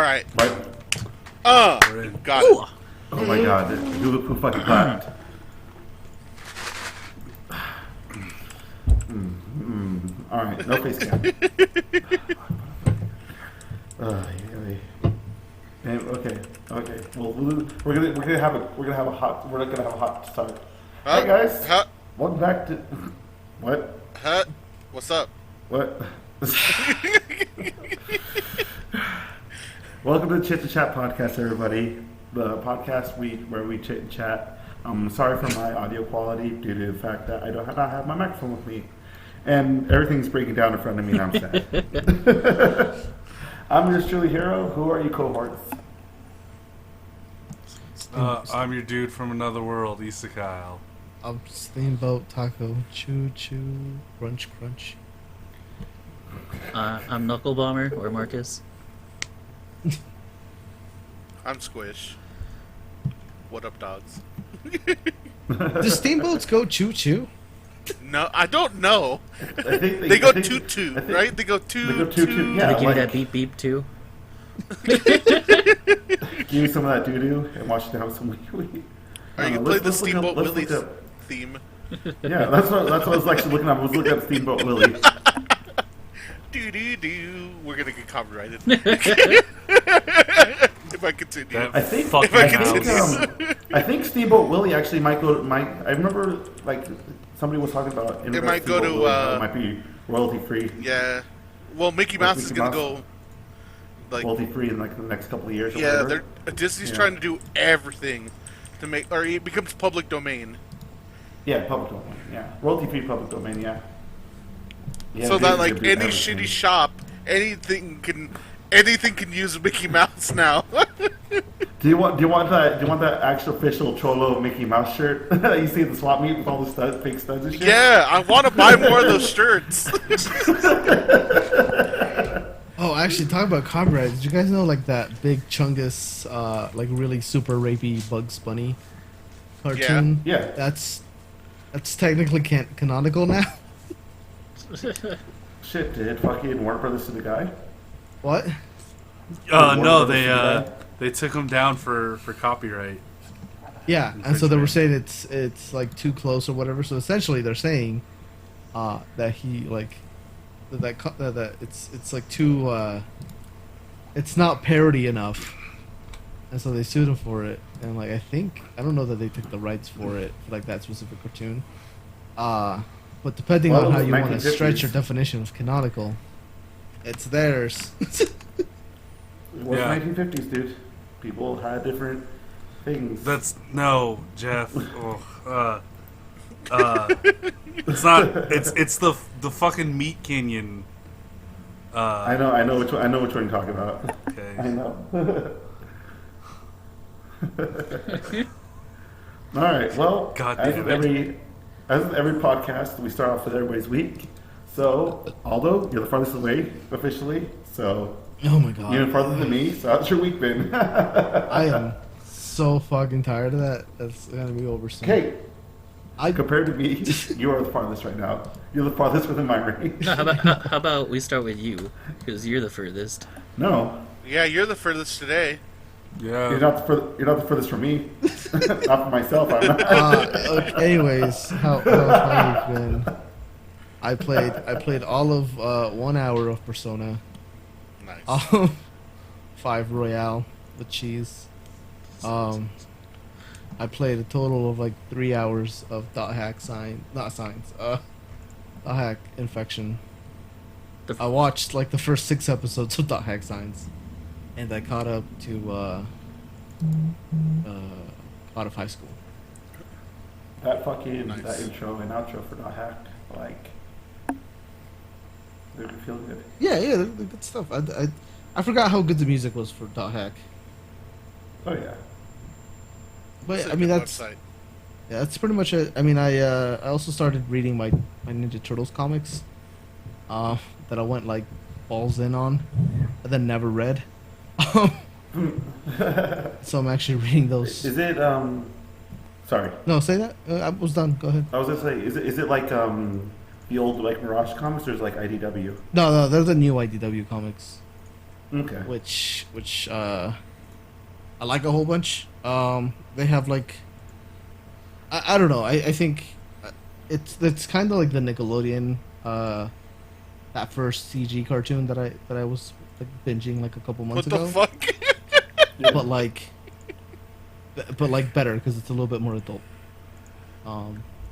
right. Right. Got it. Oh my god, who fucking clapped? Alright, no face cam. Okay. Well, we're gonna have a hot start. Hey guys, welcome back to what? What's up? What? Welcome to the Chits and Chat podcast, everybody. The podcast where we chit and chat. I'm sorry for my audio quality due to the fact that I don't have my microphone with me, and everything's breaking down in front of me, and I'm sad. I'm just truly Hero. Who are you, cohorts? I'm your dude from another world, Isekai. I'm Steamboat Taco. Choo choo. Crunch crunch. I'm Knuckle Bomber or Marcus. I'm Squish. What up, dogs? Do steamboats go choo choo? No, I don't know. They go toot, right? They go toot. They go toot. Yeah, Do they give you that beep beep too? Give me some of that doo doo and watch the house some wee. Are you gonna play the Steamboat Willie theme? Yeah, that's what I was actually looking at. I was looking at Steamboat Willie. Do do do. We're gonna get copyrighted. If I continue. I think Steamboat Willie actually might go. I remember like somebody was talking about. It might go to. It might be royalty free. Yeah. Well, Mickey Mouse is gonna go. Like royalty free in like the next couple of years. Yeah, Disney's trying to do everything to make, or it becomes public domain. Yeah, public domain. Yeah, royalty free public domain. Yeah. So that like any shitty shop, anything can use Mickey Mouse now. Do you want that actual official Cholo Mickey Mouse shirt that you see at the swap meet with all the studs, fake studs and shit? Yeah, I want to buy more of those shirts. Oh, actually, talking about copyright, did you guys know like that big Chungus, like really super rapey Bugs Bunny cartoon? Yeah. That's technically canonical now. Shit, did fucking Warner Brothers to the guy? What? No, they took him down for copyright. Yeah, and so they were saying it's like too close or whatever. So essentially, they're saying that he like that it's like too it's not parody enough, and so they sued him for it. And like I don't know that they took the rights for it for like that specific cartoon. But depending on how you want to stretch your definition of canonical, it's theirs. It was 1950s, dude. People had different things. No, Jeff. It's not. It's the fucking Meat Canyon. I know which one you're talking about. Okay. I know. All right. Well, as with every podcast, we start off with everybody's week. So, Aldo, you're the farthest away officially. So, oh my god, you're farther than me. So, how's your week been? I am so fucking tired of that. That's gonna be over soon. Okay. Compared to me, you are the farthest right now. You're the farthest within my range. No, how about we start with you, because you're the furthest. No. Yeah, you're the furthest today. Yeah. You're not the furthest from me. Not for myself. I'm not. Anyways, how's my week been? I played all of 1 hour of Persona. Nice. 5 Royale with cheese. I played a total of like 3 hours of Dot Hack Dot Hack Infection. I watched like the first 6 episodes of Dot Hack Signs, and I caught up to out of high school. That fucking that intro and outro for Not Hacked, like, they feel good. Yeah, they're good stuff. I forgot how good the music was for Dot Hack. Oh yeah. But I mean that's pretty much it. I mean I also started reading my Ninja Turtles comics, that I went like balls in on, and then never read. So I'm actually reading those. Is it sorry. No, say that. I was done. Go ahead. I was gonna say, is it like the old like Mirage comics, or is it like IDW? No, they're the new IDW comics. Okay. which I like a whole bunch. They have like I don't know. I think it's kind of like the Nickelodeon that first CG cartoon that I was like binging like a couple months What the ago. fuck? But like better because it's a little bit more adult.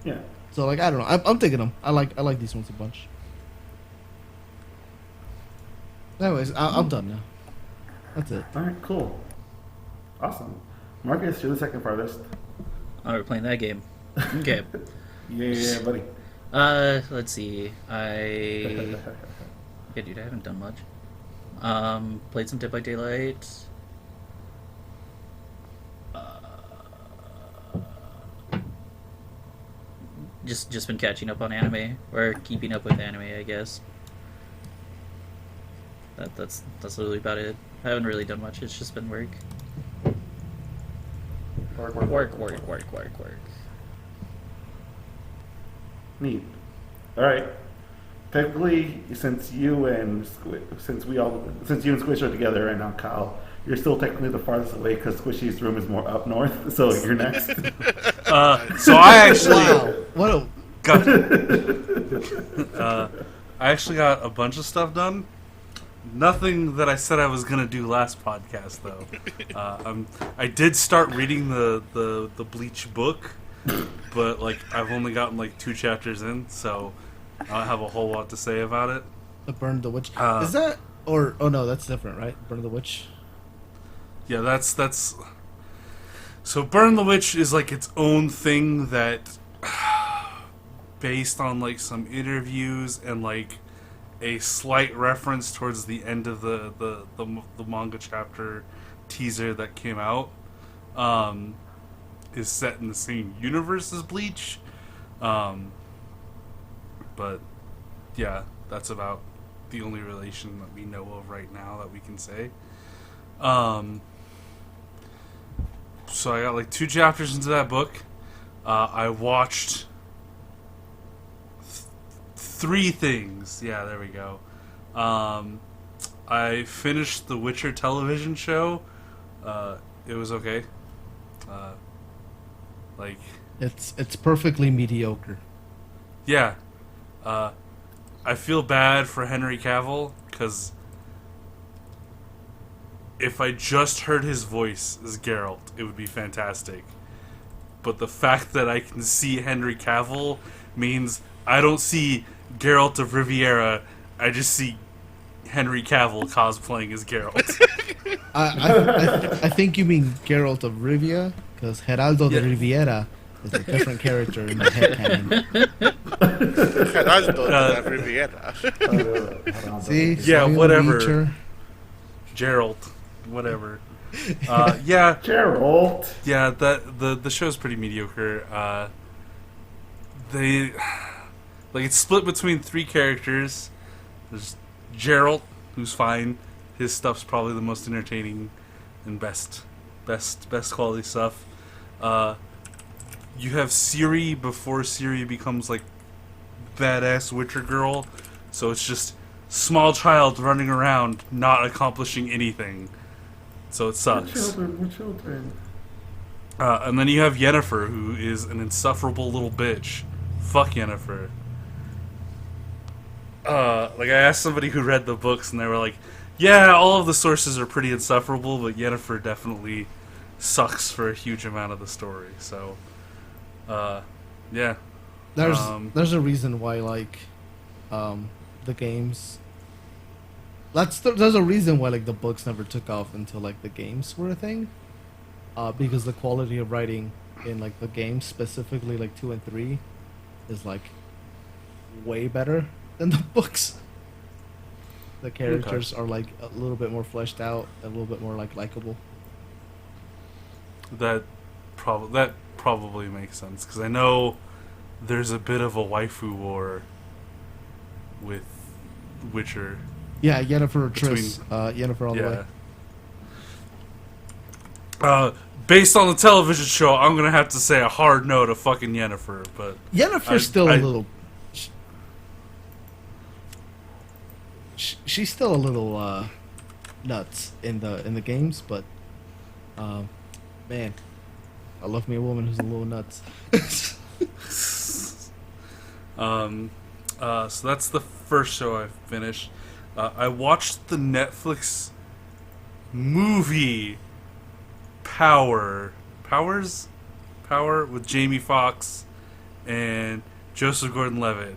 Yeah. So like I don't know. I'm thinking them. I like these ones a bunch. Anyways, I'm done now. That's it. All right. Cool. Awesome. Marcus, you're the second farthest. Oh, we're playing that game. Okay. Yeah, buddy. Let's see. Yeah, dude, I haven't done much. Played some Dead by Daylight. Just been catching up on anime, or keeping up with anime, I guess. That's literally about it. I haven't really done much. It's just been work. Work. Neat. All right. Technically, since you and Squish are together right now, Kyle, you're still technically the farthest away because Squishy's room is more up north. So you're next. So I actually Wow. What a got. I actually got a bunch of stuff done. Nothing that I said I was gonna do last podcast though. I did start reading the Bleach book, but like I've only gotten like 2 chapters in, so I don't have a whole lot to say about it. the Burn the Witch. Is that or oh no, that's different, right? Burn the Witch. Yeah, that's. So Burn the Witch is like its own thing that, based on like some interviews and like a slight reference towards the end of the manga chapter teaser that came out, is set in the same universe as Bleach. But yeah, that's about the only relation that we know of right now that we can say. So I got like 2 chapters into that book. I watched 3 things. Yeah, there we go. I finished the Witcher television show. It was okay. Like, It's perfectly mediocre. yeah. I feel bad for Henry Cavill because if I just heard his voice as Geralt, it would be fantastic. But the fact that I can see Henry Cavill means I don't see Geralt of Riviera. I just see Henry Cavill cosplaying as Geralt. I think you mean Geralt of Rivia, because Geraldo de Yeah. Riviera is a different character in the headcanon. Geraldo de la Riviera. See? Yeah, Soil whatever. Nature. Geralt, whatever. Yeah, Geralt. yeah. That the show's pretty mediocre. They like it's split between 3 characters. There's Geralt, who's fine. His stuff's probably the most entertaining and best quality stuff. You have Ciri before Ciri becomes like badass Witcher girl, so it's just small child running around not accomplishing anything. So it sucks. Children. And then you have Yennefer, who is an insufferable little bitch. Fuck Yennefer. Like I asked somebody who read the books, and they were like, "Yeah, all of the sources are pretty insufferable, but Yennefer definitely sucks for a huge amount of the story." So, yeah. There's a reason why like the games. There's a reason why like the books never took off until like the games were a thing. Because the quality of writing in like the games, specifically like 2 and 3, is like way better than the books. The characters are like a little bit more fleshed out, a little bit more like likable. That probably makes sense because I know there's a bit of a waifu war with Witcher. Yeah, Yennefer Triss, Yennefer all the way. Based on the television show, I'm gonna have to say a hard no to fucking Yennefer, but Yennefer's still a little. She's still a little nuts in the games, but man, I love me a woman who's a little nuts. So that's the first show I've finished. I watched the Netflix movie Power with Jamie Foxx and Joseph Gordon-Levitt.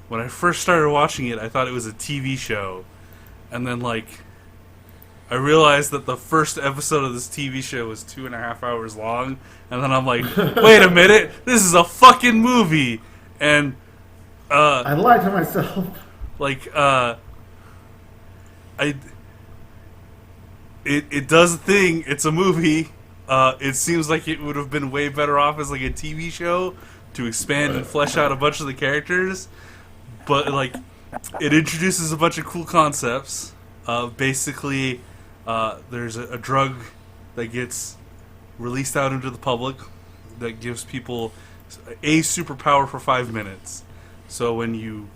When I first started watching it, I thought it was a TV show, and then I realized that the first episode of this TV show was 2.5 hours long, and then I'm like, wait a minute, this is a fucking movie, and I lied to myself. It does a thing. It's a movie. It seems like it would have been way better off as like a TV show to expand and flesh out a bunch of the characters. But it introduces a bunch of cool concepts. Basically, there's a drug that gets released out into the public that gives people a superpower for 5 minutes. So when you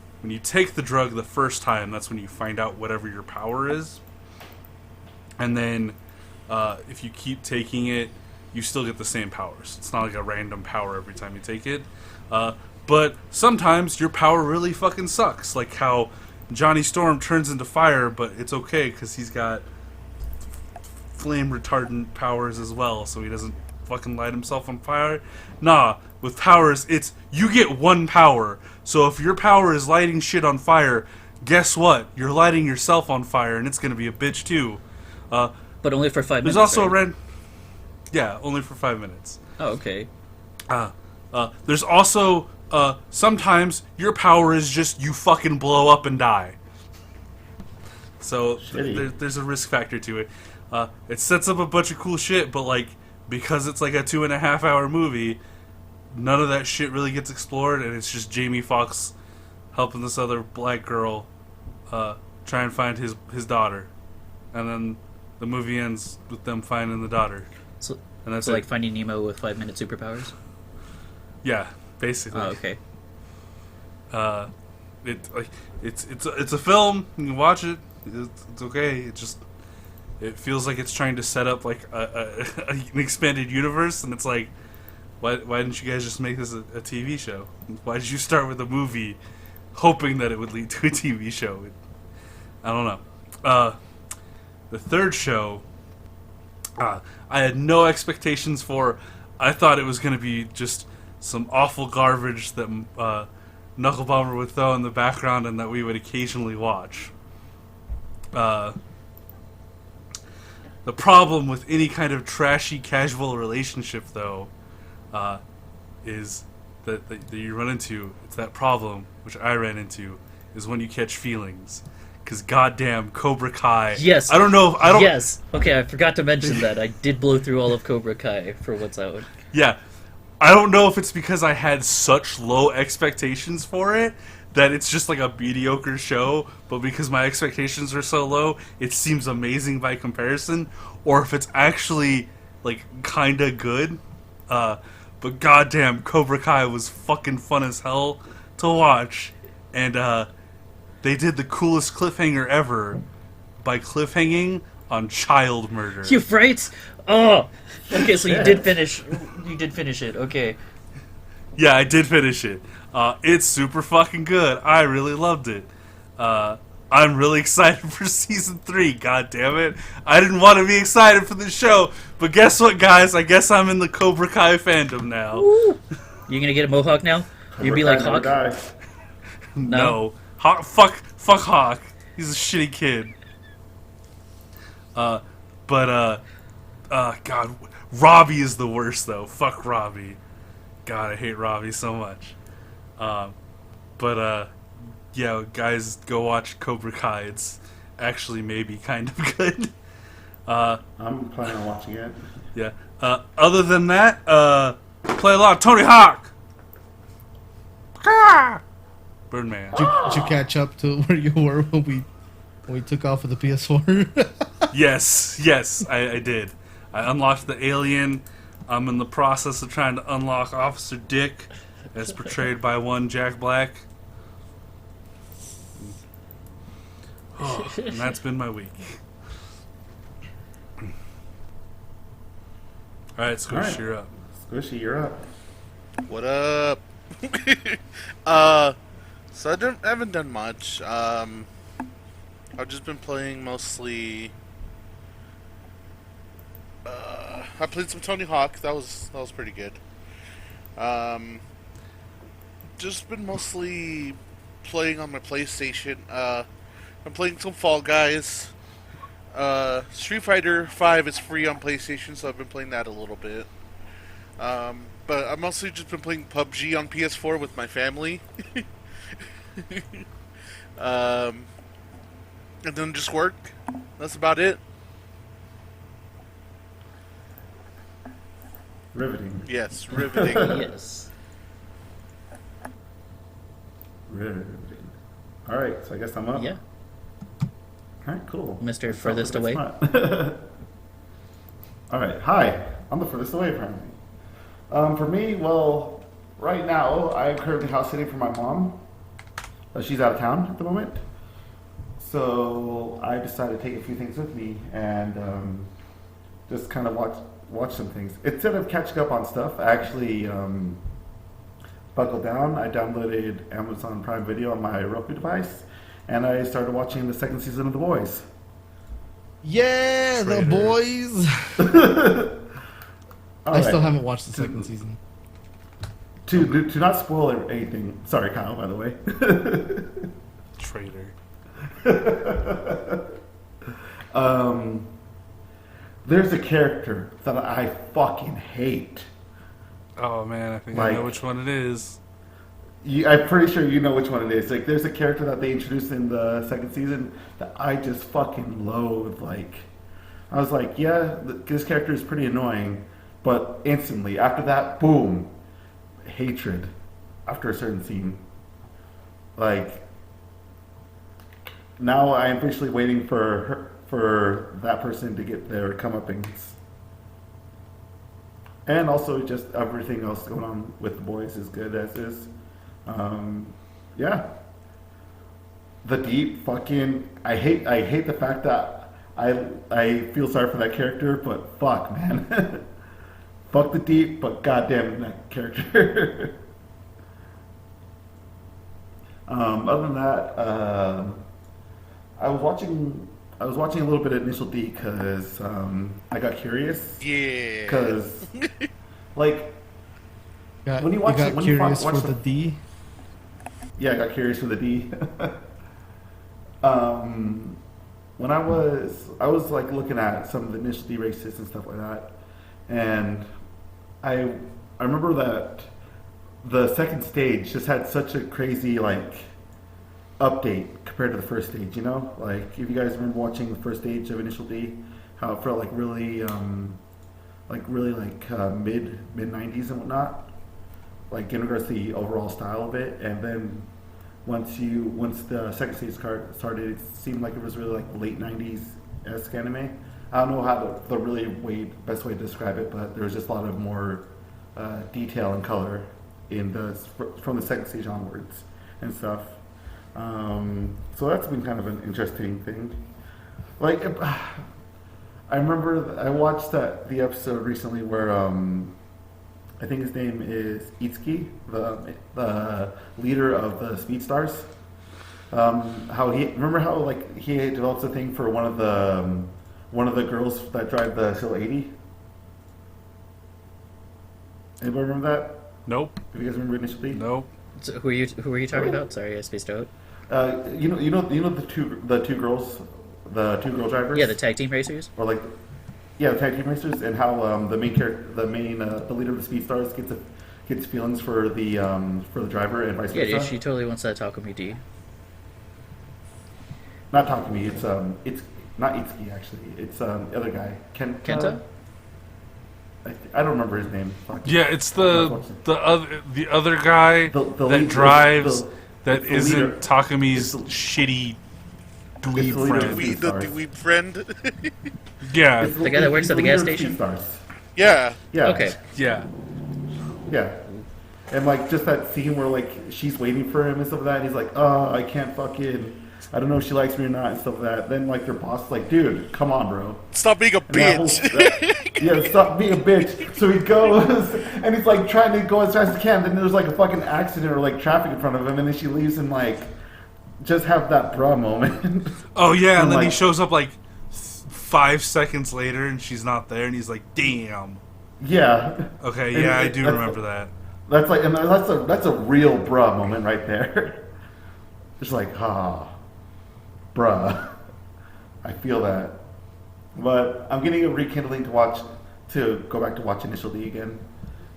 take the drug the first time, that's when you find out whatever your power is. And then if you keep taking it, you still get the same powers. It's not like a random power every time you take it. But sometimes your power really fucking sucks. Like how Johnny Storm turns into fire, but it's okay because he's got flame retardant powers as well, so he doesn't fucking light himself on fire. Nah, with powers, it's you get one power. So if your power is lighting shit on fire, guess what? You're lighting yourself on fire, and it's gonna be a bitch too. But only for 5 minutes. There's also right? Yeah, only for 5 minutes. Oh, okay. There's also sometimes your power is just you fucking blow up and die. So there's a risk factor to it. It sets up a bunch of cool shit, but because it's like a 2.5 hour movie, none of that shit really gets explored, and it's just Jamie Foxx helping this other black girl try and find his daughter, and then the movie ends with them finding the daughter. So, and that's like Finding Nemo with 5-minute superpowers? Yeah, basically. Oh, okay. It's a film. You can watch it. It's okay. It feels like it's trying to set up an expanded universe, and it's like, why didn't you guys just make this a TV show? Why did you start with a movie, hoping that it would lead to a TV show? I don't know. The third show, I had no expectations for. I thought it was going to be just some awful garbage that Knuckle Bomber would throw in the background and that we would occasionally watch. The problem with any kind of trashy casual relationship, though, is that you run into. It's that problem, which I ran into, is when you catch feelings. Because goddamn, Cobra Kai. Yes. I don't know. Yes. Okay, I forgot to mention that. I did blow through all of Cobra Kai for what's out. Yeah. I don't know if it's because I had such low expectations for it that it's just like a mediocre show, but because my expectations are so low, it seems amazing by comparison, or if it's actually kinda good. But goddamn, Cobra Kai was fucking fun as hell to watch, and they did the coolest cliffhanger ever by cliffhanging on child murder. You right? Oh, okay. So you did finish. You did finish it. Okay. Yeah, I did finish it. It's super fucking good. I really loved it. I'm really excited for season 3. God damn it! I didn't want to be excited for the show, but guess what, guys? I guess I'm in the Cobra Kai fandom now. Woo. You gonna get a mohawk now? You'd be like Hawk. No. Hawk, fuck Hawk. He's a shitty kid. God, Robbie is the worst though. Fuck Robbie. God, I hate Robbie so much. Yeah, guys, go watch Cobra Kai. It's actually maybe kind of good. I'm planning on watching it. Yeah. Other than that, play a lot of Tony Hawk. Birdman. Did you catch up to where you were when we took off with the PS4? Yes, I did. I unlocked the alien. I'm in the process of trying to unlock Officer Dick, as portrayed by one Jack Black. And that's been my week. All right, Squish, All right. you're up. Squishy, you're up. What up? So I haven't done much. I've just been playing mostly. I played some Tony Hawk. That was pretty good. Just been mostly playing on my PlayStation. I'm playing some Fall Guys. Street Fighter 5 is free on PlayStation, so I've been playing that a little bit. But I've mostly just been playing PUBG on PS4 with my family. And then just work. That's about it. Riveting. Yes, riveting. Yes. Riveting. All right, so I guess I'm up. Yeah. All right, cool. Mr. Furthest Sounds away. like it's All right, hi. I'm the furthest away, apparently. For me, well, right now, I'm currently house sitting for my mom. She's out of town at the moment. So I decided to take a few things with me and just kind of watch some things. Instead of catching up on stuff, I actually buckled down. I downloaded Amazon Prime Video on my Roku device, and I started watching the second season of The Boys. Yeah, the Traitor. boys. All I right. still haven't watched the second season. To not spoil anything. Sorry, Kyle, by the way. Traitor. There's a character that I fucking hate. Oh man, I think I know which one it is. I'm pretty sure you know which one it is. Like, there's a character that they introduced in the second season that I just fucking loathe. Like, I was like, yeah, this character is pretty annoying, but instantly after that, boom, hatred after a certain scene. Like, now I'm officially waiting for that person to get their comeuppance. And also just everything else going on with The Boys is good as is. Yeah. The Deep fucking I hate the fact that I feel sorry for that character, but fuck, man. Fuck The Deep, but goddamn that character. Other than that, I was watching a little bit of Initial D because I got curious. Yeah. Because, like, when you watch got when you curious watch for the D. Yeah, I got curious for the D. When I was like looking at some of the Initial D races and stuff like that, and I remember that the second stage just had such a crazy like update compared to the first stage. You know, like if you guys remember watching the first stage of Initial D, how it felt like really mid 90s and whatnot. Like in regards to the overall style of it, and then once the second stage started, it seemed like it was really like late 90s-esque anime. I don't know how the really best way to describe it, but there was just a lot of more detail and color in from the second stage onwards and stuff. So that's been kind of an interesting thing. Like I remember I watched the episode recently where I think his name is Itsuki, the leader of the Speed Stars. How he develops a thing for one of the girls that drive the Still 80. Anybody remember that? Nope. If you guys remember initially? Nope. So who are you talking about? Sorry, I spaced out. You know the two girls, the two girl drivers. Yeah, the tag team racers. Or like, yeah, the tag team racers, and how the leader of the Speed Stars gets feelings for the driver and vice versa. Yeah, she totally wants that Takumi D. Not Takumi. It's not Itsuki actually. It's the other guy. Kenta? I don't remember his name. Fuck. Yeah, it's the other guy The that lead- drives that it's the leader. isn't Takumi's shitty dweeb It's the leader. friend. The dweeb friend. Yeah, It's The guy that works he's at the leader gas of Speed station? Stars. Yeah. Yeah. Okay. yeah. Yeah. And like just that scene where like she's waiting for him and stuff like that, and he's like, "Oh, I can't fucking, I don't know if she likes me or not and stuff like that. Then like their boss is like, dude, come on, bro. Stop being a And that whole- bitch. yeah, stop being a bitch. So he goes and he's like trying to go as fast as he can. Then there's like a fucking accident or like traffic in front of him, and then she leaves him like just have that bruh moment. Oh yeah, and then he like, shows up like 5 seconds later, and she's not there, and he's like, "Damn." yeah. Okay, And yeah, I do that's- remember that. That's like, and that's a real bruh moment right there. Just like, bruh. I feel that. But I'm getting a rekindling to go back to watch Initial D again,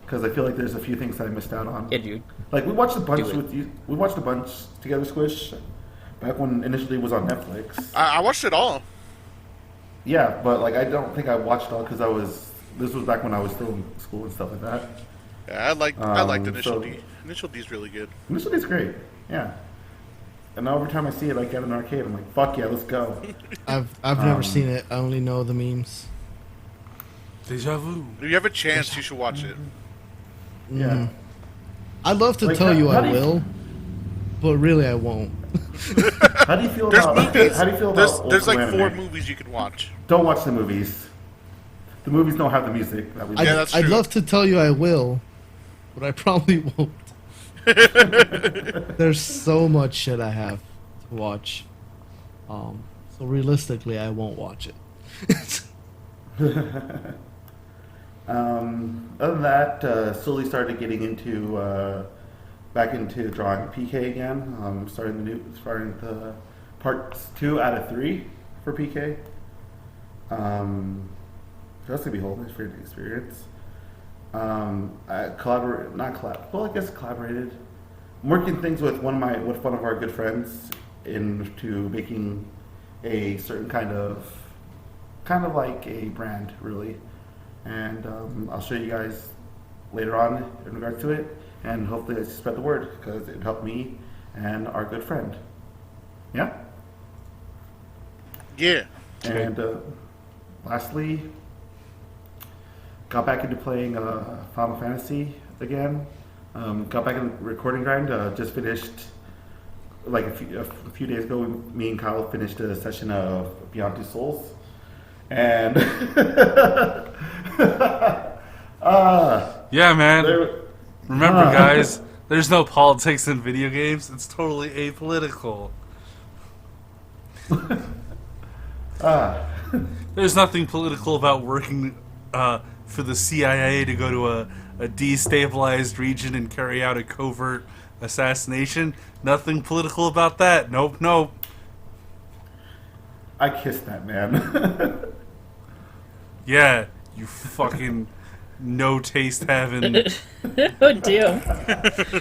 because I feel like there's a few things that I missed out on. Yeah, dude. Like we watched a bunch Do it. with you. We watched a bunch together, Squish, back when Initial D was on Netflix. I watched it all. Yeah, but like I don't think I watched all because this was back when I was still in school and stuff like that. Yeah, I liked Initial so- D. Initial D's really good. Initial D's great. Yeah. And now every time I see it like at an arcade, I'm like, fuck yeah, let's go. I've never seen it. I only know the memes. Deja vu. If you have a chance, you should watch it. Yeah. I'd love to Like, tell you how I do you- will, but really I won't. How do you feel There's about movies. How do you feel about There's old like school 4 anime? movies you can watch. Don't watch the movies. The movies don't have the music that we Yeah, need. that's I'd true. love to tell you I will, but I probably won't. There's so much shit I have to watch. So realistically, I won't watch it. Other than that, slowly started getting into back into drawing PK again. Starting the part 2 out of 3 for PK. That's gonna be a whole different experience. I collaborated. I'm working things with one of our good friends into making a certain kind of like a brand, really. And I'll show you guys later on in regards to it, and hopefully it's spread the word because it helped me and our good friend. Yeah. Yeah. And lastly, got back into playing Final Fantasy again. Got back in the recording grind. Just finished like a few days ago. Me and Kyle finished a session of Beyond Two Souls, and Yeah, man. there- Remember, guys, there's no politics in video games. It's totally apolitical. There's nothing political about working for the CIA to go to a destabilized region and carry out a covert assassination. Nothing political about that. Nope, nope. I kissed that man. Yeah, you fucking no taste having, Oh, damn.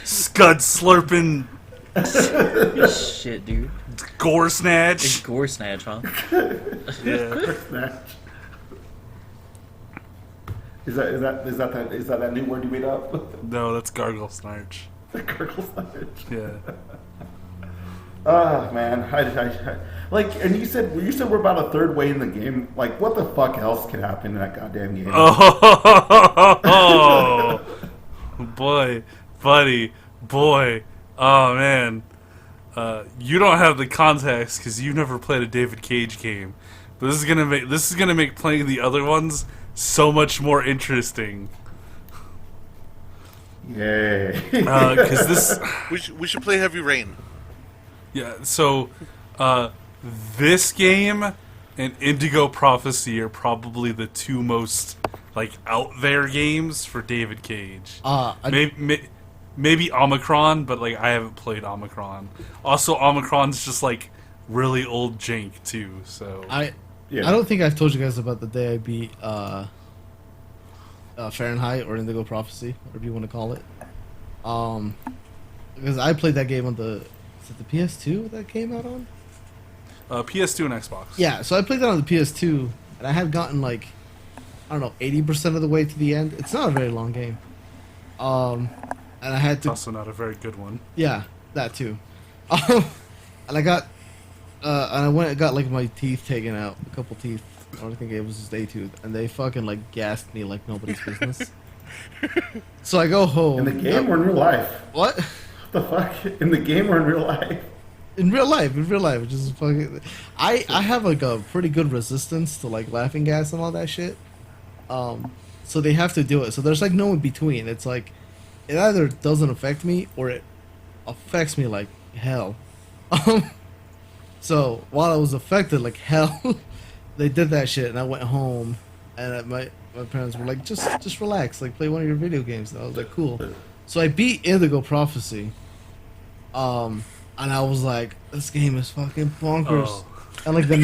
scud slurping, Shit, dude. gore snatch. Gore snatch, huh? Yeah. Snatch. Is that new word you made up? No, that's gargle snarch. Gurgle snatch. Yeah. Ah, man, I like, and you said we're about a third way in the game. Like, what the fuck else can happen in that goddamn game? Oh, boy, buddy, boy. Oh man, you don't have the context because you never played a David Cage game. But this is gonna make playing the other ones so much more interesting. Yay! Because this. We should play Heavy Rain. Yeah, so this game and Indigo Prophecy are probably the two most like out there games for David Cage. Maybe Omicron, but like I haven't played Omicron. Also, Omicron's just like really old jank too. So I Yeah. don't think I've told you guys about the day I beat Fahrenheit or Indigo Prophecy, whatever you want to call it. Because I played that game on the the PS2 that came out on? PS2 and Xbox. Yeah, so I played that on the PS2, and I had gotten like, I don't know, 80% of the way to the end. It's not a very long game. And I had It's to, also not a very good one. yeah, that too. And I got, and I went and got like my teeth taken out, a couple teeth. I don't think it was just a tooth, and they fucking like gassed me like nobody's business. So I go home. In the game or in real life? What? What the fuck? In the game or in real life? in real life, just fucking. I have like a pretty good resistance to like laughing gas and all that shit. So they have to do it. So there's like no in between. It's like it either doesn't affect me or it affects me like hell. So while I was affected like hell, they did that shit, and I went home, and my parents were like, just relax, like play one of your video games. And I was like, cool. So I beat Indigo Prophecy. And I was like, this game is fucking bonkers. Oh. And like the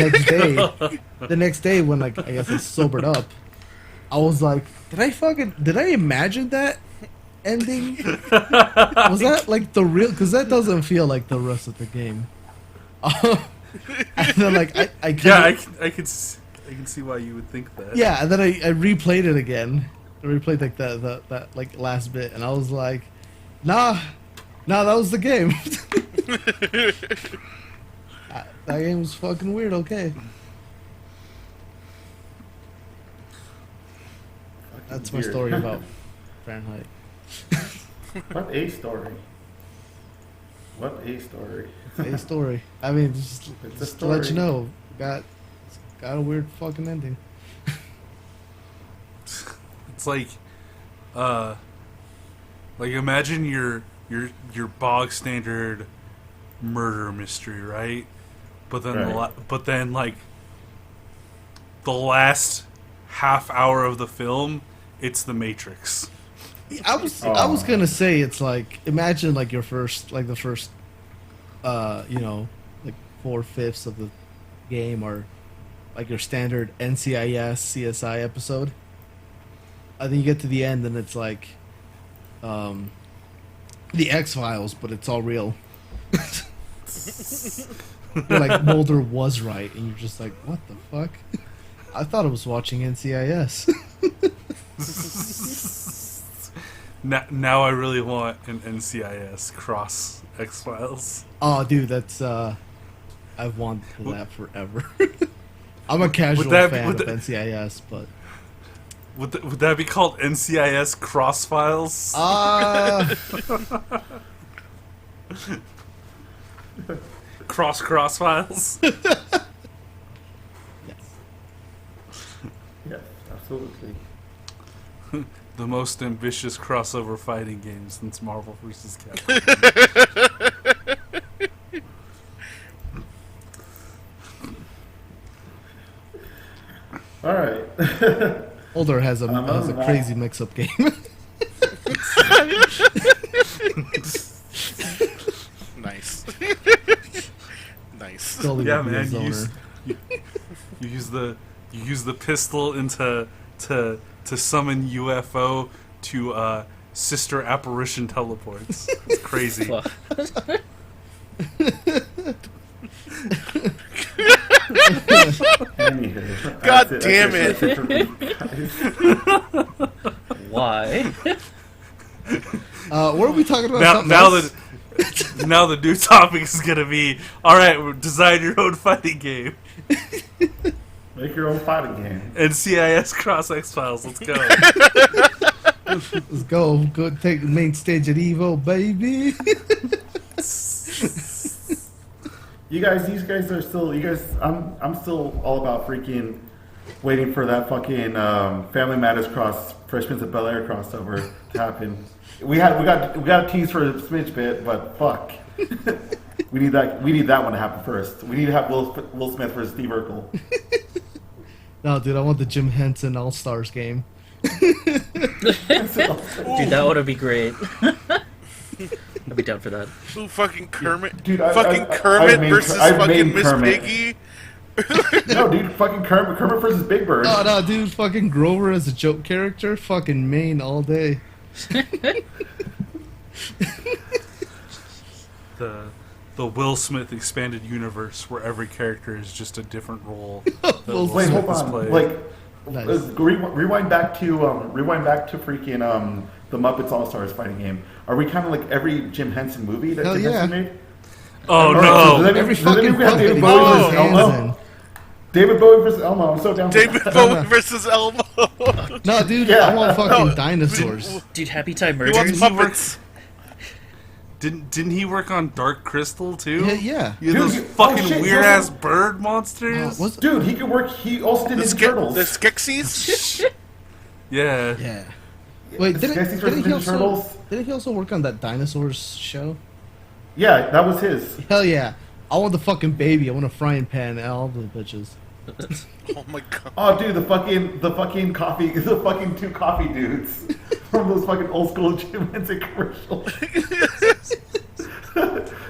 next day when like I guess I sobered up, I was like, did I imagine that ending? Was that like the real? Because that doesn't feel like the rest of the game. And then like I can see why you would think that. Yeah, and then I replayed it again. I replayed like that like last bit, and I was like, nah, that was the game. That game was fucking weird. Okay. That's my story about Fahrenheit. What a story. What a story. A story. I mean, just It's a to let you story. know, got a weird fucking ending. It's like imagine your bog standard murder mystery, right? But then Right. like the last half hour of the film, it's the Matrix. I was gonna say it's like imagine like the first like 4/5 of the game or like your standard NCIS CSI episode. I think you get to the end and it's like the X-Files, but it's all real. You're like Mulder was right, and you're just like, what the fuck? I thought I was watching NCIS. Now I really want an NCIS cross X-Files. Oh, dude, that's I've wanted that forever. I'm a casual that- fan would of that- NCIS, but Would that be called NCIS Cross Files? Cross Files? yes. Yes, absolutely. The most ambitious crossover fighting game since Marvel vs. Capcom. All right. Older has a right. crazy mix-up game. Nice. Nice. Totally Yeah, would be a man. zoner. You use the pistol to summon UFO to sister apparition teleports. It's crazy. Fuck. Anywho, God that's damn That's it for me, guys. Why? What are we talking about? Now the new topic is gonna be alright, design your own fighting game. Make your own fighting game. NCIS Cross X-Files, let's go. Let's go. Go take the main stage at Evo, baby. These guys are still. I'm still all about freaking waiting for that fucking Family Matters Fresh Prince of Bel-Air crossover to happen. We got a tease for a smidge bit, but fuck, we need that one to happen first. We need to have Will Smith versus Steve Urkel. No, dude, I want the Jim Henson All Stars game. Dude, that would be great. I'd be down for that. Ooh, fucking Kermit. Dude, fucking I've Kermit made- versus I've fucking made Miss Kermit. Piggy. No, dude, fucking Kermit versus Big Bird. Oh no, dude, fucking Grover as a joke character, fucking main all day. The Will Smith expanded universe where every character is just a different role. that Will Wait, hold has on. played. Like, Nice. rewind back to freaking the Muppets All Stars fighting game. Are we kind of like every Jim Henson movie that Hell Jim yeah. Henson made? Oh All right, so no! Every does that mean fucking we have puppet David he Bowie put versus his hands Elmo? in. David Bowie versus Elmo. I'm so down for David that. Bowie versus Elmo. No, dude, Yeah. I want fucking dinosaurs. Dude, Happy Time He wants Murders? puppets. Didn't he work on Dark Crystal too? Yeah. You had those Dude, fucking shit, weird ass bird monsters. Dude, he could work. He also did Ninja Turtles. The Skeksis? Yeah. Yeah. Wait, Skeksis versus Ninja Turtles? didn't he also work on that dinosaurs show? Yeah, that was his. Hell yeah. I want the fucking baby. I want a frying pan and all the bitches. Oh my god. Oh, dude, the fucking coffee, the fucking two coffee dudes from those fucking old school Jim Henson commercials.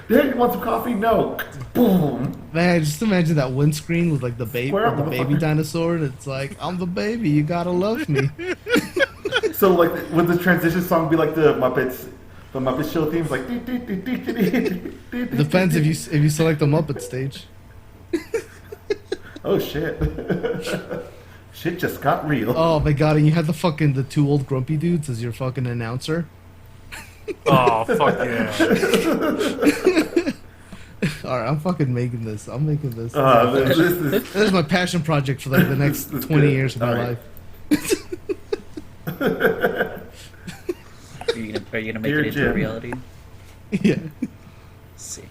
Hey, you want some coffee? No. Boom. Man, just imagine that windscreen with like the baby, Swear, the baby motherfucker. dinosaur, and it's like, I'm the baby. You gotta love me. So like, would the transition song be like the Muppets show themes, like? Depends if you select the Muppet stage. Oh shit. Shit just got real. Oh my god! And you had the two old grumpy dudes as your fucking announcer. Oh fuck yeah. All right, I'm fucking making this. I'm making this. This is This is my passion project for like the next This is 20 good. years of my All right. life. Are you gonna make Dear it into Jim. reality? Yeah. Sick.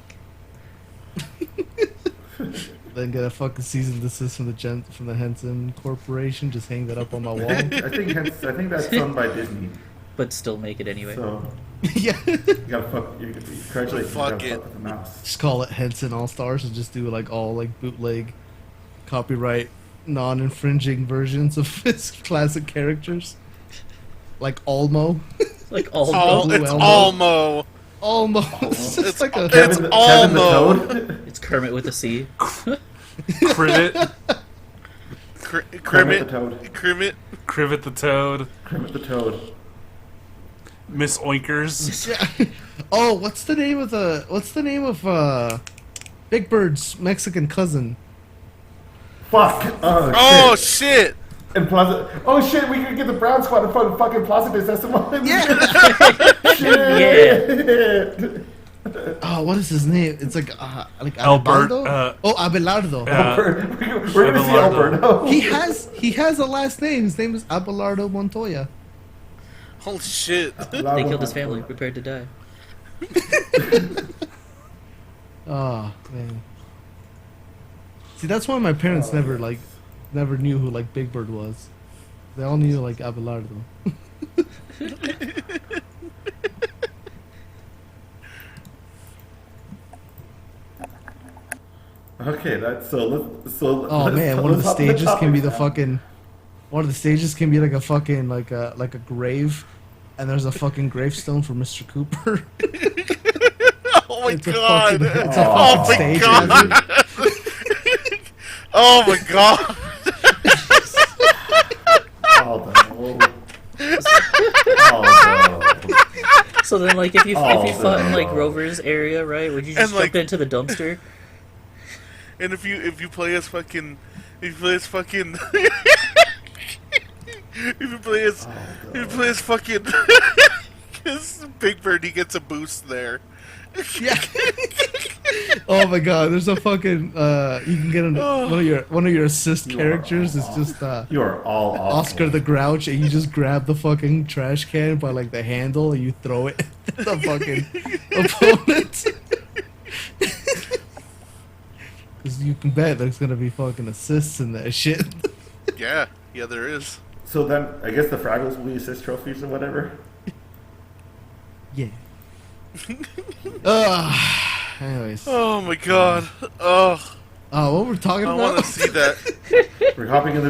Then get a fucking cease and desist from the Henson Corporation. Just hang that up on my wall. I think that's done by Disney. But still make it anyway. So Yeah. you gotta fuck. Congratulations. Fuck you gotta it. fuck with the mouse. Just call it Henson All Stars and just do like all like bootleg, copyright, non-infringing versions of his classic characters. Like Olmo. Like all Blue It's Elmo. Almo. Almost. It's like a. It's Kevin the Olmo. Toad. It's Kermit with a C. Crivet. Kermit the Toad. Kermit. Crivet the Toad. Kermit the Toad. Miss Oinkers. Yeah. Oh, what's the name of Big Bird's Mexican cousin? Fuck. Oh shit! And Plaza. Oh shit, we could get the Brown Squad in front of fucking Plaza de Sesamo. Yeah. Shit. Oh, what is his name? It's like Albert, Abelardo? Abelardo. We're gonna see Alberto. He has a last name. His name is Abelardo Montoya. Holy shit! They killed his family, prepared to die. Oh man. See, that's why my parents never knew who like Big Bird was. They all knew like Abelardo. Okay, that's so. Oh man, one of the stages can be one of the stages can be like a fucking like a grave, and there's a fucking gravestone for Mr. Cooper. Oh my It's a god! fucking- it's a Oh fucking my stage god! hazard. Oh my god! Aldo. Aldo. So then, like, if you Oh, fought in like no. Rover's area, right? Would you just And, like- jump into the dumpster? And if you play as fucking, if you play as fucking, if you play as fucking, because Big Bird, he gets a boost there. Yeah. Oh my god, there's a fucking you can get one of your assist You are characters is awful. just You are all awful. Oscar the Grouch, and you just grab the fucking trash can by like the handle and you throw it at the fucking opponent. Because you can bet there's gonna be fucking assists in that shit. Yeah, there is. So then, I guess the Fraggles will be assist trophies or whatever. Yeah. Anyways, Oh my god! Oh, what we're talking I about? want to see that. We're hopping into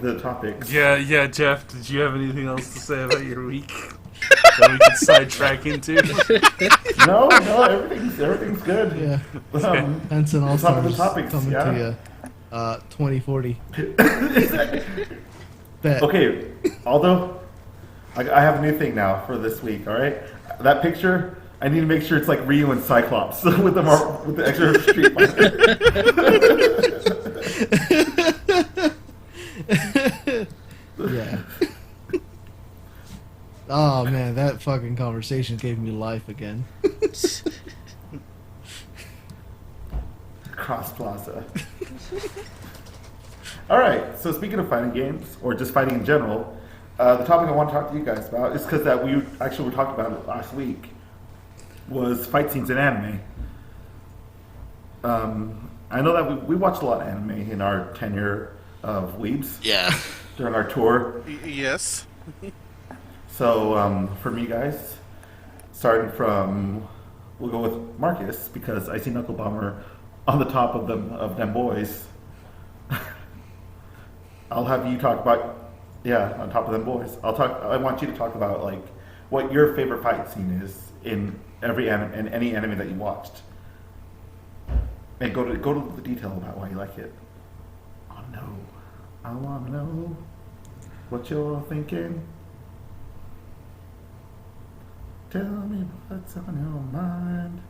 the topics. Yeah, Jeff, did you have anything else to say about your week that we could sidetrack into? No, everything's good. Yeah. Henson All Let's hop into Stars topics, coming yeah. to you. 2040. Bet. Okay, although I have a new thing now for this week. All right, that picture. I need to make sure it's like Ryu and Cyclops with the extra Street Fighter. Yeah. Oh man, that fucking conversation gave me life again. Cross Plaza. All right. So speaking of fighting games, or just fighting in general, the topic I want to talk to you guys about is because that we actually talked about it last week. was fight scenes in anime. I know that we watched a lot of anime in our tenure of Weebs Yeah. during our tour. Yes. So for me, guys, starting from, we'll go with Marcus because I see Knuckle Bomber on the top of them boys. I'll have you talk about, on top of them boys. I want you to talk about like what your favorite fight scene is in any anime that you watched, and go to the detail about why you like it. Oh no, I want to know what you're thinking. Tell me what's on your mind.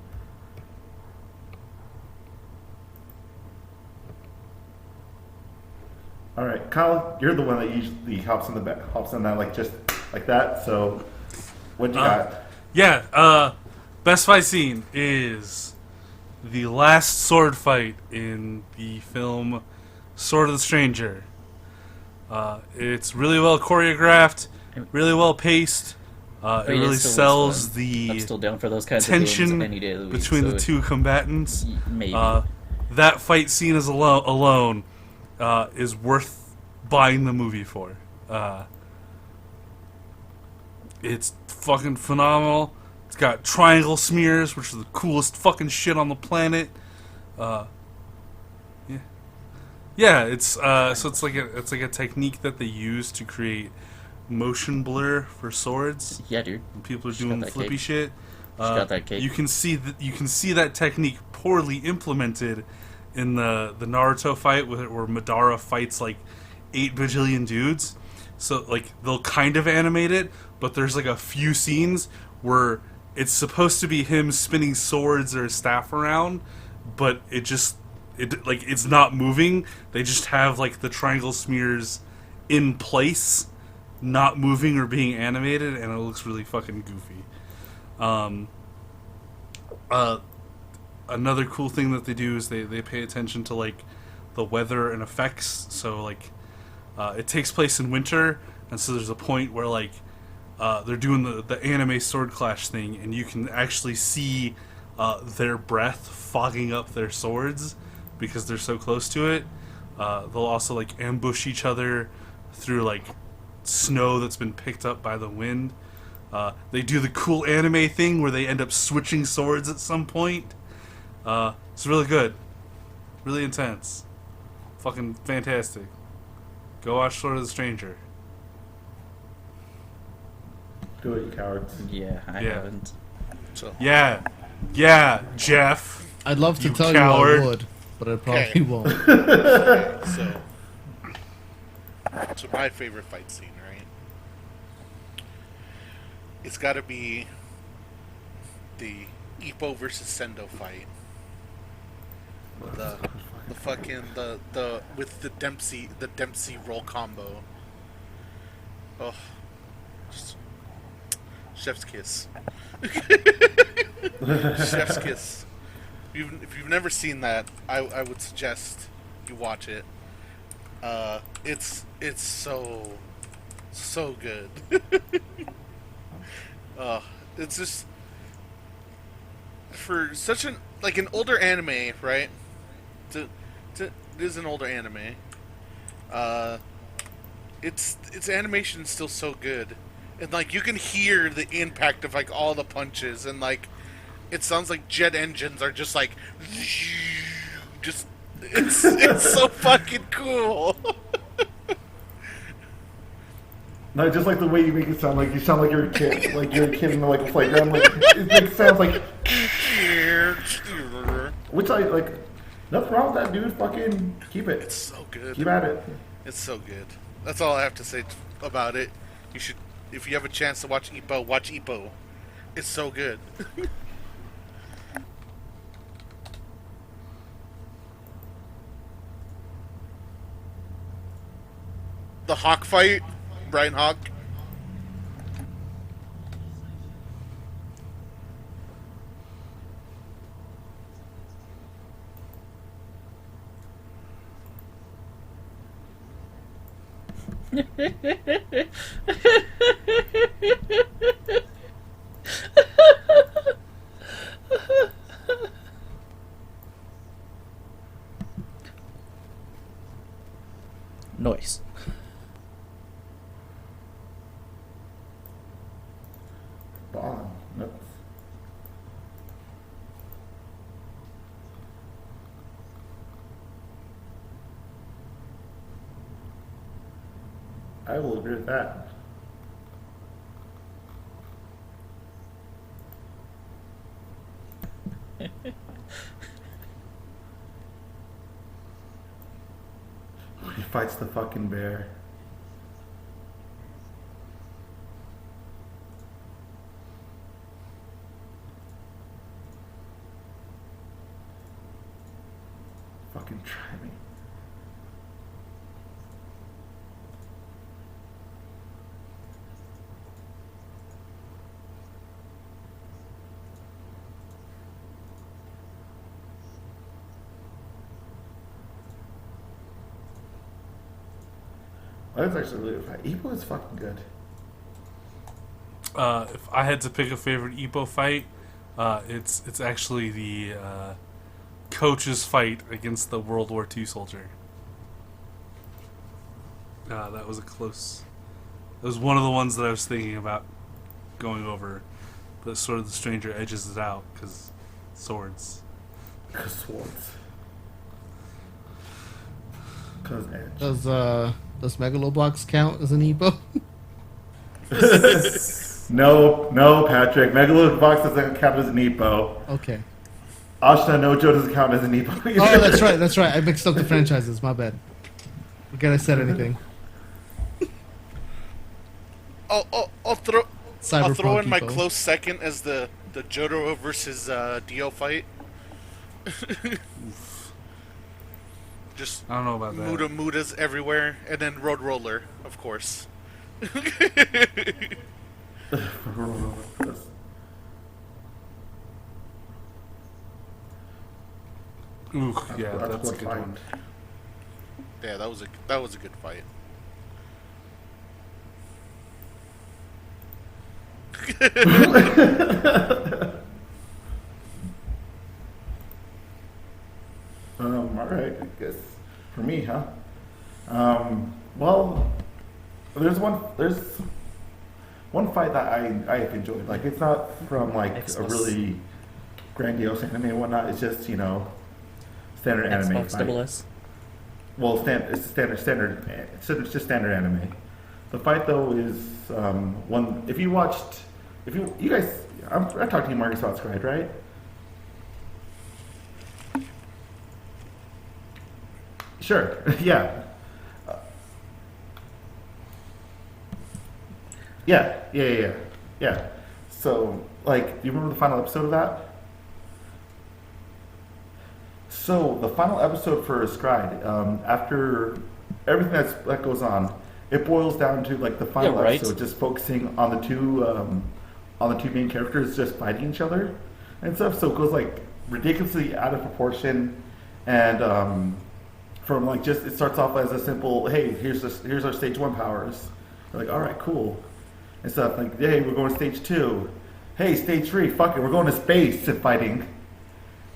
All right, Kyle, you're the one that usually hops in that like just like that. So, what you got? Yeah, best fight scene is the last sword fight in the film Sword of the Stranger. It's really well choreographed, really well paced. It really sells the I'm still down for those kinds of tension films any day of the week, between so the two combatants. maybe. That fight scene is alone is worth buying the movie for. It's fucking phenomenal. It's got triangle smears, which are the coolest fucking shit on the planet. Yeah. It's so it's like a technique that they use to create motion blur for swords. Yeah, dude. When people are She's doing got that flippy cake. shit. She's got that cake. You can see that technique poorly implemented in the Naruto fight where Madara fights like 8 bajillion dudes. So like they'll kind of animate it, but there's like a few scenes where it's supposed to be him spinning swords or a staff around, but it's not moving. They just have like the triangle smears in place, not moving or being animated, and it looks really fucking goofy. Another cool thing that they do is they pay attention to like the weather and effects. So like it takes place in winter, and so there's a point where like they're doing the anime sword clash thing, and you can actually see their breath fogging up their swords because they're so close to it. They'll also like ambush each other through like snow that's been picked up by the wind. They do the cool anime thing where they end up switching swords at some point. It's really good. Really intense. Fucking fantastic. Go watch Sword of the Stranger. Do it, you cowards. Yeah, I haven't. So Yeah, Jeff. I'd love to You tell coward. you I would, but I probably Okay. won't. So my favorite fight scene, right? It's got to be the Ippo versus Sendo fight. The fucking the with the Dempsey roll combo. Oh, just chef's kiss. Chef's kiss. If you've never seen that, I would suggest you watch it. It's so good. It's just for such an older anime, right? It is an older anime. Its animation is still so good, and like you can hear the impact of like all the punches, and like it sounds like jet engines are just like just it's so fucking cool. No, just like the way you make it sound like you're a kid, like you're a kid in like a playground, like it sounds like. Which I like. Nothing wrong with that, dude. Fucking keep it. It's so good. Keep at it. It's so good. That's all I have to say about it. You should, if you have a chance to watch Ippo, watch Ippo. It's so good. The Hawk fight, Brian Hawk. I will agree with that. He fights the fucking bear. Fucking try me. That's actually really fun. Epo is fucking good. If I had to pick a favorite Ippo fight, it's actually the coach's fight against the World War II soldier. That was a close. It was one of the ones that I was thinking about going over, but sort of the stranger edges it out because swords. Cause swords. Cause edge. Does Megalobox count as an Epo? No, Patrick. Megalobox doesn't count as an Epo. Okay. Ashna Nojo doesn't count as an Epo. Oh, that's right. I mixed up the franchises. My bad. Forget I said anything. I'll throw Cyberpunk in my Epo. close second as the Jotaro versus Dio fight. Just I don't know about that. Mudas everywhere, and then Road Roller, of course. Ooh, yeah, that's a good fight. one. Yeah, that was a good fight. All right, I guess for me, huh? Well, there's one fight that I have enjoyed. Like, it's not from like Xbox. a really grandiose anime and whatnot. It's just standard anime Xbox fight. double S. Well, it's standard. It's just standard anime. The fight though is one. If you guys, I talked to you, Marcus, about Scryed, right? Sure. Yeah. Yeah. So, like, do you remember the final episode of that? So, the final episode for Scryed, after everything that goes on, it boils down to like the final Yeah, right. episode, just focusing on the two main characters just fighting each other and stuff. So it goes like ridiculously out of proportion, and from like just it starts off as a simple, hey, here's our stage 1 powers. We're like, all right, cool, and stuff like, hey, we're going to stage 2. Hey, stage 3, fuck it, we're going to space and fighting.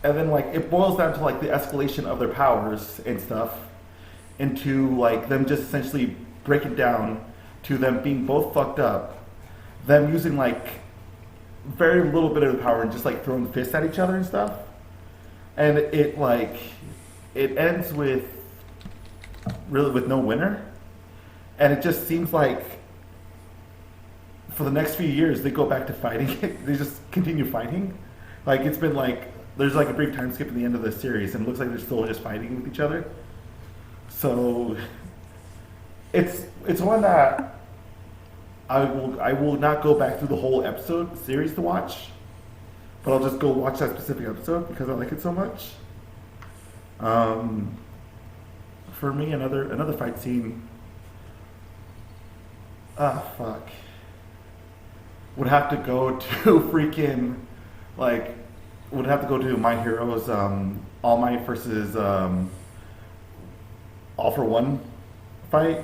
And then like it boils down to like the escalation of their powers and stuff into like them just essentially breaking down to them being both fucked up, them using like very little bit of the power and just like throwing fists at each other and stuff. And it ends with really with no winner. And it just seems like for the next few years they go back to fighting. They just continue fighting. Like it's been like there's like a brief time skip at the end of the series and it looks like they're still just fighting with each other. So it's one that I will not go back through the whole episode series to watch, but I'll just go watch that specific episode because I like it so much. For me, another fight scene. Fuck. Would have to go to freaking like. Would have to go to My Hero's All Might versus All for One fight.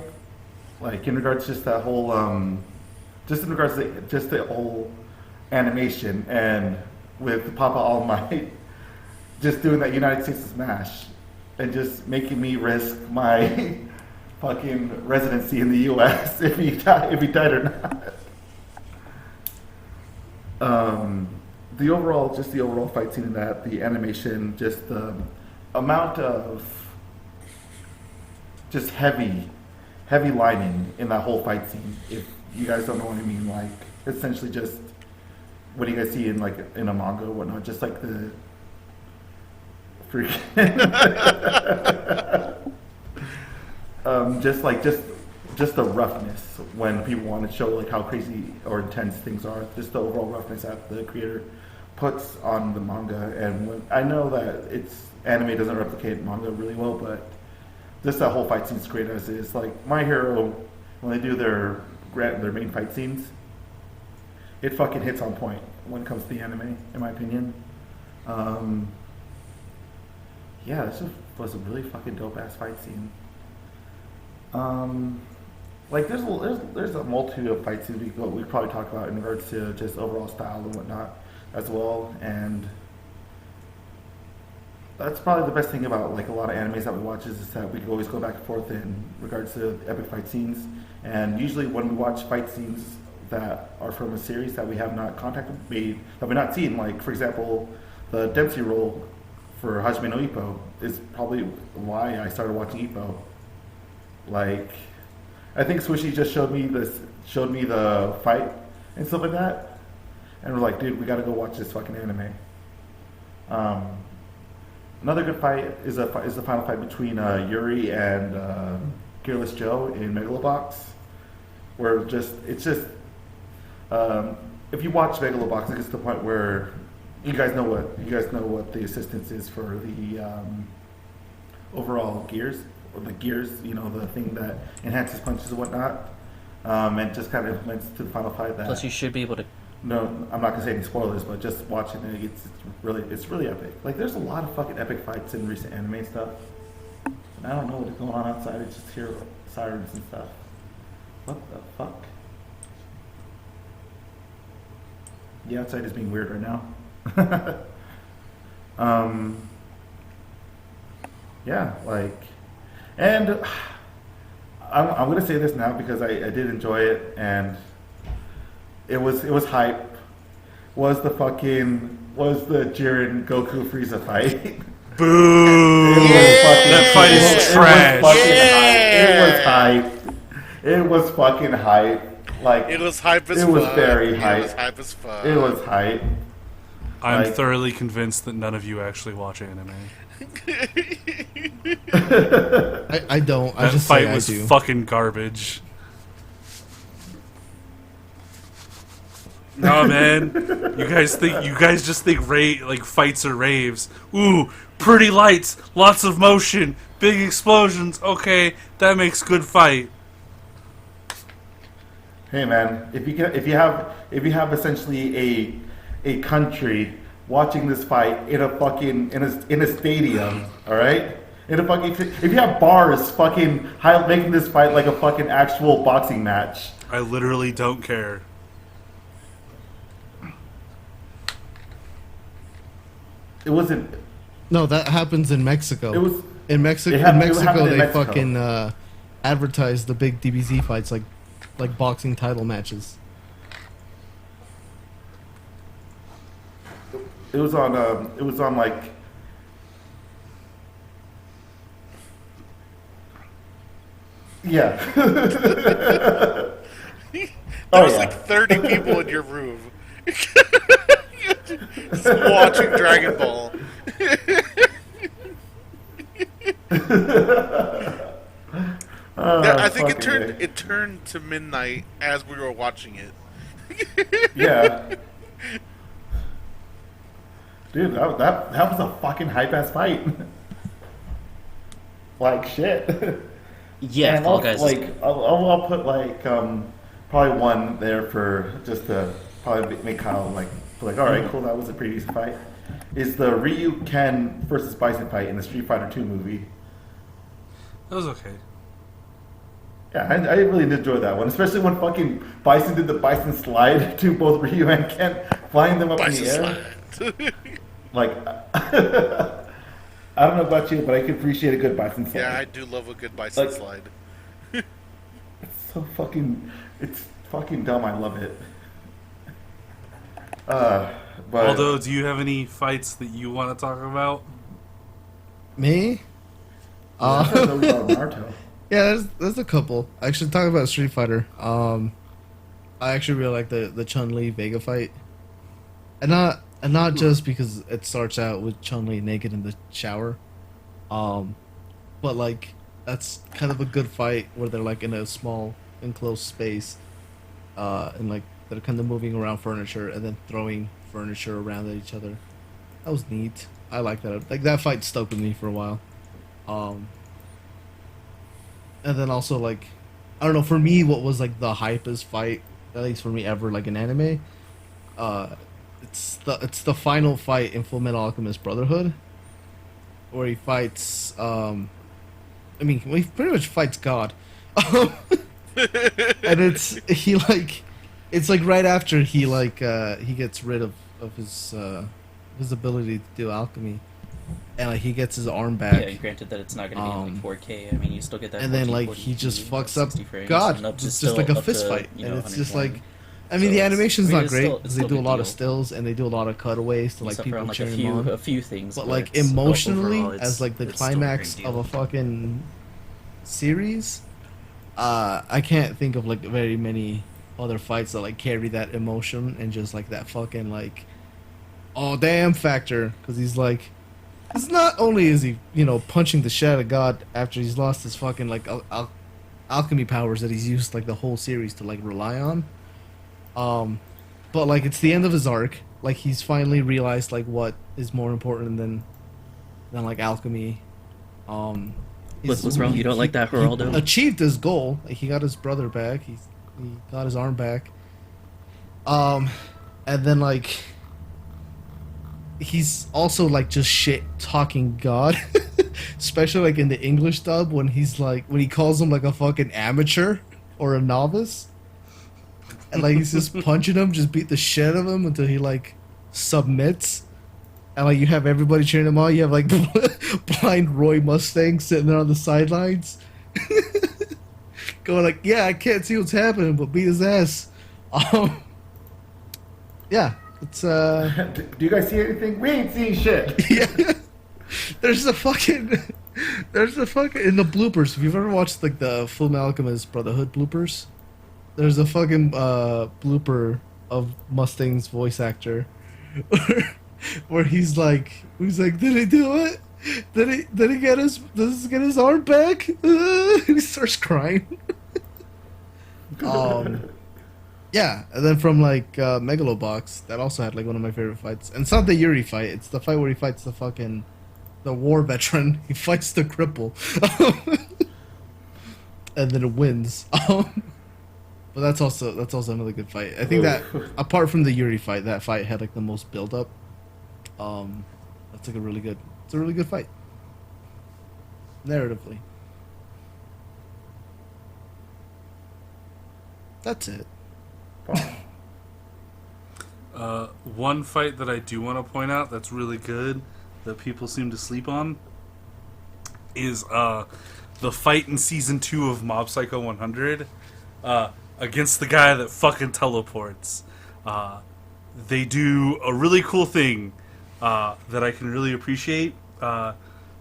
Like in regards to just that whole, just in regards to just the whole animation and with Papa All Might just doing that United States Smash and just making me risk my fucking residency in the U.S. if he died or not. The overall fight scene in that, the animation, just the amount of just heavy heavy lining in that whole fight scene. If you guys don't know what I mean, like essentially just what do you guys see in like in a manga or whatnot, just like the freaking just the roughness when people want to show like how crazy or intense things are. Just the overall roughness that the creator puts on the manga. And when, I know that anime doesn't replicate manga really well, but just that whole fight scene is great as is. Like My Hero, when they do their main fight scenes, it fucking hits on point when it comes to the anime, in my opinion. Yeah, this was a really fucking dope ass fight scene. Like there's a multitude of fight scenes we probably talk about in regards to just overall style and whatnot as well, and that's probably the best thing about like a lot of animes that we watch is that we can always go back and forth in regards to epic fight scenes. And usually when we watch fight scenes that are from a series that we have not that we've not seen, like for example, the Dempsey role for Hajime no Ippo is probably why I started watching Ippo. Like, I think Swishy just showed me the fight and stuff like that, and we're like, dude, we gotta go watch this fucking anime. Another good fight is the final fight between Yuri and Gearless Joe in Megalobox, where if you watch Megalobox, it gets to the point where you guys know what the assistance is for the overall gears. Or the gears, the thing that enhances punches and whatnot, and just kind of implements to the final fight that. Plus, you should be able to. No, I'm not gonna say any spoilers, but just watching it, it's really epic. Like, there's a lot of fucking epic fights in recent anime and stuff, and I don't know what's going on outside. I just hear sirens and stuff. What the fuck? Yeah, outside is being weird right now. Yeah, like. And I'm going to say this now because I did enjoy it, and it was hype. Was the Jiren Goku Frieza fight? Boo! That fight is trash. It was fucking hype. Like, it was hype as fuck. It was very hype. It was hype as fuck. It was hype. I'm thoroughly convinced that none of you actually watch anime. I don't. I That just fight say was I do. fucking garbage. No, man. You guys just think like fights are raves. Ooh, pretty lights, lots of motion, big explosions. Okay, that makes good fight. Hey man, if you have essentially a country watching this fight in a stadium, all right? If you have bars making this fight like a fucking actual boxing match. I literally don't care. It wasn't. No, that happens in Mexico. It was in Mexico. it happened They in Mexico. fucking advertise the big DBZ fights like boxing title matches. It was on like. Yeah. There was like 30 people in your room just watching Dragon Ball. I think it turned to midnight as we were watching it. Yeah. Dude, that was a fucking hype ass fight. Like shit. Yeah, and Fall Guys. I'll put like probably one there for just to probably make Kyle like all right, cool, that was a pretty decent fight. Is the Ryu Ken versus Bison fight in the Street Fighter 2 movie? That was okay. Yeah, I really did enjoy that one, especially when fucking Bison did the Bison slide to both Ryu and Ken, flying them up Bison in the air. slide. Like, I don't know about you, but I can appreciate a good Bison slide. Yeah, I do love a good Bison Like, slide. It's fucking dumb. I love it. But Aldo, do you have any fights that you want to talk about? Me? I thought that was about Naruto. Yeah, there's a couple. Actually, talking about Street Fighter, I actually really like the Chun-Li Vega fight, and not just because it starts out with Chun-Li naked in the shower, um, but like that's kind of a good fight where they're like in a small enclosed space, and like they're kind of moving around furniture and then throwing furniture around at each other. That was neat. I like that. Like that fight stuck with me for a while. Um, and then also like, I don't know. For me, what was like the hypest fight, at least for me ever, like in anime, uh, it's the final fight in Full Metal Alchemist Brotherhood, where he fights. I mean, well, he pretty much fights God, and it's like right after he gets rid of his ability to do alchemy, and like he gets his arm back. Yeah, and granted that it's not going to be in like 4K. I mean, you still get that. And then like 1440p, he just fucks up 60 frames, God. and up to It's still just like a up fist to, fight, you and know, it's just 120. like, I mean, the animation's I mean, not it's great still- because it's they still do a big lot deal. of stills and they do a lot of cutaways to like Except for people on, like, cheering him on. a few things. But where like it's- emotionally, overall, it's- as like the it's still a great climax deal. of a fucking series, I can't think of like very many other fights that like carry that emotion and just like that fucking like, oh damn factor, because he's like, it's not only is he punching the shit out of God after he's lost his fucking like alchemy powers that he's used like the whole series to like rely on, but like it's the end of his arc. Like he's finally realized like what is more important than like alchemy. What's wrong? You don't like that, Geraldo? He achieved his goal. Like he got his brother back. He got his arm back. And then like he's also like just shit talking God, especially like in the English dub when he's like when he calls him like a fucking amateur or a novice, and like he's just punching him, just beat the shit out of him until he like submits. And like you have everybody cheering him on. You have like blind Roy Mustang sitting there on the sidelines, going like, "Yeah, I can't see what's happening, but beat his ass." Yeah, it's Do you guys see anything? We ain't seeing shit. yeah. There's a fucking in the bloopers. If you've ever watched like the Full Metal Alchemist Brotherhood bloopers, there's a fucking blooper of Mustang's voice actor. Where he's like, did he do it? Did he get his arm back? He starts crying. Yeah, and then from like Megalobox, that also had like one of my favorite fights. And it's not the Yuri fight; it's the fight where he fights the war veteran. He fights the cripple, and then it wins. But that's also another good fight. I think that apart from the Yuri fight, that fight had like the most build up. That's like a really good fight. Narratively. That's it. One fight that I do want to point out that's really good that people seem to sleep on is the fight in season 2 of Mob Psycho 100 against the guy that fucking teleports. They do a really cool thing that I can really appreciate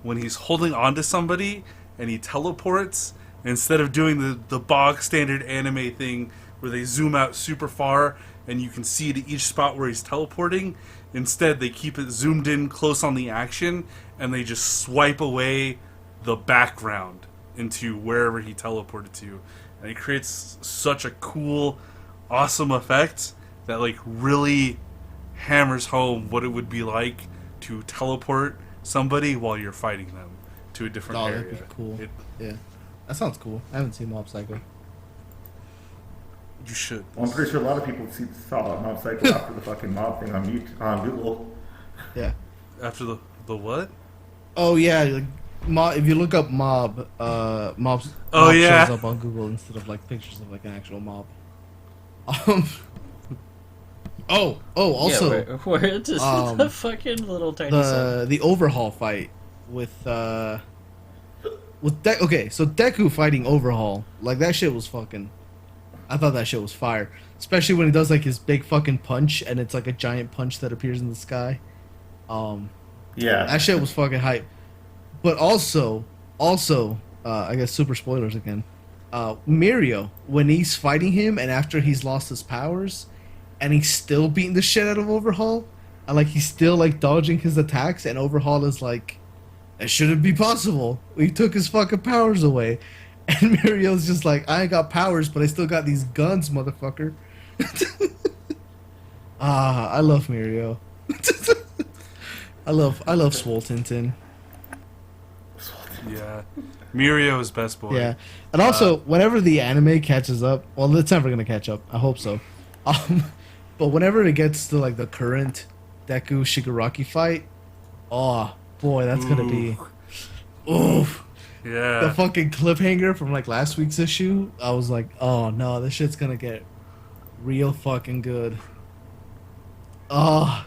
when he's holding on to somebody and he teleports. Instead of doing the bog standard anime thing where they zoom out super far and you can see to each spot where he's teleporting, instead they keep it zoomed in close on the action and they just swipe away the background into wherever he teleported to. And it creates such a cool, awesome effect that like really hammers home what it would be like to teleport somebody while you're fighting them to a different area. That'd be cool. Yeah. That sounds cool. I haven't seen Mob Psycho. You should. Well, I'm pretty sure a lot of people saw Mob Psycho after the fucking mob thing on Google. Yeah. After the what? Oh yeah, like, if you look up mob, mob yeah. shows up on Google instead of like pictures of like an actual mob. Also, yeah, where just the fucking little tiny son. the overhaul fight with okay, so Deku fighting Overhaul, like that shit was fucking. I thought that shit was fire, especially when he does like his big fucking punch and it's like a giant punch that appears in the sky. Yeah, That shit was fucking hype. But also I guess super spoilers again. Mirio, when he's fighting him and after he's lost his powers, and he's still beating the shit out of Overhaul, and like he's still like dodging his attacks, and Overhaul is like, "That shouldn't be possible. We took his fucking powers away," and Mirio's just like, "I ain't got powers, but I still got these guns, motherfucker." I love Mirio. I love Swole Tintin. Yeah, Mirio is best boy. Yeah, and also whenever the anime catches up, well, it's never gonna catch up. I hope so. But whenever it gets to like the current Deku Shigaraki fight, oh boy, that's gonna be, oof. Yeah. The fucking cliffhanger from like last week's issue. I was like, oh no, this shit's gonna get real fucking good. Oh.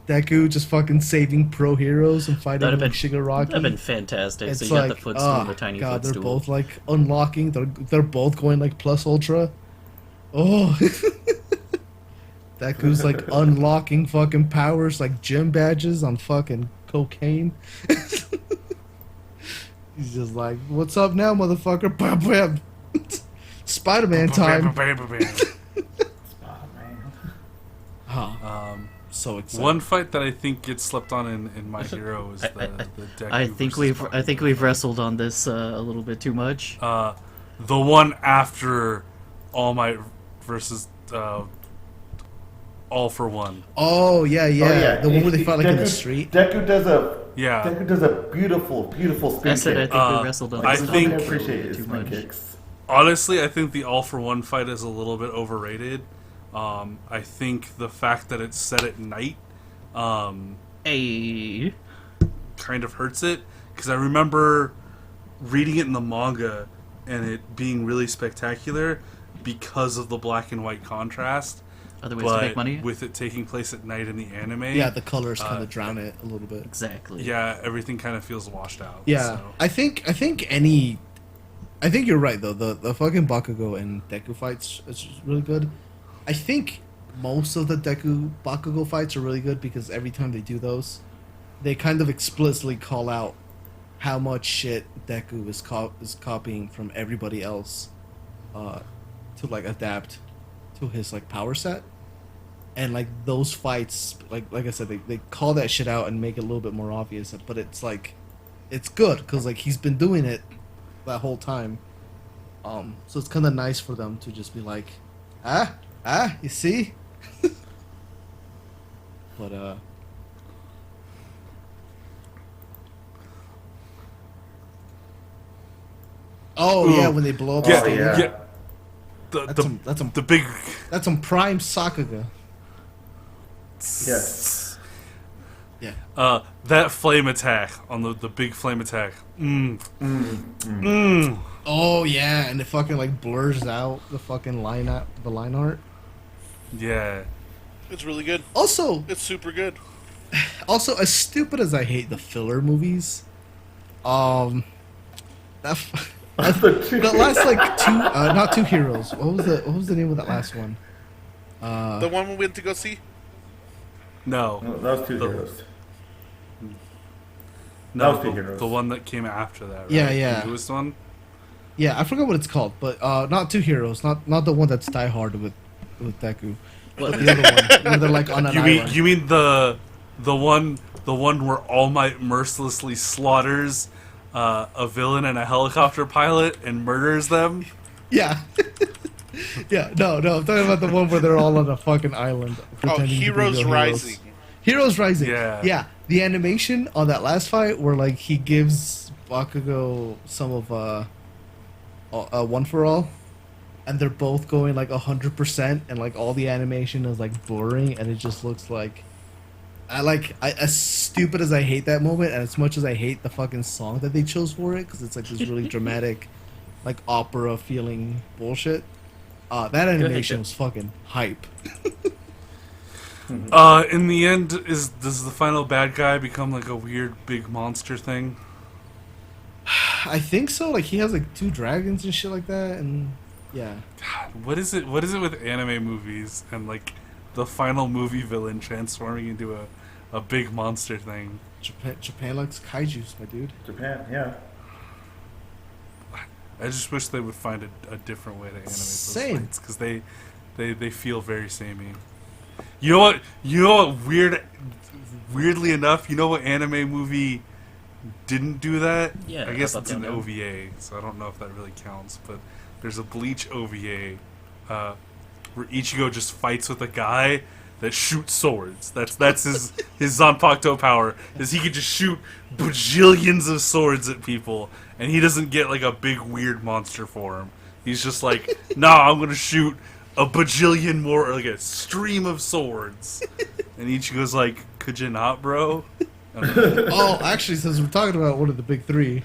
Deku just fucking saving pro heroes and fighting That'd like have Shigaraki. been fantastic. It's so you like, got the footstool and the oh tiny god, footstool. they're both like unlocking. They're both going like plus ultra. Oh, Deku's like unlocking fucking powers like gym badges on fucking cocaine. He's just like, "What's up now, motherfucker?" Bam, bam. Spider-Man time. Oh, so excited. One fight that I think gets slept on in My Hero is the Deku I think we've wrestled on this a little bit too much. the one after All Might versus All for One. Oh yeah. The one where they fight like in the Deku- street. Deku does a Yeah. Deku does a beautiful spin I said I kick. think we wrestled on I this. think- I appreciate his too spin much. kicks. Honestly, I think the All for One fight is a little bit overrated. I think the fact that it's set at night Hey, kind of hurts it, because I remember reading it in the manga and it being really spectacular because of the black and white contrast. other ways to But make money. with it taking place at night in the anime, Yeah, the colors kind of drown it a little bit. Exactly. yeah, everything kind of feels washed out. Yeah, so. I think you're right though. The fucking Bakugo and Deku fights is really good. I think most of the Deku Bakugo fights are really good because every time they do those, they kind of explicitly call out how much shit Deku is copying from everybody else, to like adapt to his like power set. And like those fights, like I said, they call that shit out and make it a little bit more obvious. But it's like, it's good because like he's been doing it that whole time. So it's kind of nice for them to just be like, you see. But oh yeah, when they blow up Yeah, the stadium. yeah. The big. That's some prime Sakuga. Yes. Yeah. That flame attack on the big flame attack. Oh yeah, and it fucking like blurs out the fucking line art. Yeah. It's really good. Also, It's super good. as stupid as I hate the filler movies, that the last like two, not Two Heroes. What was the name of that last one? The one we went to go see? No. No, that was Two The- Heroes. No, was Two Heroes. the one that came after that, right? Yeah. The newest one? Yeah, I forgot what it's called, but not Two Heroes, not the one that's Die Hard with Deku, but the other one where they're like on an island. You mean the one where All Might mercilessly slaughters a villain and a helicopter pilot and murders them? Yeah. Yeah, no, I'm talking about the one where they're all on a fucking island. Oh, pretending to be Heroes real Rising. Heroes Rising. Yeah. Yeah. The animation on that last fight where like he gives Bakugo some of One for All, and they're both going like 100%, and like all the animation is like blurring, and it just looks like as stupid as I hate that moment, and as much as I hate the fucking song that they chose for it, because it's like this really dramatic, like opera feeling bullshit. That animation was fucking hype. In the end, does the final bad guy become like a weird big monster thing? I think so. Like he has like 2 dragons and shit like that, and yeah. God, what is it with anime movies and like the final movie villain transforming into a big monster thing? Japan likes kaijus, my dude. Japan, yeah. I just wish they would find a different way to animate those Same. fights because they feel very samey. You know what? You know what? Weirdly enough, you know what anime movie didn't do that? Yeah, I guess Up, Up, it's an Down, Down. OVA, so I don't know if that really counts. But there's a Bleach OVA where Ichigo just fights with a guy that shoots swords. That's his Zanpakuto power, is he can just shoot bajillions of swords at people, and he doesn't get like a big weird monster form. He's just like, nah, I'm gonna shoot a bajillion more, or like a stream of swords. And Ichigo's like, could you not, bro? Oh, actually, since we're talking about one of the big three,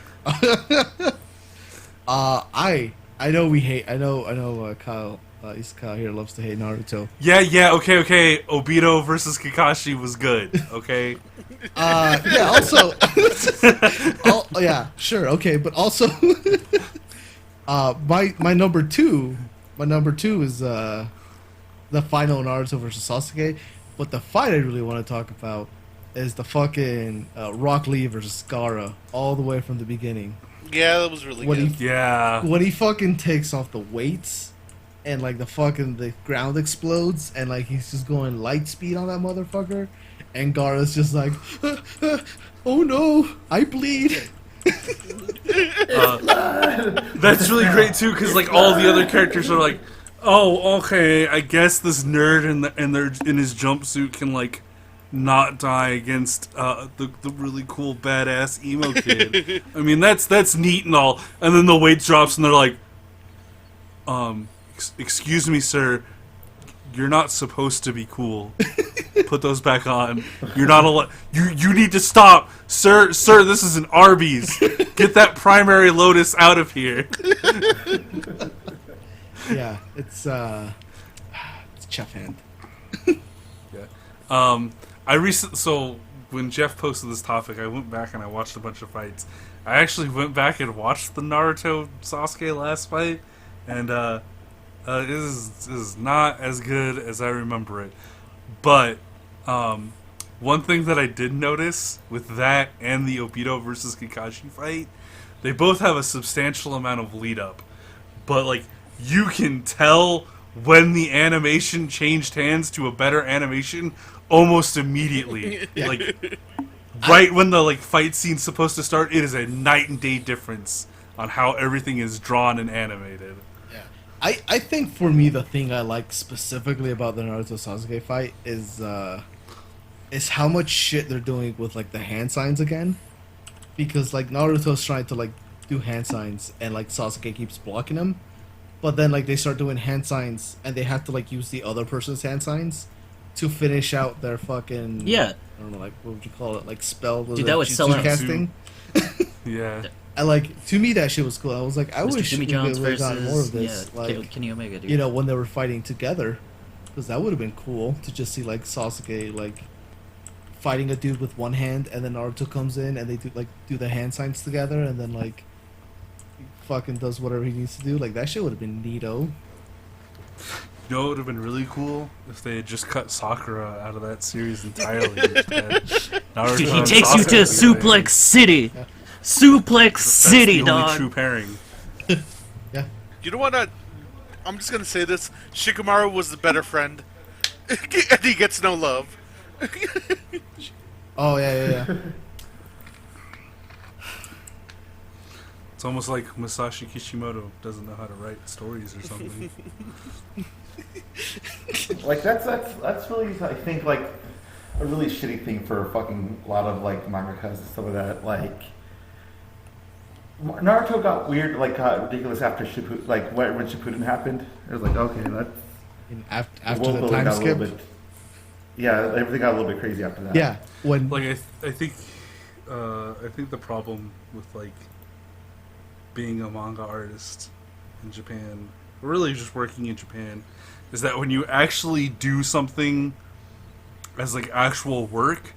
I know we hate. I know Kyle. Kyle here loves to hate Naruto. Yeah, okay. Obito versus Kakashi was good, okay? Yeah, also, yeah, sure, okay, but also, my number two is the final Naruto versus Sasuke, but the fight I really want to talk about is the fucking Rock Lee versus Gaara, all the way from the beginning. Yeah, that was really good. Yeah. When he fucking takes off the weights, and like the ground explodes, and like he's just going light speed on that motherfucker, and Gaara's just like, oh no, I bleed. That's really great too, because like all the other characters are like, oh, okay, I guess this nerd in his jumpsuit can like not die against the really cool badass emo kid. I mean, that's neat and all. And then the weight drops, and they're like, excuse me, sir, you're not supposed to be cool. Put those back on. You're not allowed. You need to stop, sir. This is an Arby's. Get that primary Lotus out of here. Yeah, it's chef hand. Yeah. So when Jeff posted this topic, I went back and I watched a bunch of fights. I actually went back and watched the Naruto Sasuke last fight, and it is not as good as I remember it. But one thing that I did notice with that and the Obito versus Kakashi fight, they both have a substantial amount of lead up. But like you can tell when the animation changed hands to a better animation almost immediately. Like right when the like fight scene's supposed to start, it is a night and day difference on how everything is drawn and animated. I think for me the thing I like specifically about the Naruto Sasuke fight is how much shit they're doing with like the hand signs again, because like Naruto's trying to like do hand signs and like Sasuke keeps blocking him, but then like they start doing hand signs and they have to like use the other person's hand signs to finish out their fucking I don't know, like what would you call it, like spell, Dude, that would sell jutsu out. casting. Yeah. And like to me that shit was cool. I was like, I Mr. wish Jimmy we Jones would have gotten more of versus this. Like Kenny Omega, dude. you know, when they were fighting together, because that would have been cool to just see like Sasuke like fighting a dude with one hand, and then Naruto comes in and they do the hand signs together, and then like he fucking does whatever he needs to do. Like that shit would have been neato. You know, it would have been really cool if they had just cut Sakura out of that series entirely. Naruto Dude, he and takes you to Sasuke, Suplex City. Suplex City, That's the only dog. true pairing. Yeah. You know what? I'm just gonna say this: Shikamaru was the better friend, and he gets no love. Oh yeah. It's almost like Masashi Kishimoto doesn't know how to write stories or something. Like that's really, I think, like a really shitty thing for a fucking lot of like mangakas and stuff like that. Like Naruto got weird, like got ridiculous after Shippuden, like when Shippuden happened. It was like, okay, that's And after world the building time got a skip. little bit. Yeah, everything got a little bit crazy after that. Yeah. When Like I think the problem with like being a manga artist in Japan, or really just working in Japan, is that when you actually do something as like actual work,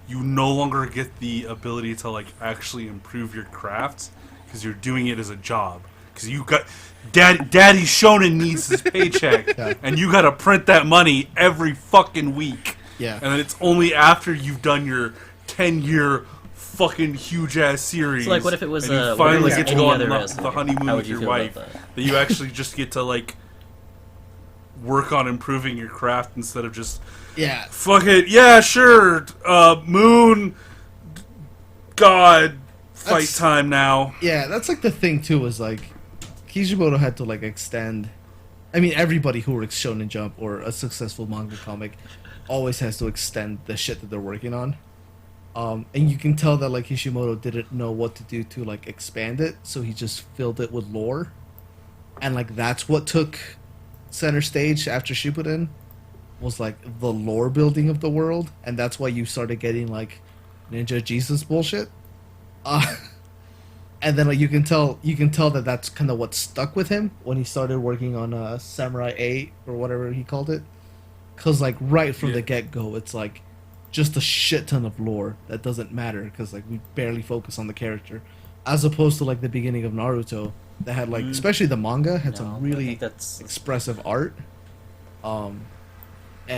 you no longer get the ability to like actually improve your craft because you're doing it as a job. Because you got Daddy Shonen needs his paycheck, Yeah. and you got to print that money every fucking week. Yeah. And then it's only after you've done your 10-year fucking huge ass series. So, like, what if it was, and you what if it finally was get to any go on other the wrestler? honeymoon How with would you your feel about wife? that? That you actually just get to like work on improving your craft instead of just Yeah. fuck it, yeah, sure, moon god fight That's- time now. Yeah, that's like the thing too. Is like Kishimoto had to like extend. I mean, everybody who works Shonen Jump or a successful manga comic always has to extend the shit that they're working on. And you can tell that like Kishimoto didn't know what to do to like expand it, so he just filled it with lore, and like that's what took center stage after Shippuden was like the lore building of the world, and that's why you started getting like Ninja Jesus bullshit. And then like you can tell that that's kind of what stuck with him when he started working on Samurai 8 or whatever he called it, because like right from the get-go it's like just a shit ton of lore that doesn't matter because like we barely focus on the character, as opposed to like the beginning of Naruto that had like especially the manga had some I really think that's expressive art, and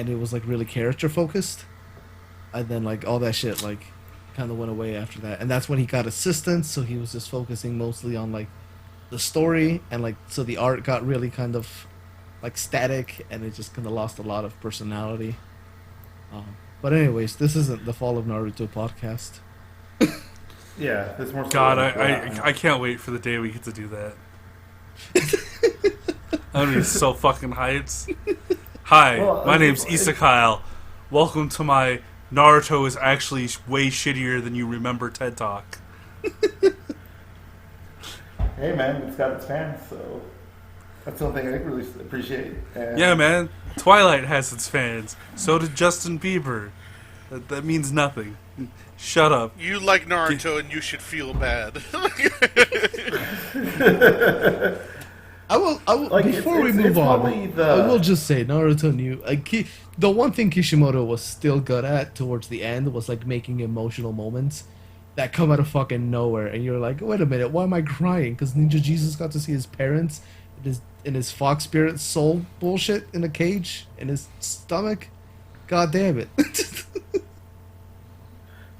it was like really character focused, and then like all that shit like kind of went away after that, and that's when he got assistance, so he was just focusing mostly on like the story, and like so the art got really kind of like static, and it just kind of lost a lot of personality. But anyways, this isn't the Fall of Naruto podcast. Yeah, there's more. God, I can't wait for the day we get to do that. I'm gonna be so fucking hyped. Hi, Well, my name's Issa Kyle. Welcome to my Naruto is actually way shittier than you remember TED Talk. Hey man, it's got its fans, so that's something I really appreciate. And Yeah, man. Twilight has its fans. So did Justin Bieber. That means nothing. Shut up. You like Naruto, and you should feel bad. I will Like, before we it's move on. probably I will just say Naruto knew like the one thing Kishimoto was still good at towards the end was like making emotional moments that come out of fucking nowhere, and you're like, wait a minute, why am I crying? Because Ninja Jesus got to see his parents in his fox spirit soul bullshit in a cage in his stomach. God damn it.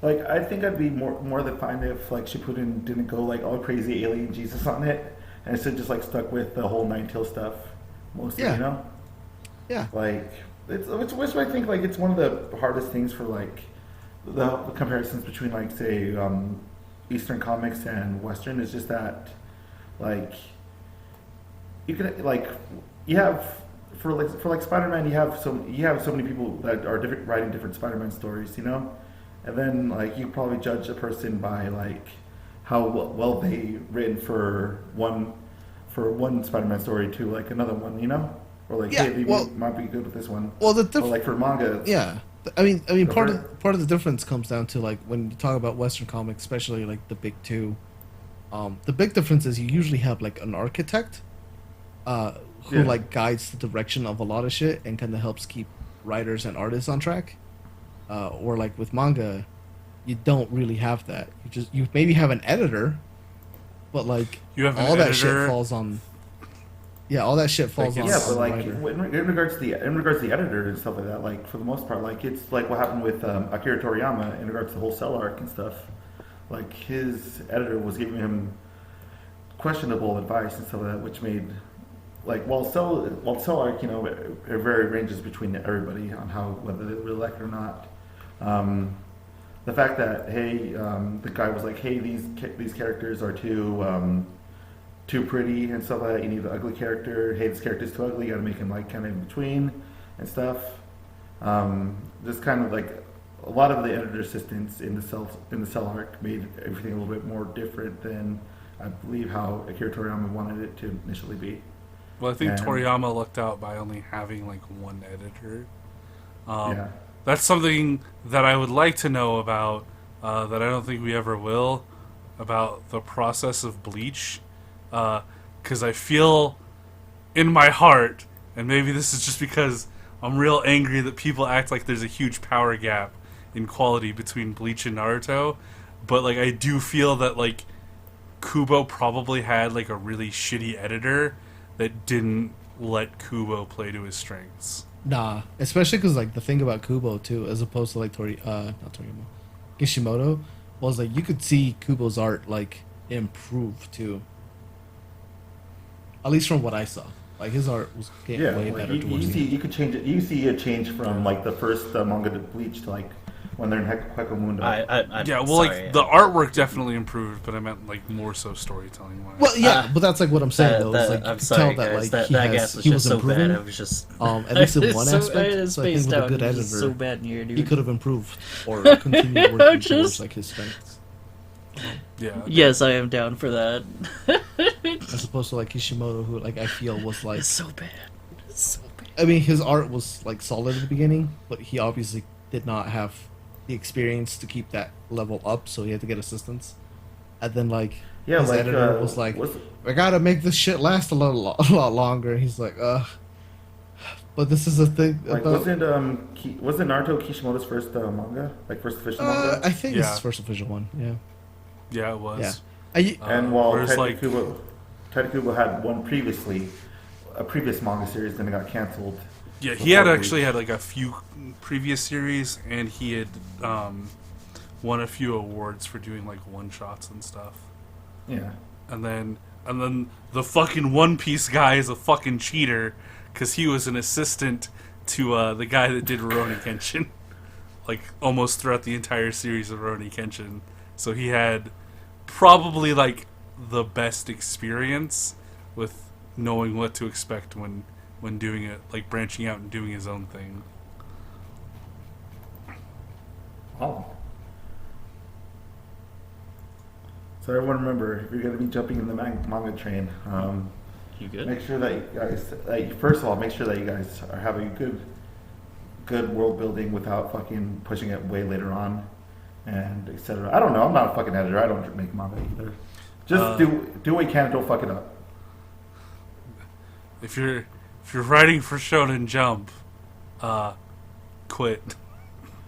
Like, I think I'd be more than fine if like Shippuden didn't go like all crazy alien Jesus on it, and instead just like stuck with the whole Nine Tail stuff mostly. Yeah. You know, Yeah. like it's which I think like it's one of the hardest things for like the comparisons between like say Eastern comics and Western is just that like you can like you have for like Spider-Man you have so many people that are writing different Spider-Man stories, you know, and then like you probably judge a person by like how well they written for one Spider-Man story to like another one, you know, or like Yeah, hey, they well- might be good with this one. Well, the Or like for manga, yeah. I mean, Go part for of the difference comes down to like when you talk about Western comics, especially like the big two. The big difference is you usually have like an architect, who Yeah. like guides the direction of a lot of shit and kind of helps keep writers and artists on track. Or like with manga, you don't really have that. You maybe have an editor, but like You have an all that shit editor. falls on. Yeah, all that shit falls Like, on. yeah, the but like writer. in regards to the editor and stuff like that, like for the most part, like it's like what happened with Akira Toriyama in regards to the whole Cell arc and stuff. Like his editor was giving him questionable advice and stuff like that, which made like while Cell arc, you know, it very ranges between everybody on how whether they really like it or not. The fact that hey, the guy was like, hey, these characters are too pretty and stuff like that. You need the ugly character. Hey, this character's too ugly. You gotta make him like kind of in between and stuff. Just kind of like a lot of the editor assistants in the cell arc made everything a little bit more different than I believe how Akira Toriyama wanted it to initially be. Well, I think And- Toriyama lucked out by only having like one editor. Yeah. That's something that I would like to know about, that I don't think we ever will, about the process of Bleach. Because I feel in my heart, and maybe this is just because I'm real angry that people act like there's a huge power gap in quality between Bleach and Naruto, but like I do feel that like Kubo probably had like a really shitty editor that didn't let Kubo play to his strengths. Nah, especially because like the thing about Kubo too, as opposed to like not Toriyama, Kishimoto was like you could see Kubo's art like improve too. At least from what I saw, like his art was getting Yeah, way like better you towards the see, end. you could change it. You see a change from like the first manga to Bleach to like when they're in Hekamundo. I'm Yeah, well, sorry. like the artwork definitely improved, but I meant like more so storytelling wise. Well, yeah, but that's like what I'm saying though. Is, like, you I'm could sorry, tell that guys. like That gas was he just was so improving. bad. I was just At least in one aspect. I So I think spaced with a out. good It was editor, just so bad in here, dude. he could have improved or continued working Just- towards like his strengths, Yeah. Yes, I am down for that. as opposed to like Kishimoto, who like I feel was like. It's so bad. It's so bad. I mean, his art was like solid at the beginning, but he obviously did not have the experience to keep that level up, so he had to get assistance. And then like Yeah, his like, editor was like, what's- "I gotta make this shit last a lot longer." He's like, But this is a thing Like, about. wasn't Naruto Kishimoto's first manga? Like, first official manga? I think it's Yeah. his first official one. Yeah. Yeah, it was. Yeah. And while whereas, like- Ted Kubo had one previously, a previous manga series, then it got canceled. Yeah, he had Before actually Bleach. had like a few previous series, and he had won a few awards for doing like one shots and stuff. Yeah. And then the fucking One Piece guy is a fucking cheater because he was an assistant to the guy that did Rurouni Kenshin, like almost throughout the entire series of Rurouni Kenshin. So he had probably like the best experience with knowing what to expect when doing it, like branching out and doing his own thing. Oh. So everyone remember, if you're going to be jumping in the manga train, You good? make sure that you guys, first of all, make sure that you guys are having good world building without fucking pushing it way later on, and etc. I don't know. I'm not a fucking editor. I don't make manga either. Just do what you can. Don't fuck it up. If you're writing for Shonen Jump, quit.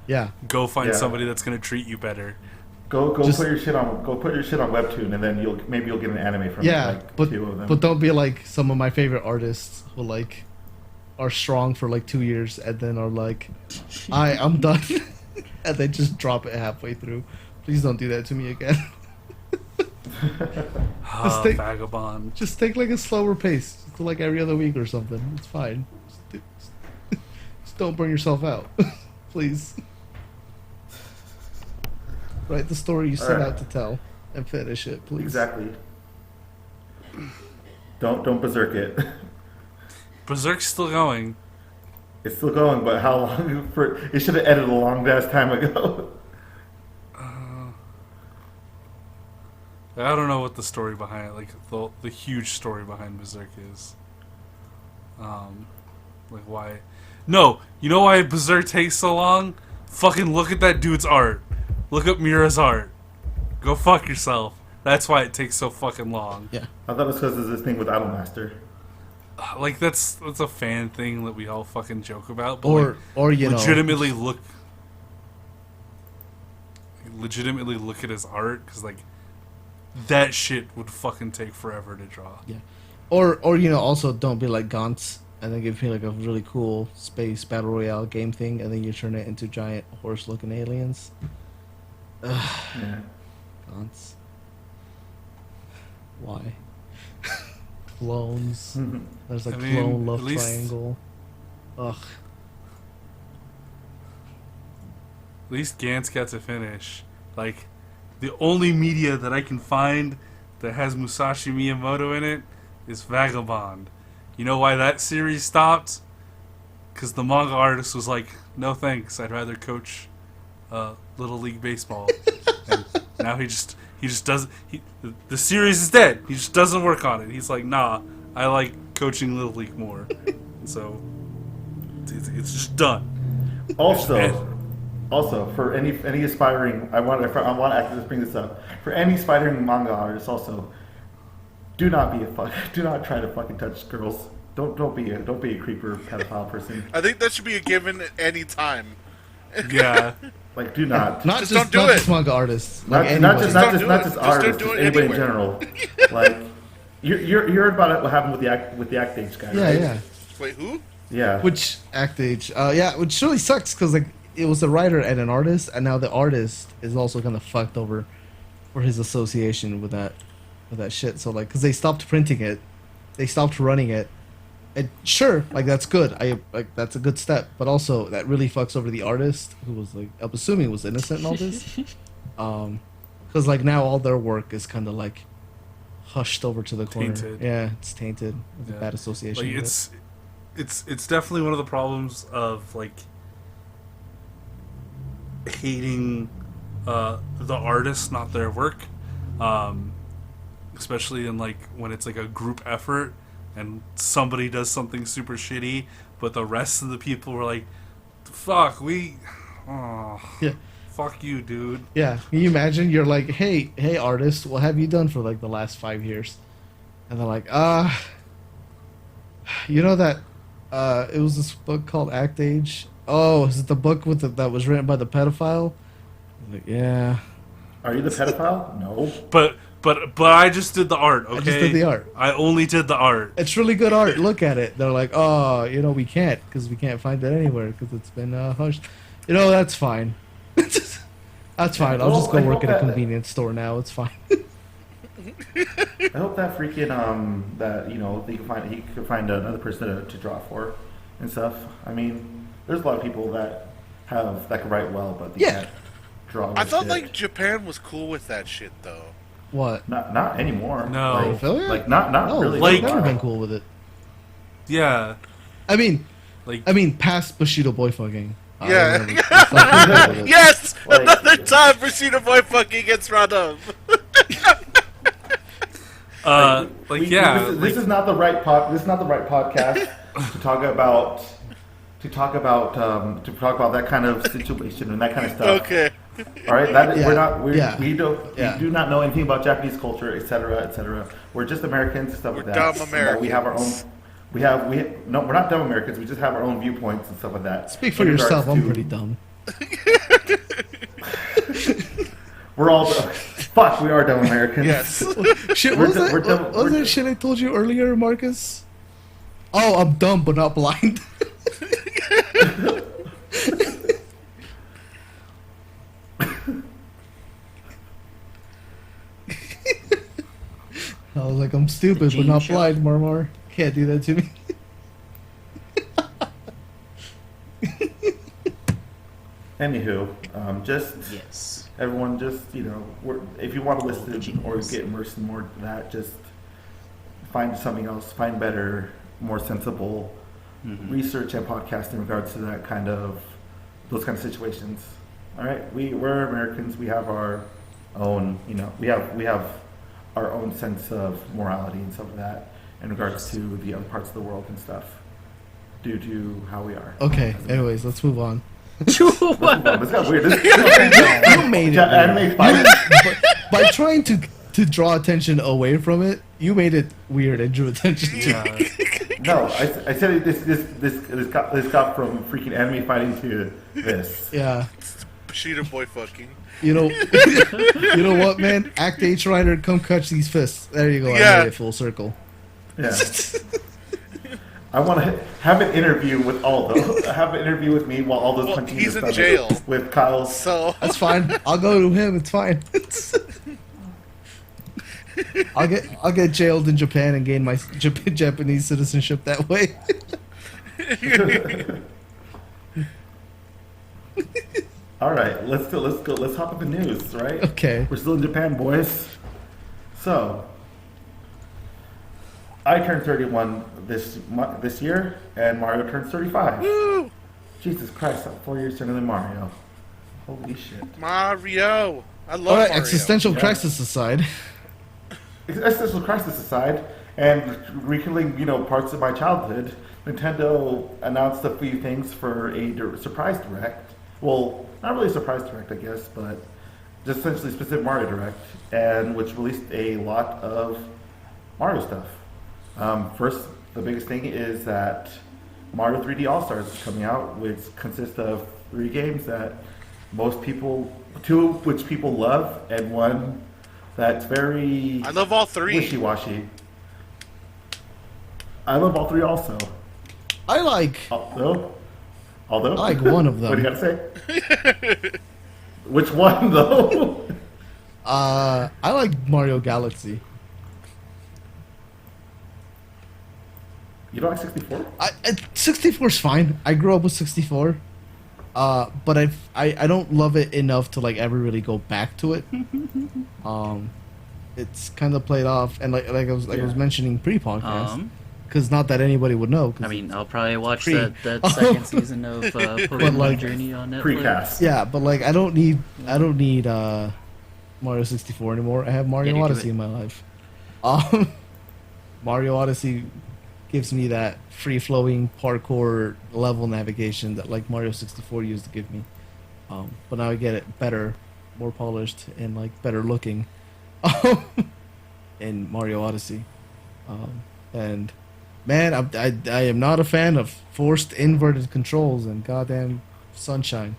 Yeah. Go find Yeah. somebody that's gonna treat you better. Go Just- put your shit on Webtoon, and then maybe you'll get an anime from Yeah, like but two of them. but don't be like some of my favorite artists who like are strong for like 2 years and then are like, I'm done, and they just drop it halfway through. Please don't do that to me again. Just take- Vagabond. Just take like a slower pace, just do, like every other week or something. It's fine. Just don't burn yourself out, please. Write the story you set Alright. out to tell and finish it, please. Exactly. Don't berserk it. Berserk's still going. It's still going, but how long? It should have ended a long ass time ago. I don't know what the story behind it, like the huge story behind Berserk is. Like why? No, you know why Berserk takes so long? Fucking look at that dude's art. Look at Mira's art. Go fuck yourself. That's why it takes so fucking long. Yeah. I thought it was because of this thing with Idolmaster. Like that's a fan thing that we all fucking joke about, but Or you know, legitimately look at his art because like that shit would fucking take forever to draw. yeah, or you know, also don't be like Gantz and then give me like a really cool space battle royale game thing, and then you turn it into giant horse-looking aliens. Yeah. Gantz, why? Clones. There's like I mean, clone love at least- triangle. Ugh. At least Gantz got to finish. Like, the only media that I can find that has Musashi Miyamoto in it is Vagabond. You know why that series stopped? Because the manga artist was like, no thanks, I'd rather coach Little League Baseball. And now he just doesn't... The series is dead. He just doesn't work on it. He's like, nah, I like coaching Little League more. So, it's just done. Also, for any aspiring, I want to actually just bring this up. For any aspiring manga artists, also, do not try to fucking touch girls. Don't be a creeper pedophile person. I think that should be a given at any time. Yeah. Like, do not. Not Just just don't do not it. just manga artists. Not, Like not anybody. just Don't do it. artists, Just don't just do it anybody in anywhere. general. Like, you heard about it. What happened with the act age guy? Yeah, right? yeah. Wait, who? Yeah. Which act age? Yeah, which really sucks because like it was a writer and an artist, and now the artist is also kind of fucked over for his association with that shit. So like, because they stopped printing it, they stopped running it. And sure, like that's good. That's a good step, but also that really fucks over the artist who was like, I'm assuming was innocent in all this. Because like now all their work is kind of like hushed over to the corner. Tainted. Yeah, it's tainted. It's a Yeah. bad association. Like with it's definitely one of the problems of like hating the artist, not their work. Especially in like when it's like a group effort and somebody does something super shitty, but the rest of the people were like, "Fuck, Yeah. fuck you, dude." Yeah, can you imagine? You're like, hey, artist, what have you done for like the last 5 years? And they're like, you know that, it was this book called Act Age. Oh, is it the book that was written by the pedophile? I'm like, yeah. Are you the pedophile? No. But I just did the art. Okay, I just did the art. I only did the art. It's really good art. Look at it. They're like, oh, we can't because we can't find it anywhere because it's been hushed. That's fine. That's fine. I'll just go work at a convenience store now. It's fine. I hope that freaking that he could find another person to draw for and stuff. I mean, there's a lot of people that can write well, but they can't draw. I thought shit. like Japan was cool with that shit though. What? Not anymore. No. like, Really? like not No, really. they've Like- never Wow. been cool with it. Yeah, I mean, like past Bushido boy fucking. Yeah. They've not been cool with it. Yes, Like- another time Rashida Boy fucking gets brought up. This is not the right This is not the right podcast to talk about. To talk about that kind of situation and that kind of stuff. Okay. All right, that Yeah. we're not. Yeah. We Yeah. do not know anything about Japanese culture, etc., etc. We're just Americans, stuff like We're that. dumb and that we have our own. Americans. No, we're not dumb Americans. We just have our own viewpoints and stuff like that. Speak for In regards yourself. I'm to- pretty dumb. We're all. Fuck, we are dumb Americans. Yes. Shit, We're what was d- that? we're dumb- What was we're that d- shit I told you earlier, Marcus? Oh, I'm dumb but not blind. I was like, I'm stupid but not Show. blind, Marmar. Can't do that to me. Anywho, just Yes. everyone, just if you want to listen Genius. or get immersed in more of that, just find something else, find better, more sensible research and podcast in regards to those kind of situations. All right, we're Americans. We have our own, we have our own sense of morality and stuff like that in regards to the other parts of the world and stuff, due to how we are. Okay, anyways, let's move on. This got weird. This You made it weird. anime fight. By trying to draw attention away from it, you made it weird and drew attention to it. No, I said this got from freaking anime fighting to this. Yeah. Rashida Boy fucking. You know what, man? Act H writer, come catch these fists. There you go. Yeah. I made it full circle. Yeah. I want to have an interview with Aldo. Have an interview with me while Aldo's Well, punching he's his in stomach jail. with Kyle's. So That's fine. I'll go to him. It's fine. I'll get jailed in Japan and gain my Japanese citizenship that way. All right, let's go. Let's hop into news. Right? Okay. We're still in Japan, boys. So, I turned 31 this year, and Mario turns 35. woo, Jesus Christ, I'm 4 years younger than Mario. Holy shit. Mario. I love All right. Mario. Existential Yeah. crisis aside. Existential crisis aside, and rekindling, parts of my childhood, Nintendo announced a few things for a surprise direct. Well, not really a surprise direct, I guess, but just essentially specific Mario Direct, and which released a lot of Mario stuff. First, the biggest thing is that Mario 3D All Stars is coming out, which consists of 3 games that two of which people love, and one that's very I love all 3. wishy-washy. I love all 3 also. I like. Although Although, I like one of what do you them. got to say? Which one, though? I like Mario Galaxy. You don't like 64? 64 is fine. I grew up with 64. But I don't love it enough to like ever really go back to it. It's kind of played off, and like I was mentioning pre-podcast, because not that anybody would know. I mean, I'll probably watch Pre- that second season of Pokemon like, Journey on Netflix. Precast. yeah, but like I don't need Mario 64 anymore. I have Mario Yeah, you do Odyssey it. in my life. Mario Odyssey gives me that free-flowing parkour level navigation that like Mario 64 used to give me. But now I get it better, more polished, and like better looking in Mario Odyssey. And man, I am not a fan of forced inverted controls and goddamn Sunshine.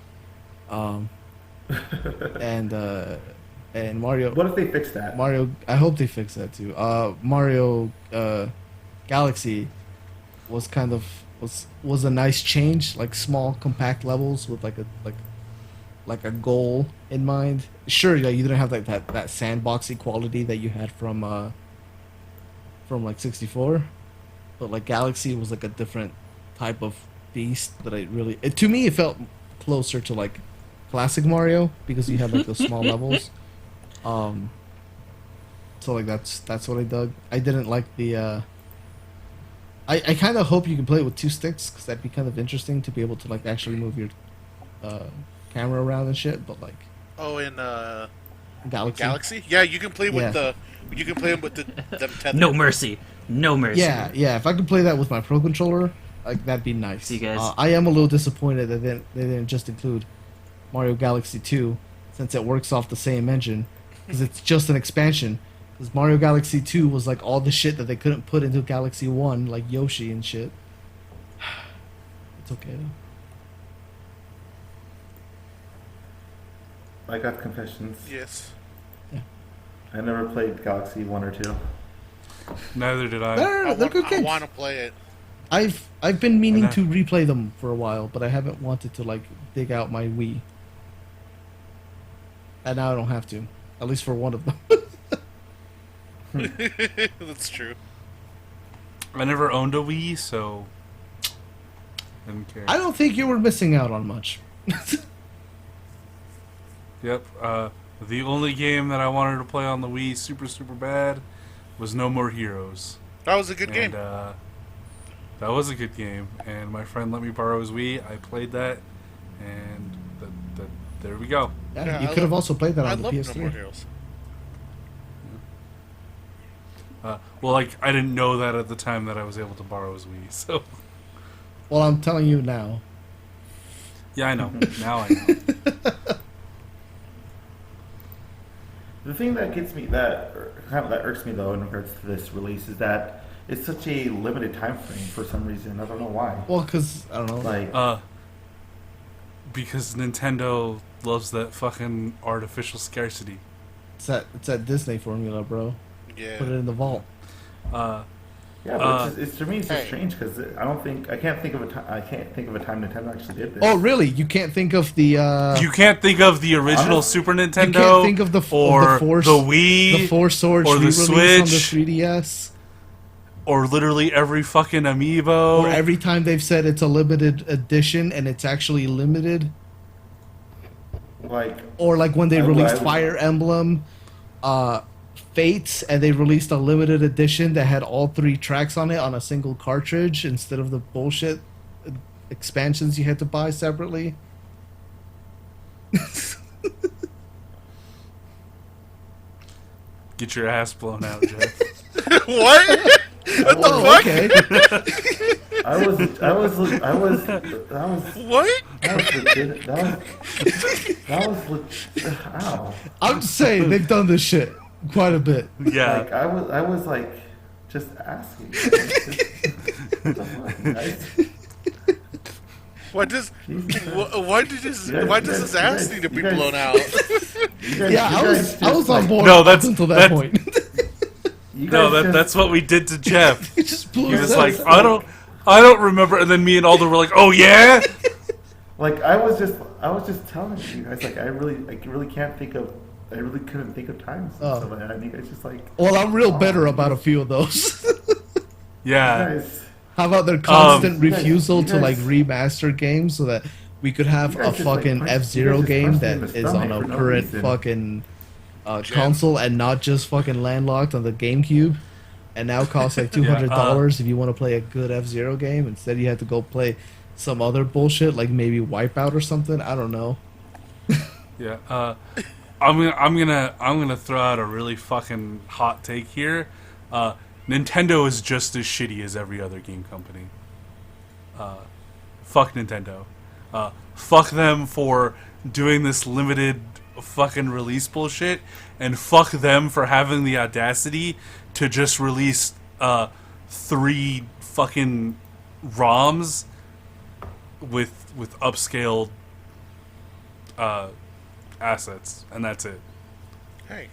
And Mario. What if they fix that? Mario, I hope they fix that too. Mario Galaxy was kind of was a nice change, like small compact levels with like a goal in mind. Sure, yeah, you didn't have like that sandboxy quality that you had from like 64, but like Galaxy was like a different type of beast that to me it felt closer to like classic Mario because you had like those small levels. So like that's what I dug. I didn't like the I kind of hope you can play it with two sticks because that'd be kind of interesting to be able to like actually move your camera around and shit. But like in Galaxy, yeah, you can play with Yeah. you can play them with them tethered. No mercy. No mercy. yeah. If I could play that with my Pro Controller, like that'd be nice. See, guys. I am a little disappointed that they didn't just include Mario Galaxy 2 since it works off the same engine because it's just an expansion. Because Mario Galaxy 2 was like all the shit that they couldn't put into Galaxy 1, like Yoshi and shit. It's okay though. I got confessions. Yes. I never played Galaxy 1 or 2. Neither did I. They're good I games. want to play it. I've been meaning I know. to replay them for a while, but I haven't wanted to like dig out my Wii. And now I don't have to, at least for one of them. That's true. I never owned a Wii, so didn't care. I don't think you were missing out on much. Yep. The only game that I wanted to play on the Wii super bad was No More Heroes. That was a good And, game. that was a good game, and my friend let me borrow his Wii. I played that, and there we go. Yeah, Yeah, you I could have love- also played that I on the love No PS3. More Heroes. Well, like I didn't know that at the time that I was able to borrow his Wii. So Well, I'm telling you now. yeah, I know. Now I know. The thing that gets me that irks me though in regards to this release is that it's such a limited time frame for some reason. I don't know why. Well, because I don't know. Like Because Nintendo loves that fucking artificial scarcity. It's that Disney formula, bro. Yeah. Put it in the vault. yeah, but it's to me it's just Hey. strange because I can't think of a time Nintendo actually did this. Oh, really? You can't think of the You can't think of the original Honest- Super Nintendo, you can't think of the or Force, the Wii, the Four Swords or the re-release on the Switch. 3DS, or literally every fucking amiibo. or every time they've said it's a limited edition and it's actually limited, Like or like when they I released would- Fire Emblem, Fates, and they released a limited edition that had all 3 tracks on it on a single cartridge instead of the bullshit expansions you had to buy separately. Get your ass blown out, Jeff. What? Oh, okay. that was legit. That was ow. I'm just saying they've done this shit quite a bit. Yeah. Like I was like just asking. What the fuck, guys? Why does guys- why does his ass need to be you guys- blown out? You guys- Yeah, you I guys was just, on like, board No, up that's- until that that's- point. You No, guys just- that's what we did to Jeff. It just blew He his was like, ass. I don't remember. And then me and Alden were like, oh yeah. Like I was just telling you guys, like I really can't think of, I really couldn't think of times. And stuff like that. I think it's just like. Well, I'm real bitter about a few of those. Yeah. You guys, How about their constant you guys- refusal you to like guys- remaster games so that we could have You a guys just, like, fucking punch- F-Zero you guys just game punch me that in the is on stomach a for no current reason. fucking console and not just fucking landlocked on the GameCube, and now costs like $200 if you want to play a good F-Zero game. Instead, you have to go play some other bullshit like maybe Wipeout or something. I don't know. Yeah. I'm gonna throw out a really fucking hot take here. Nintendo is just as shitty as every other game company. Fuck Nintendo. Fuck them for doing this limited fucking release bullshit, and fuck them for having the audacity to just release 3 fucking ROMs with upscaled assets, and that's it. Hey,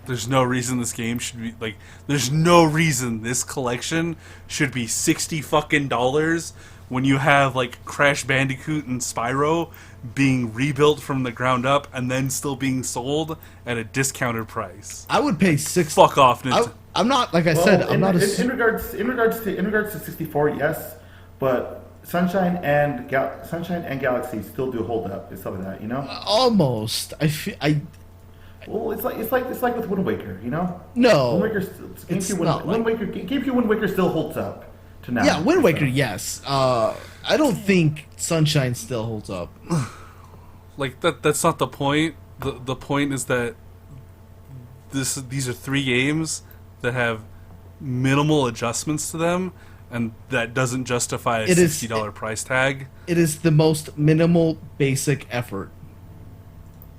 There's no reason this game should be like. There's no reason this collection should be $60 fucking dollars when you have like Crash Bandicoot and Spyro being rebuilt from the ground up and then still being sold at a discounted price. I would pay $6. Fuck off, Nintendo. I'm not like I said. I'm not in regards to 64, yes, but Sunshine and Galaxy still do hold up and stuff like that, you know. almost. Well, it's like with Wind Waker, you know. No, Wind Waker, it's not like- GameCube Wind Waker still holds up to now. yeah, Wind Waker, yes. I don't think Sunshine still holds up. Like that's not the point. The point is that these are 3 games that have minimal adjustments to them, and that doesn't justify a It is- $60 price tag. It is the most minimal basic effort.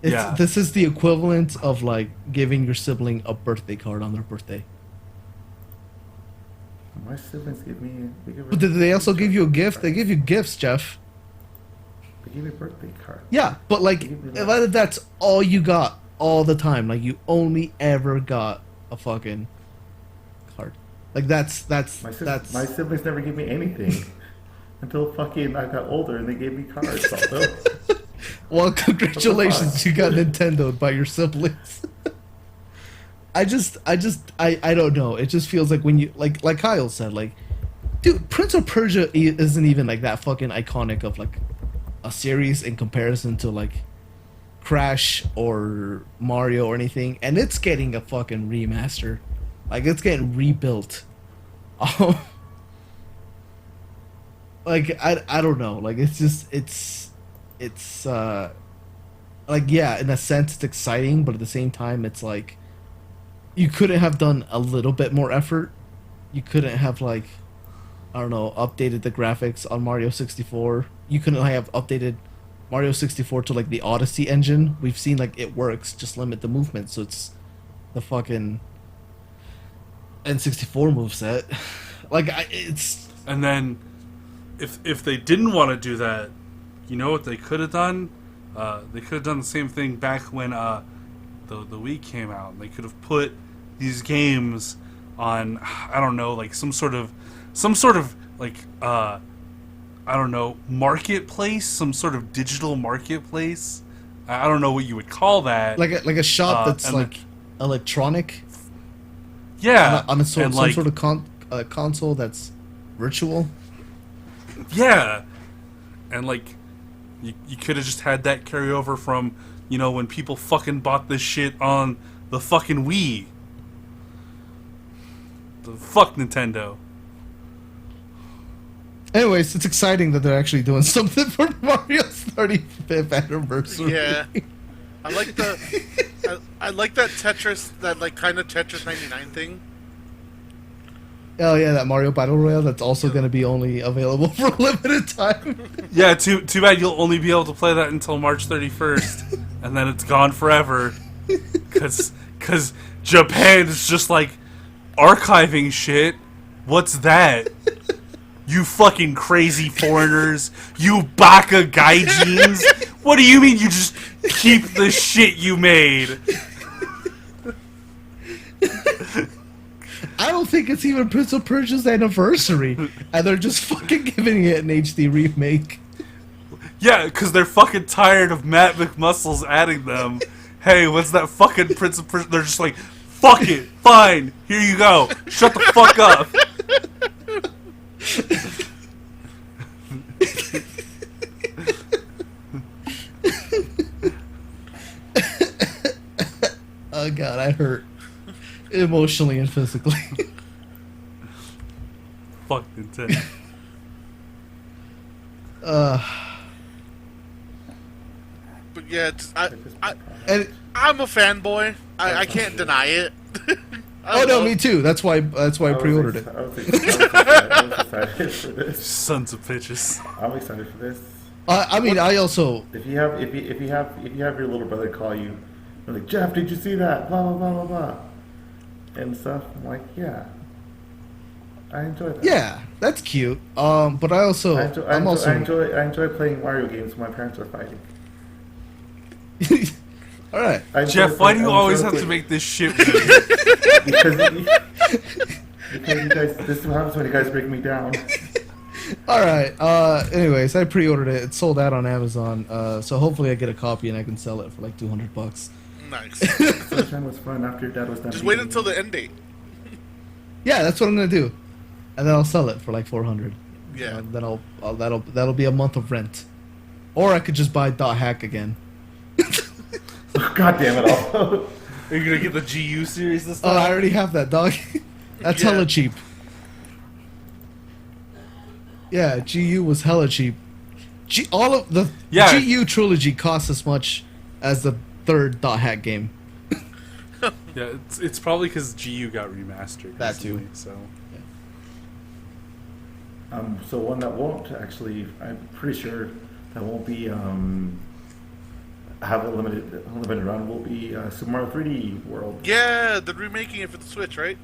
Yeah. This is the equivalent of like giving your sibling a birthday card on their birthday. My siblings give me. But did they also give you a gift? They give you gifts, Jeff. They give me a birthday card. Yeah, but like if that's all you got all the time, like you only ever got a fucking card. Like that's My siblings never gave me anything until fucking I got older and they gave me cards. Also. Well, congratulations, you got Nintendo'd by your siblings. I don't know. It just feels like when you like Kyle said, like, dude, Prince of Persia isn't even like that fucking iconic of like a series in comparison to like Crash or Mario or anything, and it's getting a fucking remaster, like it's getting rebuilt. Like I don't know. Like it's like, yeah, in a sense it's exciting, but at the same time it's like you couldn't have done a little bit more effort. You couldn't have like, I don't know, updated the graphics on Mario 64. You couldn't have updated Mario 64 to like the Odyssey engine. We've seen like it works, just limit the movement so it's the fucking N64 moveset. Like it's And then if they didn't want to do that, you know what they could have done? They could have done the same thing back when the Wii came out. They could have put these games on, I don't know, like some sort of like I don't know, marketplace, some sort of digital marketplace. I don't know what you would call that. like a shop that's and like electronic yeah, on a sort, and some like, sort of console that's virtual. yeah, and like you could have just had that carry over from, you know, when people fucking bought this shit on the fucking Wii. The fuck Nintendo. Anyways, it's exciting that they're actually doing something for Mario's 35th anniversary. yeah. I like I like that Tetris, that like kind of Tetris 99 thing. Oh yeah, that Mario Battle Royale that's also going to be only available for a limited time. Yeah, too bad you'll only be able to play that until March 31st, and then it's gone forever. Cause Japan is just like archiving shit. What's that? You fucking crazy foreigners. You baka gaijins. What do you mean you just keep the shit you made? I don't think it's even Prince of Persia's anniversary, and they're just fucking giving it an HD remake. Yeah, because they're fucking tired of Matt McMuscles adding them. Hey, what's that fucking Prince of Persia? They're just like, fuck it, fine, here you go. Shut the fuck up. Oh god, I hurt. Emotionally and physically. Fuck Nintendo. But yeah, And I'm a fanboy. I can't deny it. oh no, me too. That's why I pre-ordered it. I was excited for this. Sons of bitches. I'm excited for this. I mean, I also If you have your little brother call you, they're like, Jeff, did you see that? Blah blah blah blah blah, and stuff. I'm like, yeah, I enjoy that. yeah, that's cute. But I also I enjoy playing Mario games when my parents are fighting. All right. I enjoy Jeff, why do playing- you I always enjoy have to playing- make this shit because you guys, this is what happens when you guys break me down. All right. Anyways, I pre-ordered it. It's sold out on Amazon. So hopefully I get a copy and I can sell it for like $200. Nice. Sunshine was fun after your dad was done. Just wait beating until you. the end date. Yeah, that's what I'm gonna do, and then I'll sell it for like $400. Yeah. Then that'll be a month of rent, or I could just buy .hack again. God damn it all. Are you gonna get the GU series this Oh, time? I already have that, dog. That's Yeah. hella cheap. Yeah, GU was hella cheap. All of the Yeah. GU trilogy costs as much as the third .hack game. Yeah, it's probably because GU got remastered. That too. recently, So So one that won't actually, I'm pretty sure that won't be have a limited run will be Super Mario 3D World. Yeah, they're remaking it for the Switch, right?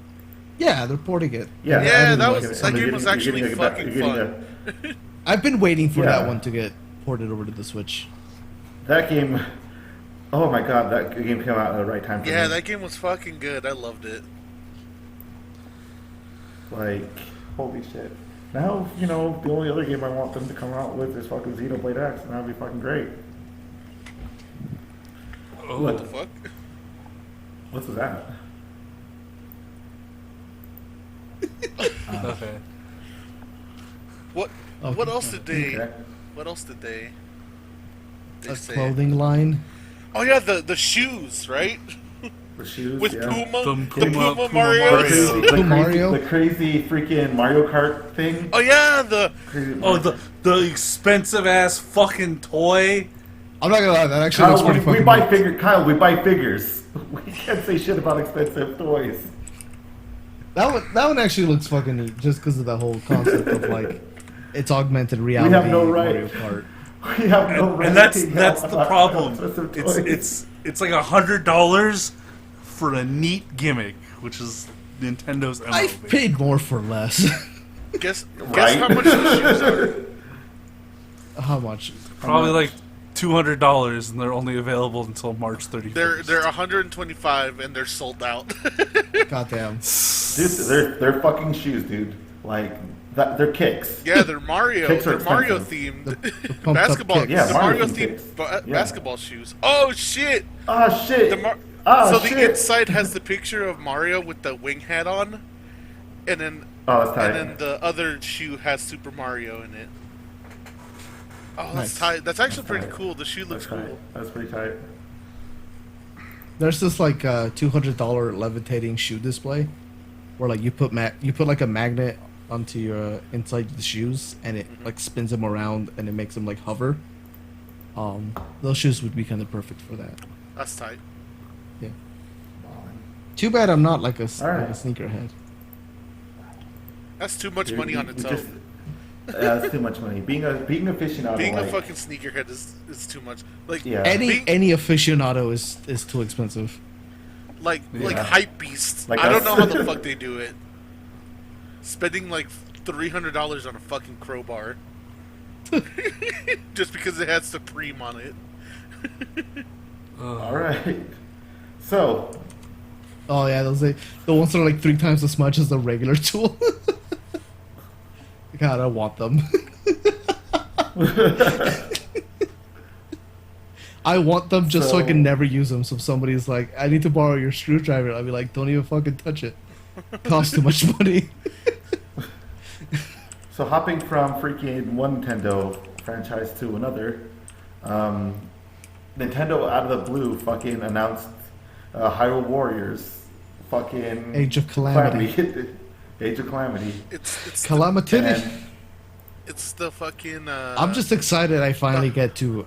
Yeah, they're porting it. Yeah, Yeah, I that didn't was- like it. that game was actually fucking fun. I've been waiting for Yeah. that one to get ported over to the Switch. That game, oh my god, that game came out at the right time for Yeah, me. that game was fucking good. I loved it. Like, holy shit. Now, the only other game I want them to come out with is fucking Xenoblade X, and that'd be fucking great. oh, What the fuck? What's that? okay. What? Okay. What else did they? Okay. What else did they A say? clothing line. Oh yeah, the shoes, right? The shoes, With yeah. Puma, The the Puma Puma, Mario. Marios. The Puma Mario? the crazy freaking Mario Kart thing. Oh yeah, the Crazy Oh, the expensive ass fucking toy. I'm not gonna lie, that actually looks Kyle, pretty we fucking buy nice. Kyle, we buy figures. We can't say shit about expensive toys. That one actually looks fucking neat, just because of the whole concept of like it's augmented reality. have no right. Mario Kart. We have no right And that's to that's yell the about problem. expensive toys. It's like $100 for a neat gimmick, which is Nintendo's MO. I've paid more for less. guess Right? how much the shoes are. How much? Probably like $200, and they're only available until March 31st. They're 125 and they're sold out. Goddamn. Dude, they're fucking shoes, dude. Like that, they're kicks. Yeah, they're Mario. Kicks are They're Mario expensive. themed. The pumped up basketball. kicks. Yeah, the Mario Mario themed themed kicks. Yeah. basketball shoes. Oh shit! Oh shit! The Oh so the shit! inside has the picture of Mario with the wing hat on, and then Oh, that's tight. and then the other shoe has Super Mario in it. Oh, that's Nice. tight. That's actually That's pretty tight. cool. The shoe looks That's tight. cool. That's pretty tight. There's this like $200 levitating shoe display, where like you put like a magnet onto your inside the shoes, and it like spins them around, and it makes them like hover. Those shoes would be kind of perfect for that. That's tight. Yeah. Too bad I'm not like a Alright. sneakerhead. That's too much Dude, money on you its just- own. That's too much money. Being aficionado. Being a like, fucking sneakerhead is too much. Like Yeah. Any aficionado is too expensive. like Yeah. hype beasts. Like I don't us. know how the fuck they do it. Spending like $300 on a fucking crowbar, just because it has Supreme on it. All right. So, Oh yeah, those the ones that are like 3 times as much as the regular tool. God, I want them. I want them just so I can never use them. So if somebody's like, I need to borrow your screwdriver, I'll be like, don't even fucking touch it. Costs too much money. So hopping from freaking one Nintendo franchise to another, Nintendo out of the blue fucking announced Hyrule Warriors fucking Age of Calamity. Age of Calamity. It's Calamity. it's the fucking. I'm just excited. I finally get to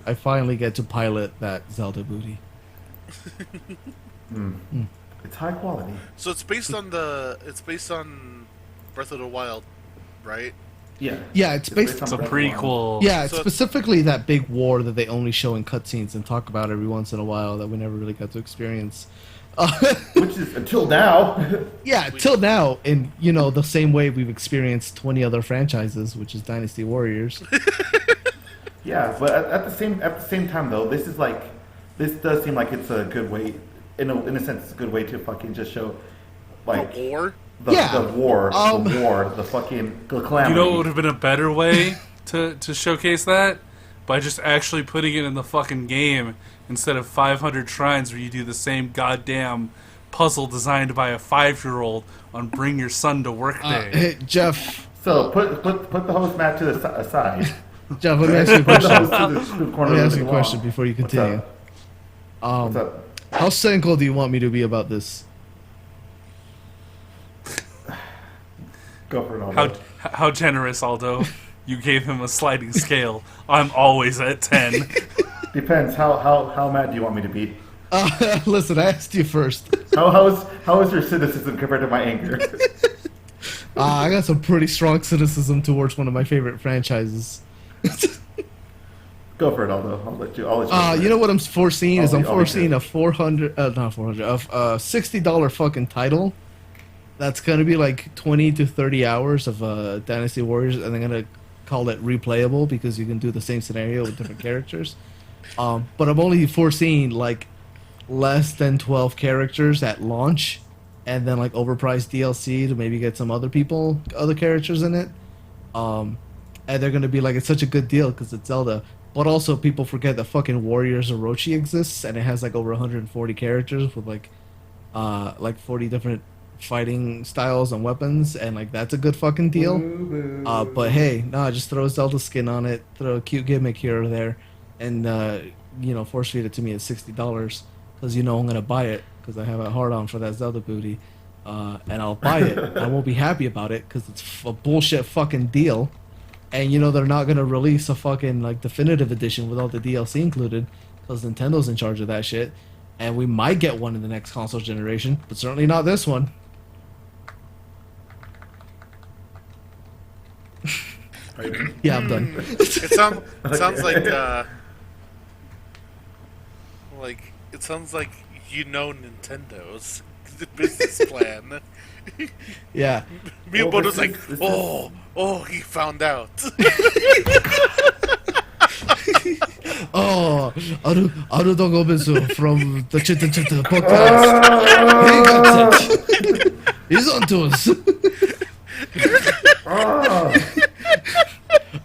pilot that Zelda booty. It's high quality. So it's based on Breath of the Wild, right? Yeah. Yeah, it's based. It's a Breath of the Wild. prequel. Yeah, it's So- specifically that big war that they only show in cutscenes and talk about every once in a while that we never really got to experience. Which is until now. Yeah, till now, in the same way we've experienced 20 other franchises, which is Dynasty Warriors. Yeah, but at the same time though, this does seem like it's a good way. In a sense, it's a good way to fucking just show, like Or the Yeah. the fucking calamity. You know what would have been a better way to showcase that? By just actually putting it in the fucking game instead of 500 shrines where you do the same goddamn puzzle designed by a 5-year-old on Bring Your Son to Work Day. Hey, Jeff, So put the host mat to the aside. let me ask you a Put the question. host to the corner Let me of ask the you a wall. question before you What's continue. up? What's up? How cynical do you want me to be about this? Go for it, Aldo. How generous, Aldo. You gave him a sliding scale. I'm always at 10. Depends. How mad do you want me to be? Listen, I asked you first. How is your cynicism compared to my anger? I got some pretty strong cynicism towards one of my favorite franchises. Go for it, Aldo. I'll let you. You know what I'm foreseeing is I'll I'm be good. foreseeing a $60 fucking title. That's gonna be like 20 to 30 hours of Dynasty Warriors, and they're gonna call it replayable because you can do the same scenario with different characters. But I'm only foreseeing like less than 12 characters at launch, and then like overpriced DLC to maybe get some other characters in it. And they're gonna be like, it's such a good deal because it's Zelda. But also, people forget that fucking Warriors Orochi exists, and it has like over 140 characters with like 40 different fighting styles and weapons, and like that's a good fucking deal. But hey, just throw a Zelda skin on it, throw a cute gimmick here or there, and force feed it to me at $60 because I'm gonna buy it because I have a hard on for that Zelda booty, and I'll buy it. I won't be happy about it because it's a bullshit fucking deal. And they're not gonna release a fucking like definitive edition with all the DLC included, because Nintendo's in charge of that shit. And we might get one in the next console generation, but certainly not this one. Yeah, I'm done. it sounds like it sounds like Nintendo's business plan. Yeah. Miyamoto's like, he found out. Oh, Aru Dogobisu from the Chits podcast. He got it. He's on to us.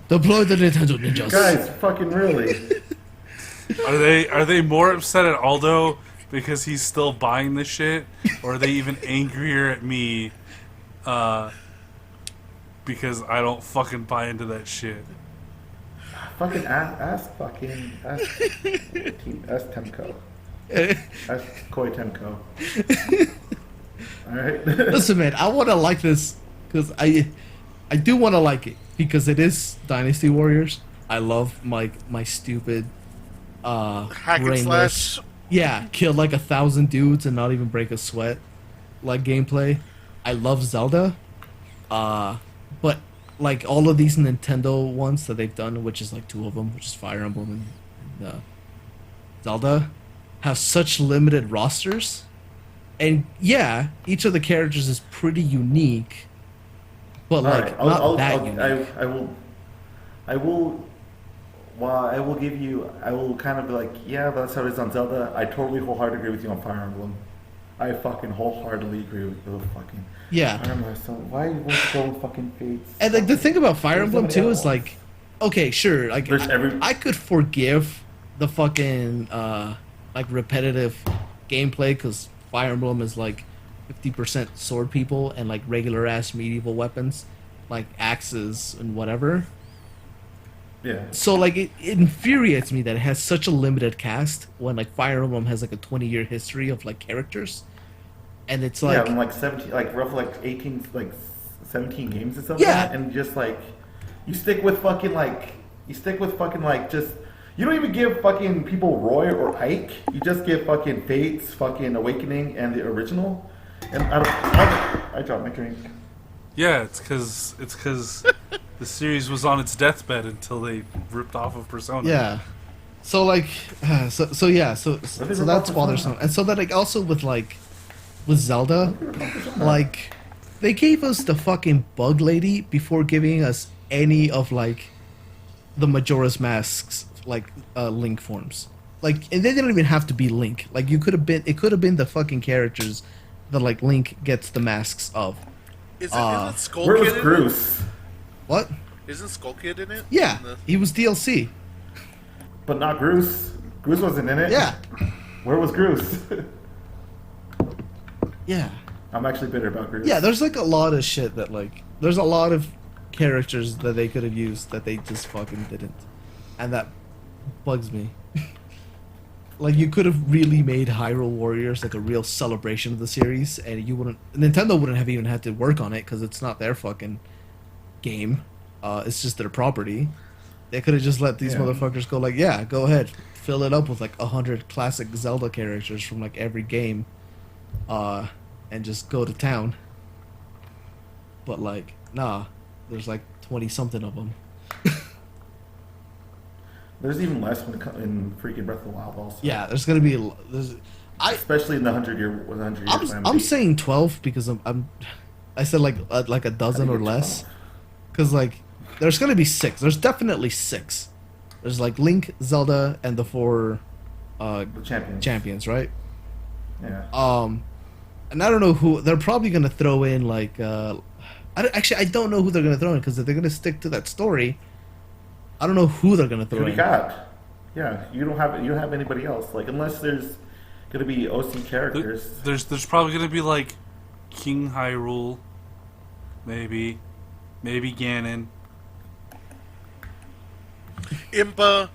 Deploy the Nintendo Ninjas. Guys, fucking really. Are they more upset at Aldo because he's still buying this shit, or are they even angrier at me because I don't fucking buy into that shit? Fucking ask Temco. Ask Koi Temco. Alright. Listen, man, I want to like this because I do want to like it because it is Dynasty Warriors. I love my stupid Hack and brainless, slash. yeah, kill like 1,000 dudes and not even break a sweat like gameplay. I love Zelda, but like all of these Nintendo ones that they've done, which is like 2 of them, which is Fire Emblem and Zelda, have such limited rosters. And yeah, each of the characters is pretty unique, but like not that unique. I will kind of be like, yeah, that's how it is on Zelda. I totally wholeheartedly agree with you on Fire Emblem. I fucking wholeheartedly agree with the fucking. Yeah. I don't know. So why won't you go with fucking Fates? And like the thing about Fire There's so Emblem many too other is like, ones. okay, sure, like There's every. I could forgive the fucking like repetitive gameplay because Fire Emblem is like 50% sword people and like regular ass medieval weapons, like axes and whatever. Yeah. So like it infuriates me that it has such a limited cast when like Fire Emblem has like a 20-year history of like characters, and it's Yeah, like and like 17, like roughly like 18, like 17 games and stuff. Like Yeah. that, and just like you stick with fucking like just you don't even give fucking people Roy or Ike. You just give fucking Fates, fucking Awakening, and the original. And I dropped my drink. Yeah, it's because the series was on its deathbed until they ripped off of Persona. yeah. So like so yeah so they so rip that's off bothersome, Persona? and so that like also with Zelda, like they gave us the fucking bug lady before giving us any of like the Majora's Mask's like Link forms. Like, and they didn't even have to be Link. Like, it could have been the fucking characters that like Link gets the masks of. Isn't Skull Where was Kid in it? Bruce? What? Isn't Skull Kid in it? Yeah, In the- he was DLC. But not Bruce. Bruce wasn't in it. Yeah, Where was Bruce? yeah, I'm actually bitter about Bruce. yeah. There's like a lot of shit that like there's a lot of characters that they could have used that they just fucking didn't, and that bugs me. Like, you could have really made Hyrule Warriors like a real celebration of the series, and Nintendo wouldn't have even had to work on it because it's not their fucking game. It's just their property. They could have just let these Yeah. motherfuckers go like, yeah, go ahead, fill it up with like 100 classic Zelda characters from like every game, and just go to town. But like, nah, there's like 20 something of them. There's even less in freaking Breath of the Wild also. Yeah, there's gonna be Especially in the 100-year I'm calamity. saying 12 because I said like a dozen or less, because like there's gonna be 6. There's definitely 6. There's like Link, Zelda, and the 4 The champions. champions, right? Yeah. And I don't know who they're probably gonna throw in. Like, I don't know who they're gonna throw in because if they're gonna stick to that story, I don't know who they're gonna Who throw do you in. got? Yeah, you don't have anybody else. Like, unless there's gonna be OC characters. There's probably gonna be like King Hyrule, maybe Ganon. Impa.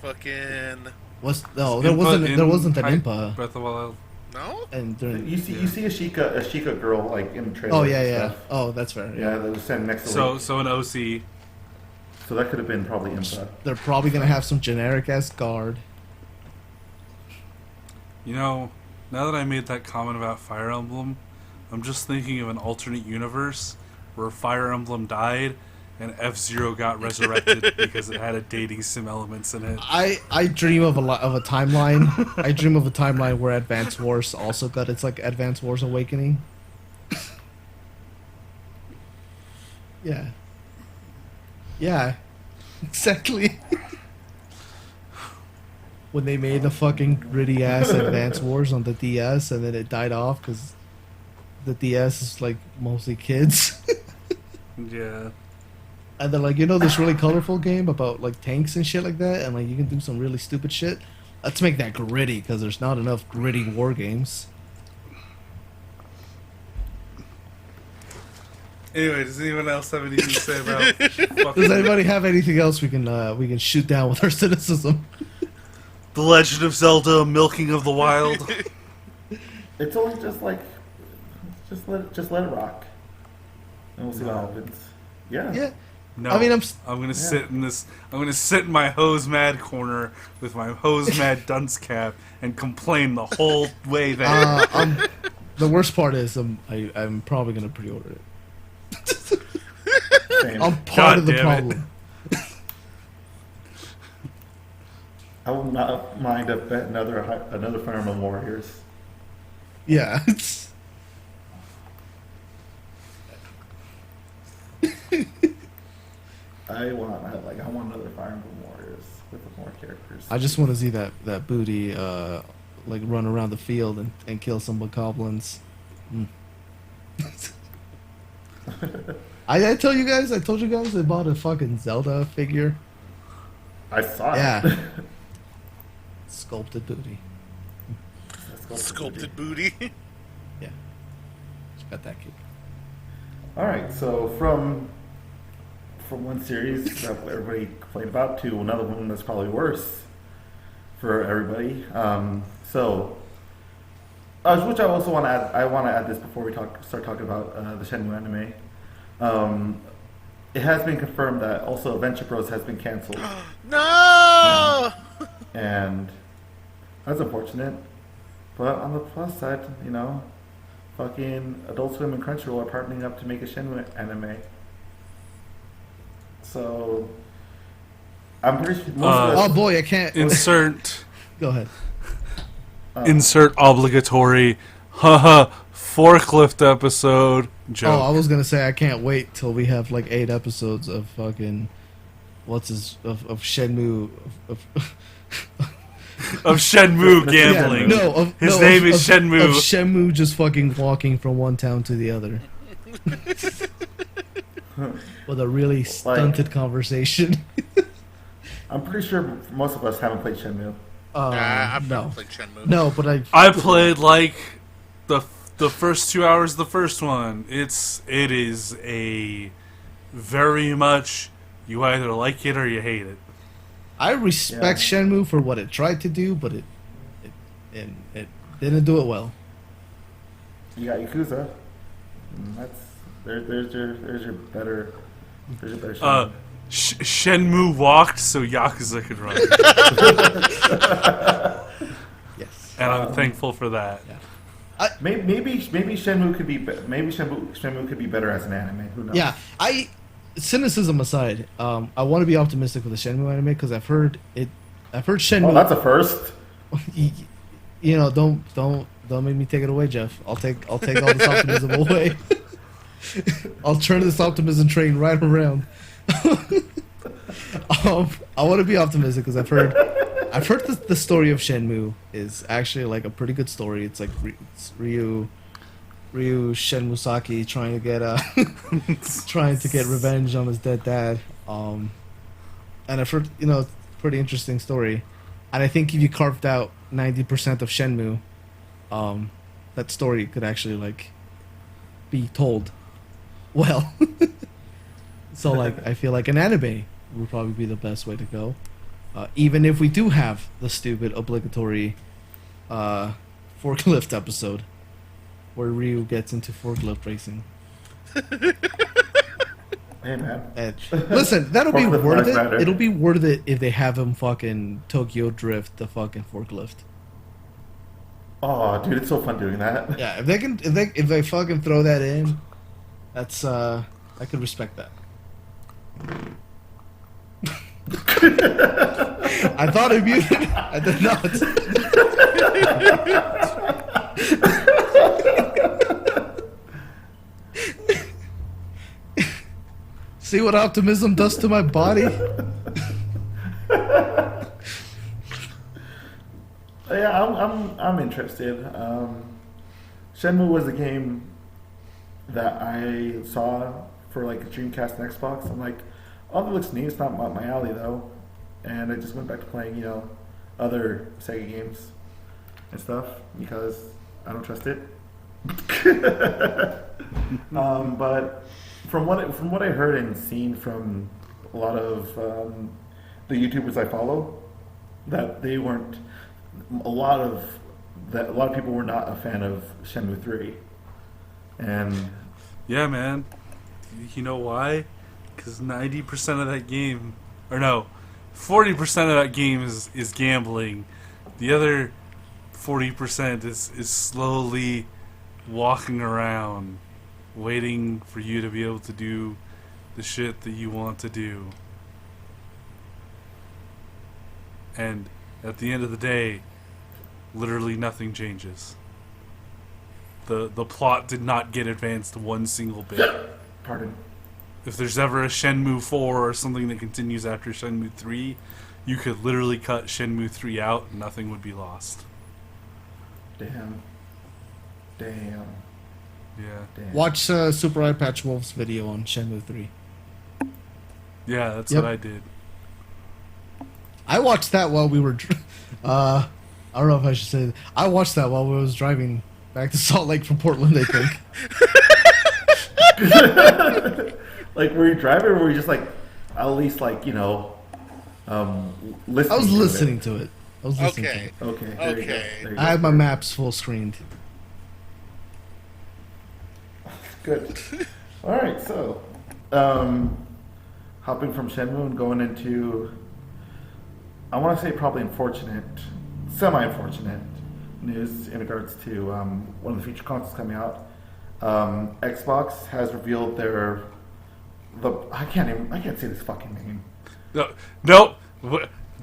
Fucking. There wasn't an Breath Impa, of the Wild. No? and during, You see a Sheikah girl like in the trailer. oh and yeah. stuff. Oh, that's fair. Yeah, that was standing next to So Link. an OC. So that could have been probably Impa. They're probably gonna have some generic ass guard. You know, now that I made that comment about Fire Emblem, I'm just thinking of an alternate universe where Fire Emblem died and F-Zero got resurrected because it had a dating sim elements in it. I dream of a timeline. I dream of a timeline where Advance Wars also got its like Advance Wars Awakening. Yeah. Yeah. Exactly. When they made the fucking gritty ass Advance Wars on the DS and then it died off because the DS is like mostly kids. Yeah. And then, like, you know, this really colorful game about like tanks and shit like that, and like you can do some really stupid shit. Let's make that gritty because there's not enough gritty war games. Anyway, does anyone else have anything to say about Does fucking anybody have anything else we can shoot down with our cynicism? The Legend of Zelda: Milking of the Wild? It's only just like just let it rock, and we'll see what happens. Yeah. Yeah. No, I mean, I'm gonna sit in this. I'm gonna sit in my hose mad corner with my hose mad dunce cap and complain the whole way there. the worst part is I'm probably gonna pre-order it. Same. I'm part God of the damn it. problem. I will not mind another Fire Emblem Warriors. Yeah. It's, I want another Fire Emblem Warriors with more characters. I just want to see that booty like run around the field and kill some goblins. I told you guys I bought a fucking Zelda figure. I saw Yeah. it. Sculpted booty. Sculpted booty. Yeah. Just got that kick. All right, so from one series that everybody complained about to another one that's probably worse for everybody. Which I also want to add. I want to add this before we start talking about the Shenmue anime. It has been confirmed that also Adventure Bros has been canceled, No. and that's unfortunate. But on the plus side, fucking Adult Swim and Crunchyroll are partnering up to make a Shenmue anime. So I'm pretty sure. Oh boy, I can't. Insert Go ahead. insert obligatory forklift episode joke. Oh, I was gonna say I can't wait till we have like 8 episodes of fucking of Shenmue Of Shenmue gambling. His name is Shenmue. Of Shenmue just fucking walking from one town to the other. With a really stunted conversation. I'm pretty sure most of us haven't played Shenmue. I've no. never played Shenmue. No, but I played like the first 2 hours of the first one. It is a very much you either like it or you hate it. I respect Shenmue for what it tried to do, but it didn't do it well. You got Yakuza. There's your better Shenmue. Shenmue walked so Yakuza could run. Yes. And I'm thankful for that. Yeah. Maybe Shenmue could be Shenmue could be better as an anime. Who knows? Yeah, cynicism aside, I want to be optimistic with the Shenmue anime because I've heard Shenmue. Oh, that's a first. Don't make me take it away, Jeff. I'll take all this optimism away. I'll turn this optimism train right around. I want to be optimistic because I've heard the story of Shenmue is actually like a pretty good story. It's like Ryu Shenmusaki trying to get revenge on his dead dad. And I've heard pretty interesting story. And I think if you carved out 90% of Shenmue, that story could actually like be told well. So like I feel like an anime would probably be the best way to go. Even if we do have the stupid obligatory forklift episode where Ryu gets into forklift racing. Hey man. Listen, that'll be Forklift worth lives it. matter. It'll be worth it if they have him fucking Tokyo Drift the fucking forklift. Oh, dude, it's so fun doing that. Yeah, if they fucking throw that in, that's I could respect that. I thought I muted. I did not. See what optimism does to my body? Yeah, I'm interested. Shenmue was a game that I saw for like Dreamcast and Xbox. I'm like, oh, that looks neat. It's not my alley though, and I just went back to playing, other Sega games and stuff because I don't trust it. But from what I heard and seen from a lot of the YouTubers I follow, that they weren't a lot of people were not a fan of Shenmue 3, and Yeah, man. You know why? Because 90% of that game, or no, 40% of that game is gambling. The other 40% is slowly walking around, waiting for you to be able to do the shit that you want to do. And at the end of the day, literally nothing changes. The plot did not get advanced one single bit. pardon. If there's ever a Shenmue 4 or something that continues after Shenmue 3, you could literally cut Shenmue 3 out and nothing would be lost. Damn. Yeah. Damn. Watch Super Eye Patch Wolf's video on Shenmue 3. Yeah, that's Yep. what I did. I watched that while we were. I don't know if I should say that. I watched that while we was driving back to Salt Lake from Portland, I think. Like, were you driving, or were you just like, at least like, you know, listening? I was to listening it? to it. I was listening to Okay. it. Okay. There you go. Okay. There you go. I had my maps full screened. Good. All right, so hopping from Shenmue and going into, I want to say probably unfortunate, semi-unfortunate news in regards to one of the future consoles coming out. Xbox has revealed I can't say this fucking name. No.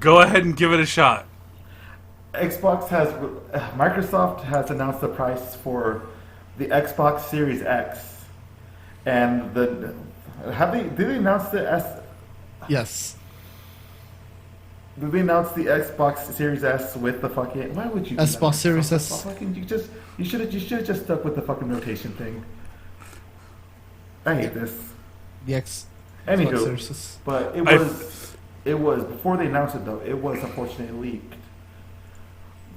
Go ahead and give it a shot. Microsoft has announced the price for the Xbox Series X, and did they announce the S? Yes. Did they announce the Xbox Series S with the fucking? Why would you? do Xbox that? Series S. Fucking, you should have just stuck with the fucking rotation thing. I hate this. The Xbox Anywho, Series S. but it was before they announced it though. It was unfortunately leaked,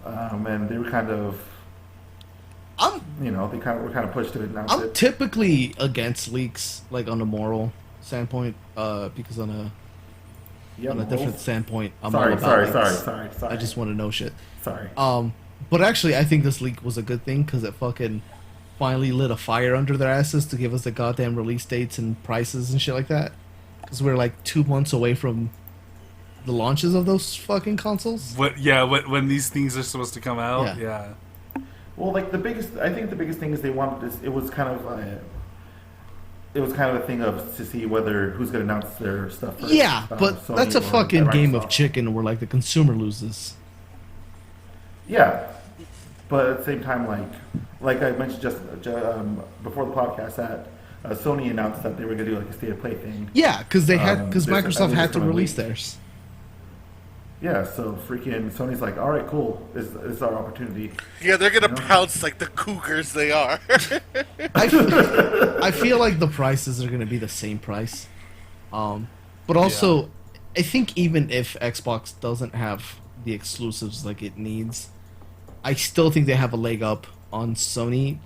and they were kind of. They were kind of pushed to announce I'm it. typically against leaks, like on a moral standpoint, because on a different standpoint, I'm all about leaks. Sorry. I just want to know shit. Sorry. But actually, I think this leak was a good thing because it fucking finally lit a fire under their asses to give us the goddamn release dates and prices and shit like that. Because we're like 2 months away from the launches of those fucking consoles. When these things are supposed to come out, yeah. Well, like the biggest thing is they wanted this. It was kind of a thing of to see whether who's going to announce their stuff first. Yeah, but Sony that's a or fucking game of Microsoft. chicken where like the consumer loses. Yeah, but at the same time, like I mentioned just before the podcast, that Sony announced that they were going to do like a state of play thing. Yeah, because Microsoft this had to coming release week. theirs. Yeah, so freaking Sony's like, all right, cool. This is our opportunity. Yeah, they're gonna You know? pounce like the cougars they are. I feel like the prices are going to be the same price. But also, I think even if Xbox doesn't have the exclusives like it needs, I still think they have a leg up on Sony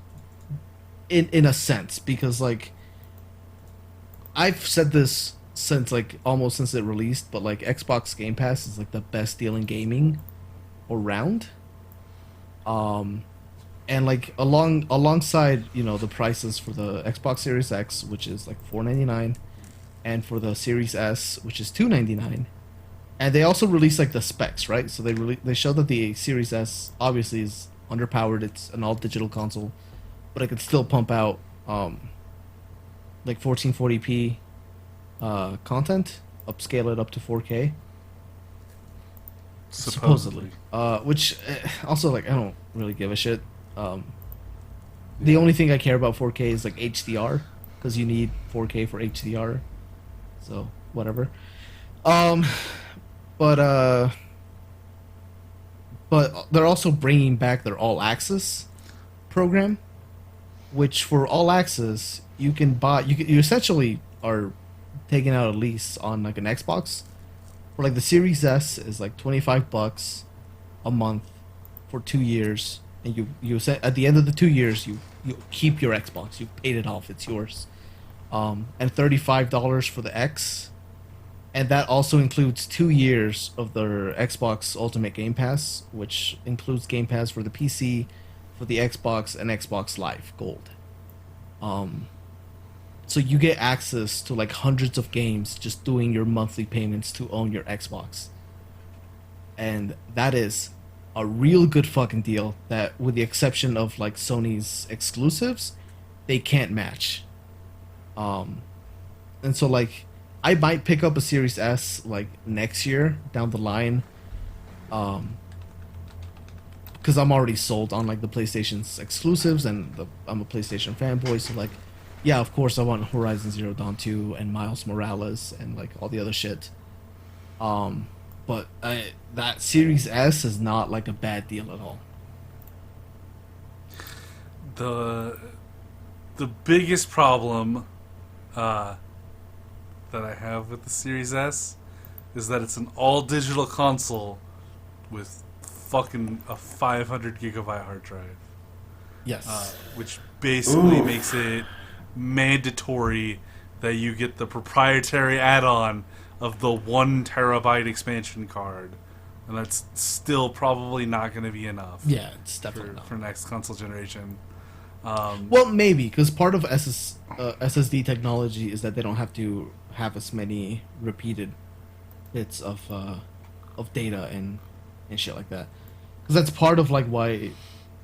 in a sense, because like I've said this since like almost since it released, but like Xbox Game Pass is like the best deal in gaming around. And like alongside, you know, the prices for the Xbox Series X, which is like $499, and for the Series S, which is $299. And they also released like the specs, right? So they showed that the Series S obviously is underpowered. It's an all digital console, but it could still pump out like 1440p content, upscale it up to 4K. Supposedly. Which also, like, I don't really give a shit. The only thing I care about 4K is like HDR, because you need 4K for HDR. So whatever. But they're also bringing back their All Access program, which for All Access you can buy. You essentially are taking out a lease on like an Xbox. For like the Series S is like $25 a month for 2 years, and you at the end of the 2 years you keep your Xbox. You paid it off. It's yours. And $35 for the X. And that also includes 2 years of their Xbox Ultimate Game Pass, which includes Game Pass for the PC, for the Xbox, and Xbox Live Gold. So you get access to like hundreds of games just doing your monthly payments to own your Xbox. And that is a real good fucking deal that, with the exception of like Sony's exclusives, they can't match. And so like I might pick up a Series S like next year down the line, because I'm already sold on like the PlayStation's exclusives, and I'm a PlayStation fanboy. So like, yeah, of course I want Horizon Zero Dawn 2 and Miles Morales and like all the other shit. But that Series S is not like a bad deal at all. the biggest problem that I have with the Series S is that it's an all-digital console with fucking a 500 gigabyte hard drive. Yes. Which basically Oof. makes it mandatory that you get the proprietary add-on of the 1 terabyte expansion card. And that's still probably not going to be enough Yeah, it's definitely not. for next console generation. Well, maybe, because part of SSD technology is that they don't have to have as many repeated bits of data and shit like that. Because that's part of like why.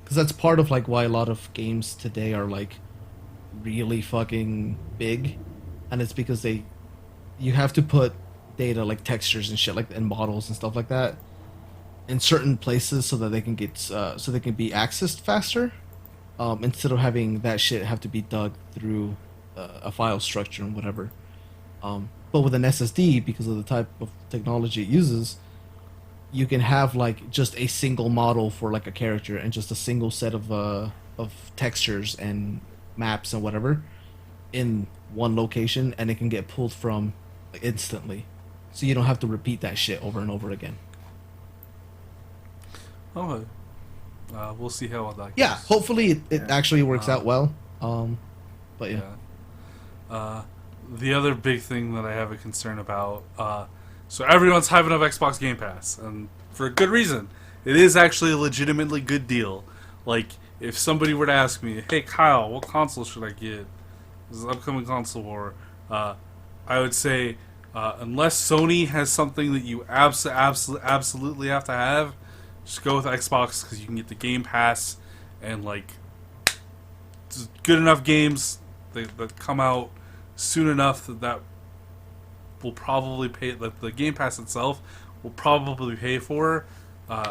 Because that's part of like why a lot of games today are like really fucking big, and it's because you have to put data like textures and shit like and models and stuff like that in certain places so that they can get so they can be accessed faster. Instead of having that shit have to be dug through a file structure and whatever. But with an SSD, because of the type of technology it uses, you can have like just a single model for like a character and just a single set of textures and maps and whatever in one location, and it can get pulled from instantly, so you don't have to repeat that shit over and over again. Oh, we'll see how all that goes. Yeah, hopefully it Yeah. actually works out well. But yeah. The other big thing that I have a concern about, so everyone's hyping up Xbox Game Pass, and for a good reason. It is actually a legitimately good deal. Like, if somebody were to ask me, hey Kyle, what console should I get? This is upcoming console war. I would say, unless Sony has something that you absolutely have to have, just go with Xbox, because you can get the Game Pass and like just good enough games that come out soon enough that will probably pay, that the Game Pass itself will probably pay for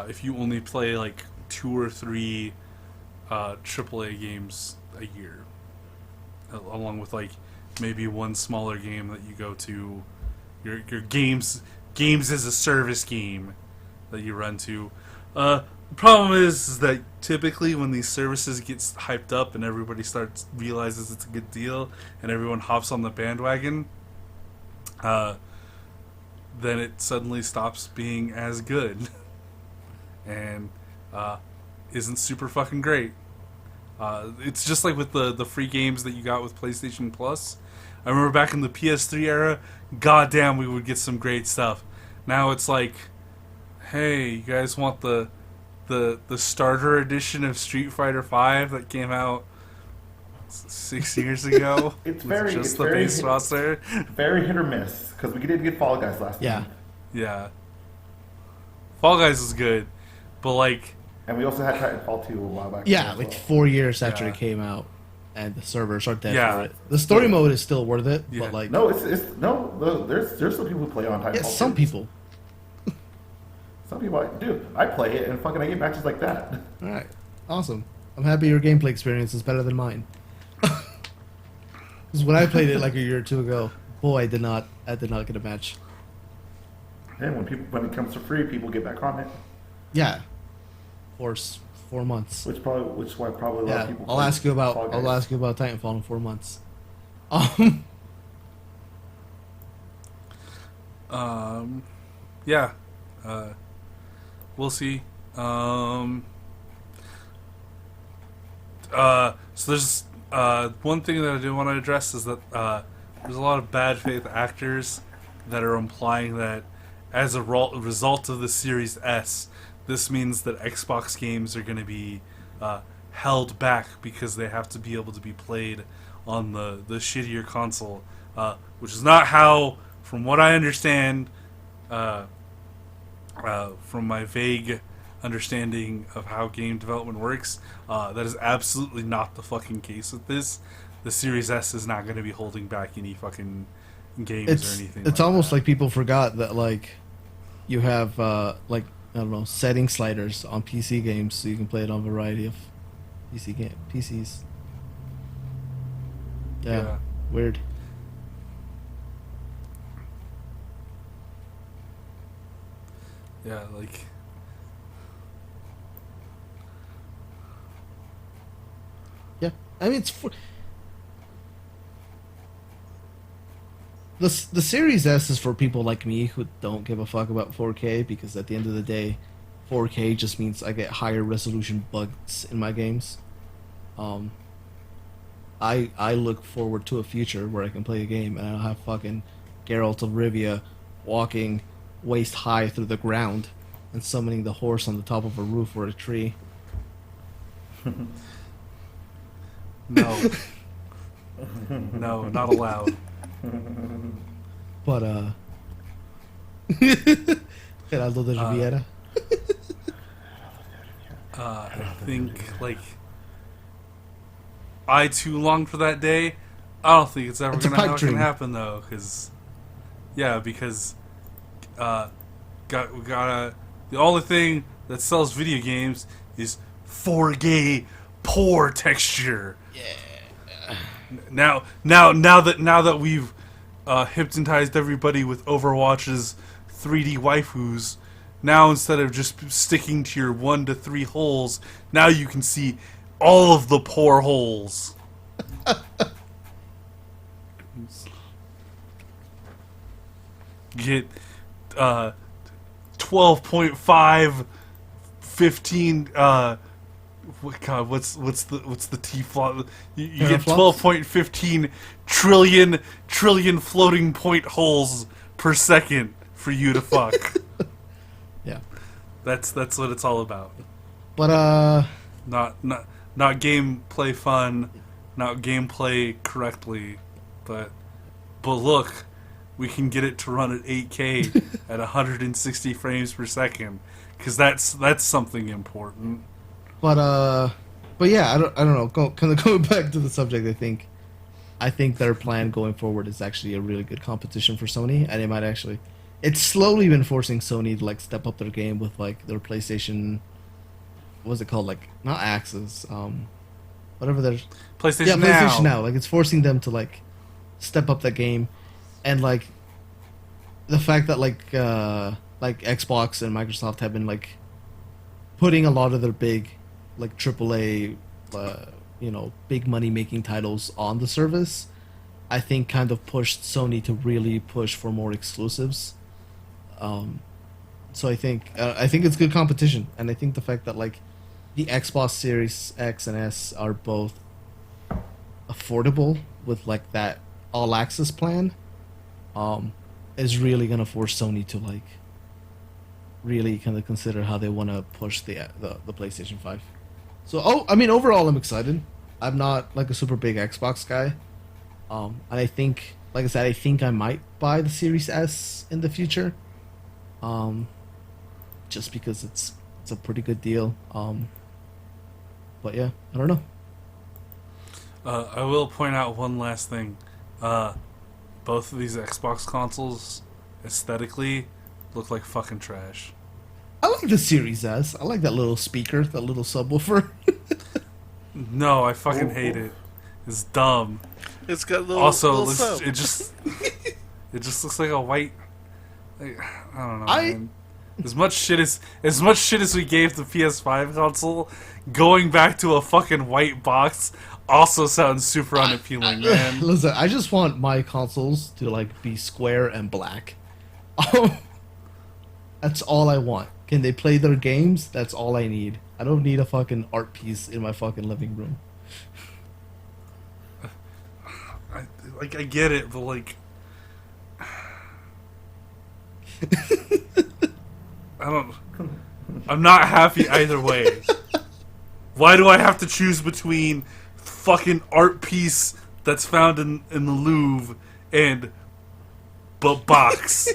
if you only play like 2 or 3 AAA games a year, along with like maybe one smaller game that you go to your games as a service game that you run to. The problem is that typically when these services get hyped up and everybody realizes it's a good deal and everyone hops on the bandwagon, then it suddenly stops being as good and isn't super fucking great. It's just like with the free games that you got with PlayStation Plus. I remember back in the PS3 era, goddamn, we would get some great stuff. Now it's like, hey, you guys want the starter edition of Street Fighter V that came out 6 years ago? It's with just it's the base roster. very hit or miss, because we did get Fall Guys last Yeah. month. Yeah. Fall Guys is good, but like, And we also had Titanfall 2 a while back. Yeah, as like well. 4 years after Yeah. it came out, and the servers are dead Yeah. for it. The story mode is still worth it, Yeah. but like, No, there's some people who play on Titanfall. yeah, some 2. people. Some people, dude, I play it and fucking I get matches like that. All right, awesome. I'm happy your gameplay experience is better than mine. Because when I played it like a year or two ago, boy, I did not get a match. And when it comes to free, people get back on it, Yeah, for 4 months. which is why probably a lot Yeah, of people. I'll play ask you about Fall Guys. Titanfall in 4 months. yeah. We'll see. So there's one thing that I do want to address is that there's a lot of bad faith actors that are implying that as a result of the Series S, this means that Xbox games are going to be held back because they have to be able to be played on the shittier console, which is not how, from what I understand, from my vague understanding of how game development works, that is absolutely not the fucking case with this. The Series S is not going to be holding back any fucking games or anything. It's almost like people forgot that like you have like, I don't know, setting sliders on PC games, so you can play it on a variety of PCs. Yeah, weird. Yeah, like, I mean, the Series S is for people like me who don't give a fuck about 4K, because at the end of the day, 4K just means I get higher resolution bugs in my games. I look forward to a future where I can play a game and I'll have fucking Geralt of Rivia walking waist high through the ground and summoning the horse on the top of a roof or a tree. No. No, not allowed. But, Geraldo de Riviera. I think, like, I too long for that day. I don't think it's ever It's a gonna pipe fucking dream. happen though, because the only thing that sells video games is 4K poor texture. Yeah. Now that we've hypnotized everybody with Overwatch's 3D waifus, now instead of just sticking to your 1 to 3 holes, now you can see all of the poor holes. Get 12.5 15 God, what's the T flop? You get 12.15 trillion floating point holes per second for you to fuck. Yeah. That's what it's all about. But, Not gameplay fun, not gameplay correctly, but look, we can get it to run at 8K at 160 frames per second, because that's something important. but yeah, I don't know. Kind of going back to the subject, I think their plan going forward is actually a really good competition for Sony, and it might actually, it's slowly been forcing Sony to like step up their game with like their PlayStation. What's it called? Like, not Axis, whatever their PlayStation PlayStation Now. Now. Like, it's forcing them to like step up the game, and like the fact that like Xbox and Microsoft have been like putting a lot of their big like AAA, big money making titles on the service, I think kind of pushed Sony to really push for more exclusives. So I think it's good competition, and I think the fact that like the Xbox Series X and S are both affordable with like that all access plan, is really gonna force Sony to like really kind of consider how they want to push the PlayStation 5. So I mean overall I'm excited. I'm not like a super big Xbox guy, and I think, like I said, I think I might buy the Series S in the future. Just because it's a pretty good deal. But yeah, I don't know. I will point out one last thing. Both of these Xbox consoles, aesthetically, look like fucking trash. I like the Series S. I like that little speaker, that little subwoofer. No, I fucking hate it. It's dumb. It's got little. Also, little looks, sub. it just looks like a white. Like, I don't know. Man. As much shit as we gave the PS5 console, going back to a fucking white box also sounds super unappealing, man. Listen, I just want my consoles to like be square and black. That's all I want. Can they play their games? That's all I need. I don't need a fucking art piece in my fucking living room. I get it, but like, I'm not happy either way. Why do I have to choose between fucking art piece that's found in the Louvre and box?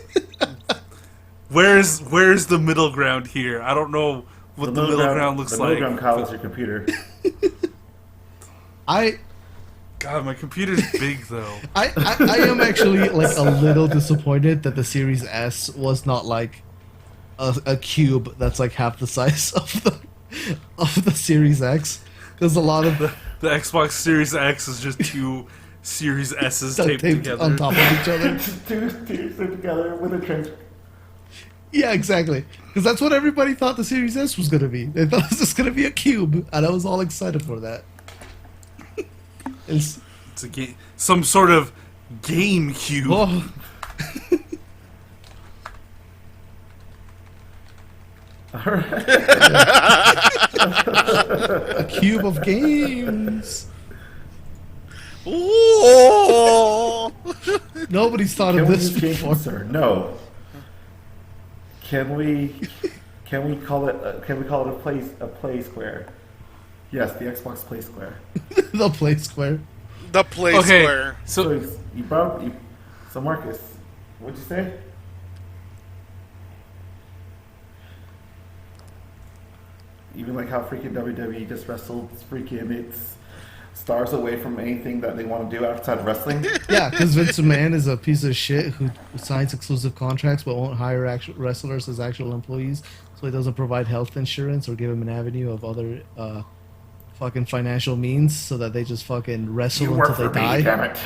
Where's the middle ground here? I don't know what the middle ground looks like. The middle ground, Kyle, is your computer. God, my computer's big though. I am actually like a little disappointed that the Series S was not like a cube that's like half the size of the Series X, because a lot of the Xbox Series X is just two Series S's taped together on top of each other. two together with a trench. Yeah, exactly. Because that's what everybody thought the Series S was gonna be. They thought it was just gonna be a cube, and I was all excited for that. It's, It's a game, some sort of GameCube. oh, a cube of games. Ooh. Nobody's thought Can of we this use game before. sir? No. Can we call it a play square? Yes, the Xbox Play Square. The Play Square. The Play Okay, Square. so So Marcus, what'd you say? Even like how freaking WWE just wrestled freaking its stars away from anything that they want to do outside of wrestling. Yeah, because Vince McMahon is a piece of shit who signs exclusive contracts but won't hire actual wrestlers as actual employees, so he doesn't provide health insurance or give them an avenue of other fucking financial means so that they just fucking wrestle You work until for they me, die. damn it.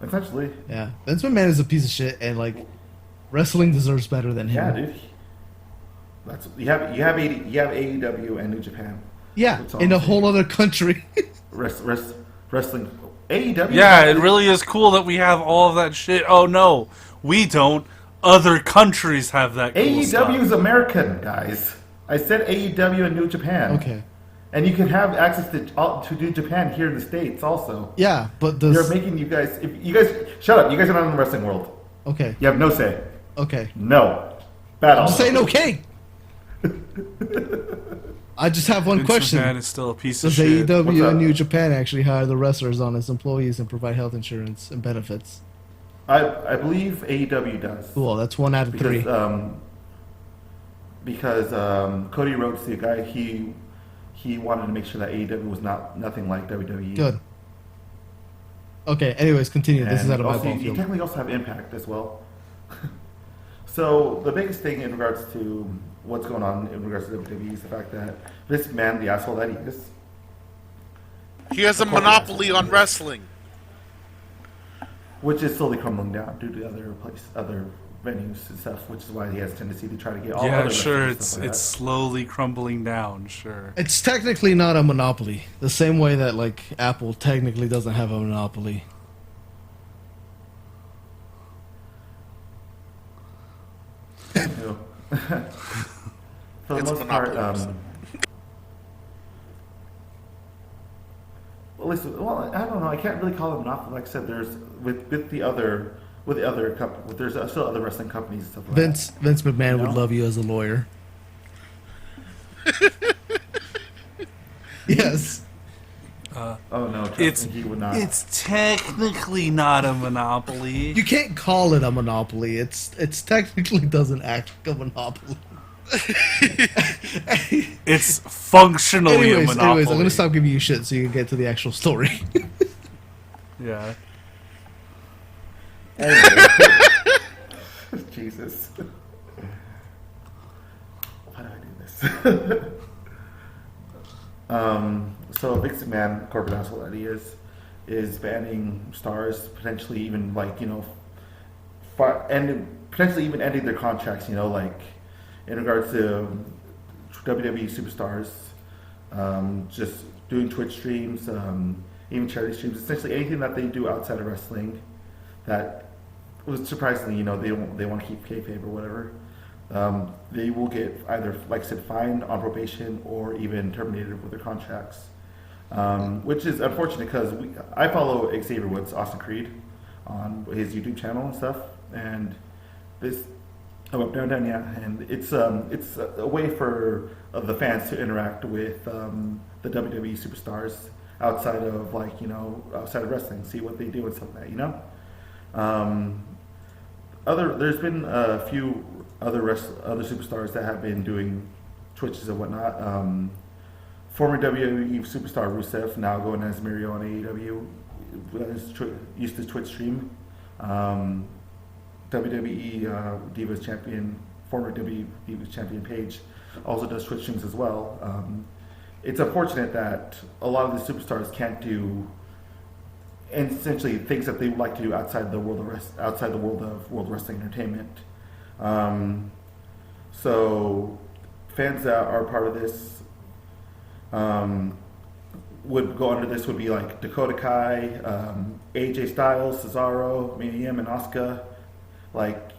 Essentially. Yeah, Vince McMahon is a piece of shit, and like wrestling deserves better than him. Yeah, dude. That's you have AEW and New Japan. Yeah, That's all in I'm a whole saying. other country. Wrestling. AEW. yeah, it really is cool that we have all of that shit. Oh no, we don't. Other countries have that cool AEW stuff. is American, guys. I said AEW and New Japan. Okay. And you can have access to New Japan here in the States also. Yeah, but They're does making you guys. If you guys shut up. You guys are not in the wrestling world. okay, You have no say. okay. No. Bad. I'm just saying okay. I just have one Vince question. McMahon is still a piece of Does shit. What's AEW up? and New Japan actually hire the wrestlers on as employees and provide health insurance and benefits? I believe AEW does. Cool, that's 1 out of 3. Because Cody Rhodes, the guy, he wanted to make sure that AEW was nothing like WWE. Good. Okay, anyways, continue. This is And out of my also, ball you field. technically also have Impact as well. So the biggest thing in regards to what's going on in regards to WWE is the fact that this man, the asshole that he is, He has a monopoly on wrestling. which is slowly crumbling down due to other venues and stuff, which is why he has a tendency to try to get all Yeah, other sure. wrestlers and It's stuff like it's slowly crumbling down. Sure. It's technically not a monopoly. The same way that like Apple technically doesn't have a monopoly. that. You know. For the It's most part, monopoly. well, I don't know. I can't really call it monopoly. Like I said, there's there's still other wrestling companies and stuff like Vince McMahon You would know? love you as a lawyer. Yes. that. Oh no, trust It's me, he would not. it's technically not a monopoly. You can't call it a monopoly. It's technically doesn't act like a monopoly. It's functionally a anyways, monopoly. I'm gonna stop giving you shit so you can get to the actual story. Yeah. Anyway. Jesus. Why do I do this? So Vince McMahon, corporate asshole that he is banning stars, potentially even like, you know, potentially even ending their contracts, you know, like in regards to WWE superstars, just doing Twitch streams, even charity streams, essentially anything that they do outside of wrestling that was surprisingly, you know, they want to keep kayfabe or whatever. They will get either, like I said, fined, on probation, or even terminated with their contracts. Which is unfortunate because I follow Xavier Woods, Austin Creed, on his YouTube channel and stuff, and this up down down yeah, and it's a way for the fans to interact with the WWE superstars outside of like, you know, outside of wrestling, see what they do and stuff like that, you know. There's been a few other superstars that have been doing Twitches and whatnot. Former WWE superstar Rusev, now going as Mario on AEW, used to Twitch stream. WWE Divas champion, former WWE Divas champion Paige, also does Twitch streams as well. It's unfortunate that a lot of the superstars can't do, and essentially things that they would like to do outside the world of World Wrestling Entertainment. So fans that are part of this, would go under this would be like Dakota Kai, AJ Styles, Cesaro, Mia Yim, and Asuka, like,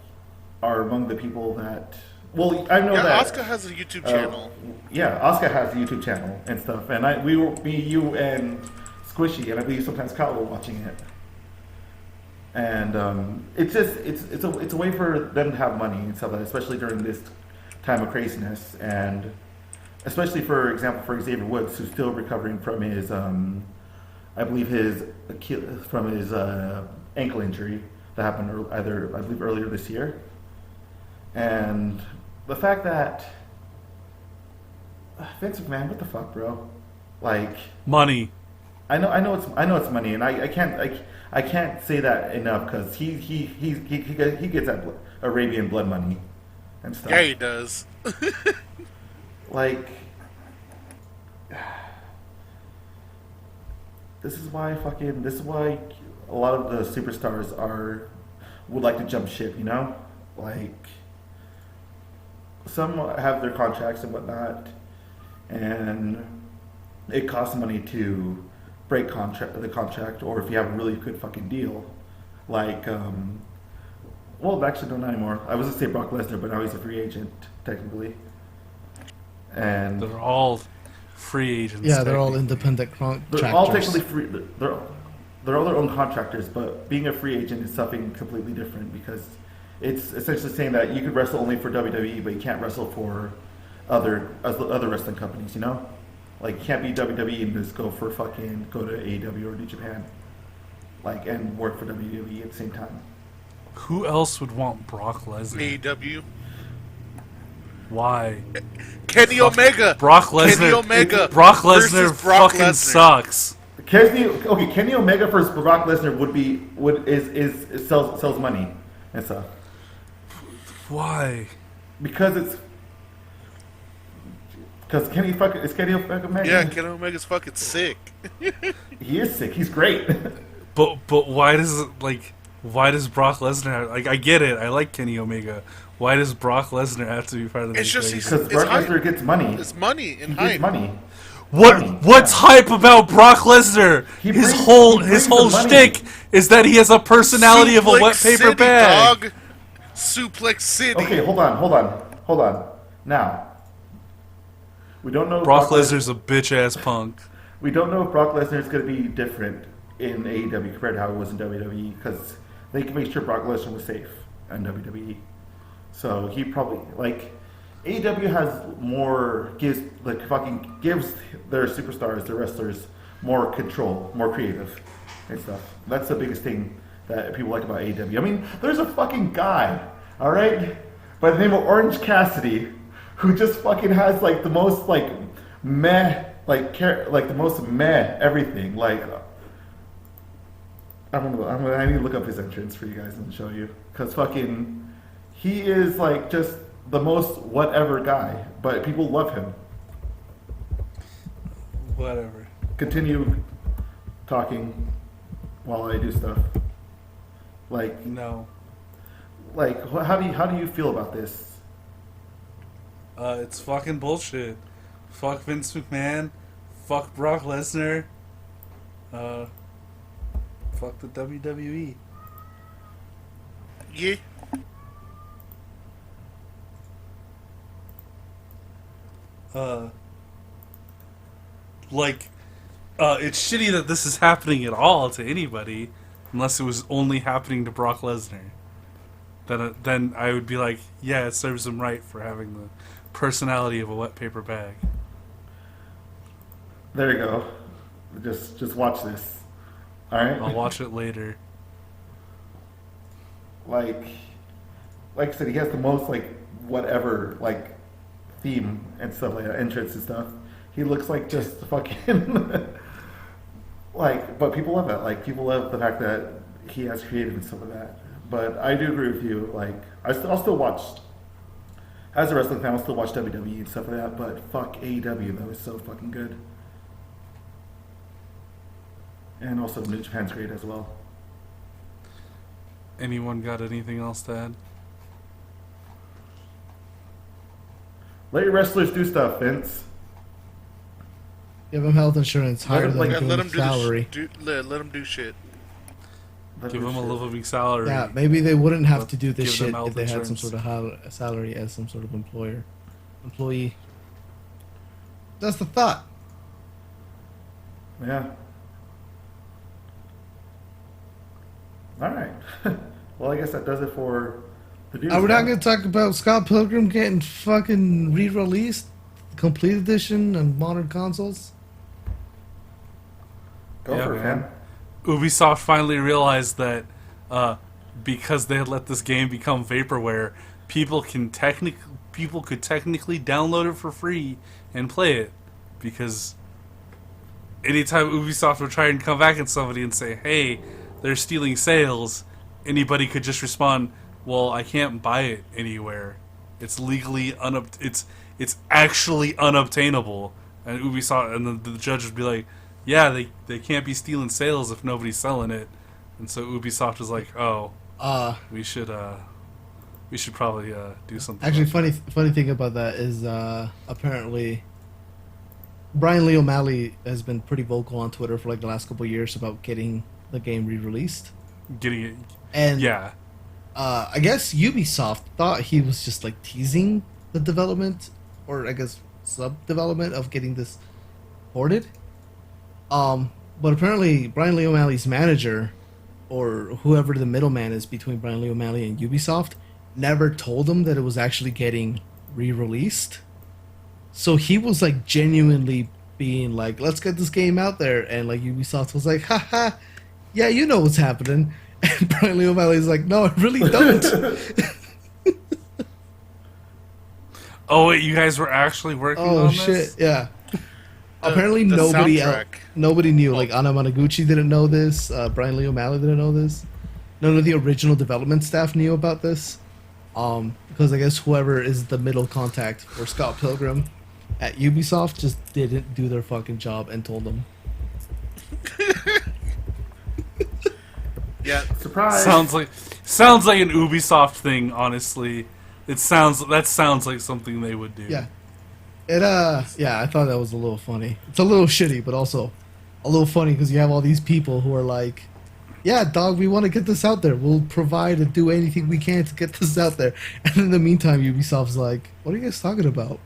are among the people that. Well, I know that Asuka has a YouTube channel. Yeah, Asuka has a YouTube channel and stuff, and you, and Squishy, and I believe sometimes Kyle were watching it. And it's just it's a way for them to have money and stuff like that, especially during this time of craziness, and especially for example for Xavier Woods, who's still recovering from his I believe his ankle injury that happened I believe earlier this year, and the fact that Vince McMahon, what the fuck, bro? Like, money. I know it's money, and I can't say that enough because he gets that Arabian blood money and stuff. Yeah, he does. Like, this is why a lot of the superstars would like to jump ship, you know? Like, some have their contracts and whatnot, and it costs money to break the contract, or if you have a really good fucking deal, like, well, actually, no, not anymore. I was gonna say Brock Lesnar, but now he's a free agent technically, and They're all free agents. Yeah, they're all independent contractors. they're all technically free. They're all their own contractors, but being a free agent is something completely different because it's essentially saying that you could wrestle only for WWE, but you can't wrestle for other wrestling companies. You know, like you can't be WWE and just go to AEW or New Japan, like, and work for WWE at the same time. Who else would want Brock Lesnar? AEW. Why? Kenny Omega. Brock Lesnar. Kenny Omega. Brock Lesnar versus Brock fucking Lesnar. sucks. Kenny Omega versus Brock Lesnar sells money and stuff. Why? Because Kenny Omega. Yeah, Kenny Omega's fucking sick. He is sick. He's great. But why does Brock Lesnar I get it. I like Kenny Omega. Why does Brock Lesnar have to be part of the It's just equation? Because Brock Lesnar gets money. It's money and He hype. gets money. What's hype about Brock Lesnar? He His brings whole the money. shtick is that he has a personality of a Suplex wet paper City, bag. Dog. Suplex City. Okay, hold on. Now, we don't know. Brock Lesnar's a bitch ass punk. We don't know if Brock Lesnar is going to be different in AEW compared to how it was in WWE because they can make sure Brock Lesnar was safe in WWE. So he probably AEW gives their superstars, their wrestlers, more control, more creative and stuff. That's the biggest thing that people like about AEW. I mean, there's a fucking guy, all right, by the name of Orange Cassidy, who just fucking has the most meh, the most meh everything. I need to look up his entrance for you guys and show you because fucking. He is just the most whatever guy, but people love him. Whatever. Continue talking while I do stuff. No. How do you feel about this? It's fucking bullshit. Fuck Vince McMahon. Fuck Brock Lesnar. Fuck the WWE. Yeah. It's shitty that this is happening at all to anybody, unless it was only happening to Brock Lesnar. Then I would be like, yeah, it serves him right for having the personality of a wet paper bag. There you go. Just watch this. All right. I'll watch it later. Like I said, he has the most whatever theme and stuff like that, entrance and stuff. He looks like just fucking but people love it. People love the fact that he has creative and stuff like that. But I do agree with you. I'll still watch as a wrestling fan. I'll still watch WWE and stuff like that. But fuck AEW though, it's so fucking good. And also New Japan's great as well. Anyone got anything else to add? Let your wrestlers do stuff, Vince. Give him health insurance, hire them, Like, give let them him a do the salary. let him do shit. Give them a living salary. Yeah, maybe they wouldn't have But to do this give them shit health if they had some insurance. sort of salary as some sort of employee. That's the thought. Yeah. All right. Well, I guess that does it for the news. Are we not huh? going to talk about Scott Pilgrim getting fucking re-released, complete edition, on modern consoles? Go Yeah, for it, man. man. Ubisoft finally realized that because they had let this game become vaporware, people could technically download it for free and play it. Because anytime Ubisoft would try and come back at somebody and say, "Hey, they're stealing sales," anybody could just respond, "Well, I can't buy it anywhere. It's legally it's actually unobtainable." And Ubisoft and the judge would be like, "Yeah, they can't be stealing sales if nobody's selling it." And so Ubisoft was like, "Oh, we should probably do something." Actually, about funny thing about that is apparently Brian Lee O'Malley has been pretty vocal on Twitter for like the last couple of years about getting the game re-released. that. Getting it. And Yeah. I guess Ubisoft thought he was just like teasing the development, or I guess sub-development of getting this ported. But apparently Brian Lee O'Malley's manager, or whoever the middleman is between Brian Lee O'Malley and Ubisoft, never told him that it was actually getting re-released. So he was like genuinely being like, "Let's get this game out there," and like Ubisoft was like, "Haha, yeah, you know what's happening." And Brian Lee O'Malley's like, "No, I really don't." Oh wait, you guys were actually working Oh on shit, this? yeah. Apparently the nobody soundtrack. nobody knew. Like Anna Managuchi didn't know this. Brian Lee O'Malley didn't know this. None of the original development staff knew about this. Because I guess whoever is the middle contact for Scott Pilgrim at Ubisoft just didn't do their fucking job and told them. Yeah, Surprise. Sounds like an Ubisoft thing, honestly. That sounds like something they would do. Yeah. Yeah, I thought that was a little funny. It's a little shitty, but also a little funny because you have all these people who are like, "Yeah, dog, we want to get this out there. We'll provide and do anything we can to get this out there." And in the meantime, Ubisoft's like, "What are you guys talking about?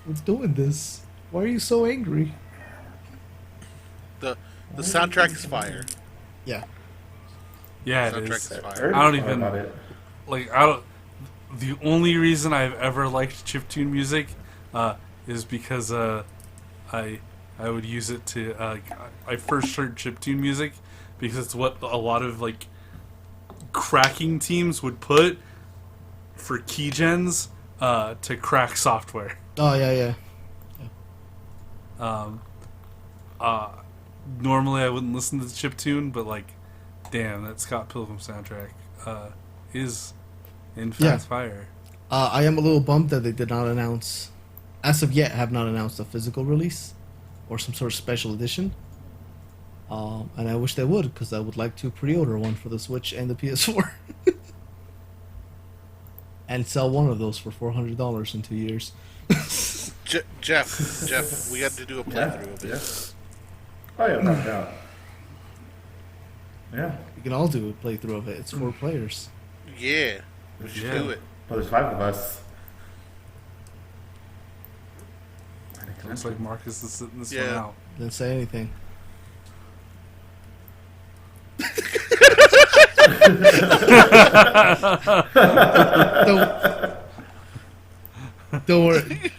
We're doing this. Why are you so angry?" the soundtrack is fire. Yeah. Yeah, it Soundtrack is. is fire. Heard I don't about even- it. Like I don't. The only reason I've ever liked chiptune music is because I would use it to. I first heard chiptune music because it's what a lot of like cracking teams would put for keygens to crack software. Oh yeah, yeah. Normally I wouldn't listen to the chiptune, but like, damn, that Scott Pilgrim soundtrack is in fact Yeah. fire. I am a little bummed that they did not announce, as of yet, have not announced a physical release or some sort of special edition. And I wish they would, because I would like to pre-order one for the Switch and the PS4. And sell one of those for $400 in 2 years. Jeff, we had to do a playthrough of it. Oh yeah, no doubt. Yeah. We can all do a playthrough of it. It's 4 players. Yeah, we should Yeah. do it. Well, there's 5 of us. Looks like Marcus is sitting this Yeah. one out. Didn't say anything. don't, don't worry.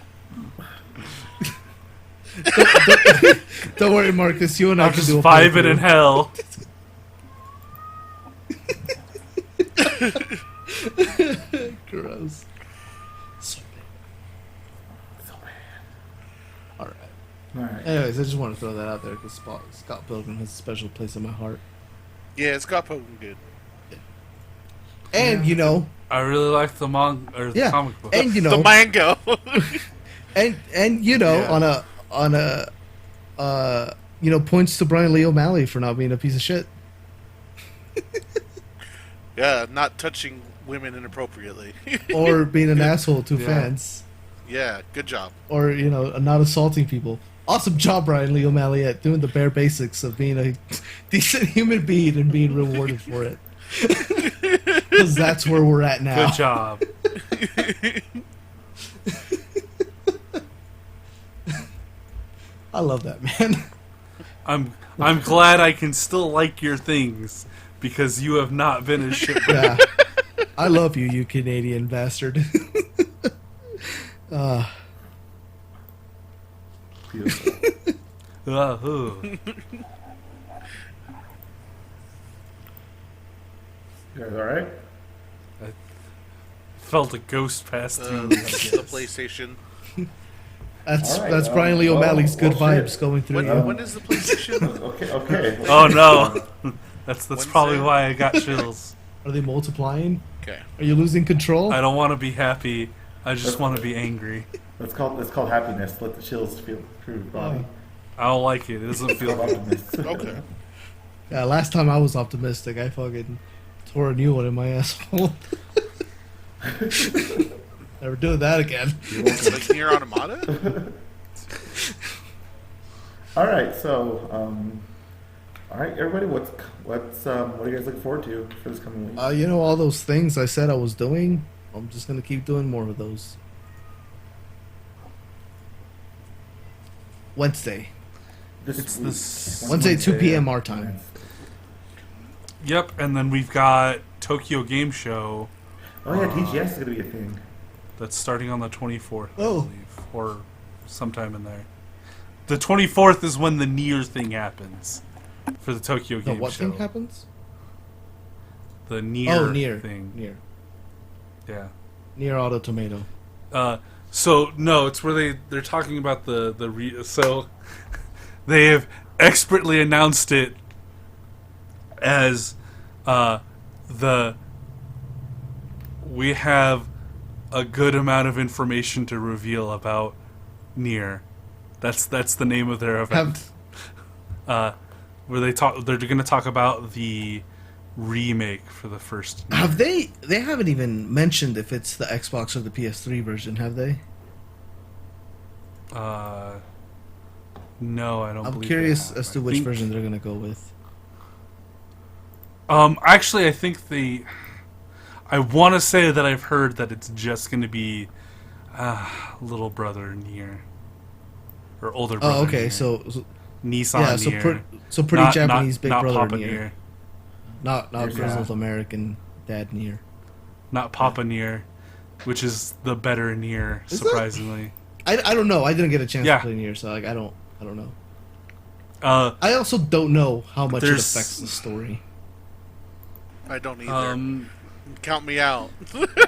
Don't worry, Marcus. You and I I'm can just do a vibing in playthrough. hell. Gross. So bad. All right. Alright. Anyways, I just want to throw that out there because Scott Pilgrim has a special place in my heart. Yeah, it's got Pokemon good. And you know, I really like the the yeah, comic book. and you The know, mango. and you know, Yeah. on a you know, points to Brian Lee O'Malley for not being a piece of shit. Yeah, not touching women inappropriately. Or being an asshole to Yeah. fans. Yeah, good job. or not assaulting people. Awesome job, Brian Lee O'Malley, at doing the bare basics of being a decent human being and being rewarded for it. Because that's where we're at now. Good job. I love that, man. I'm glad I can still like your things because you have not been a shit. Yeah. I love you, you Canadian bastard. Beautiful. Ooh. You guys all right? Felt a ghost pass through. The PlayStation. That's All right, that's Brian Lee O'Malley's good well, shit. vibes going through When, you. when is the PlayStation? Okay. Oh no, that's Wednesday? probably why I got chills. Are they multiplying? Okay. Are you losing control? I don't want to be happy. I just want to be angry. It's called happiness. Let the chills feel through your body. I don't like it. It doesn't feel good. Optimist. Okay. Yeah, last time I was optimistic, I fucking tore a new one in my asshole. Never doing that again. Like Nier Automata? All right, so all right, everybody, what are you guys looking forward to for this coming week? All those things I said I was doing, I'm just gonna keep doing more of those. Wednesday, It's this Wednesday, 2 p.m. our time. Yep, and then we've got Tokyo Game Show Oh yeah, TGS is gonna be a thing. that's starting on the 24th, I Oh. believe, or sometime in there. The 24th is when the Nier thing happens for the Tokyo The Game what Show. thing happens? The Nier Nier thing. Yeah. Nier Auto Tomato. So no, it's where they're talking about so they have expertly announced it as we have a good amount of information to reveal about Nier. That's the name of their event. Where they're going to talk about the remake for the first Nier. Have they haven't even mentioned if it's the Xbox or the PS3 version, have they? No, I don't. I'm believe curious they have. as to I which think- version they're gonna go with. Actually, I think I want to say that I've heard that it's just going to be little brother Nier or older brother. Oh, okay, Nier. so Nissan yeah, so Nier. pretty Japanese big not brother Papa Nier. Not Yeah. grizzled American dad Nier. Not Papa Nier, which is the better Nier, Is that- surprisingly. I don't know. I didn't get a chance Yeah. to play Nier, so like I don't know. Uh, I also don't know how much it There's- affects the story. I don't either. Count me out.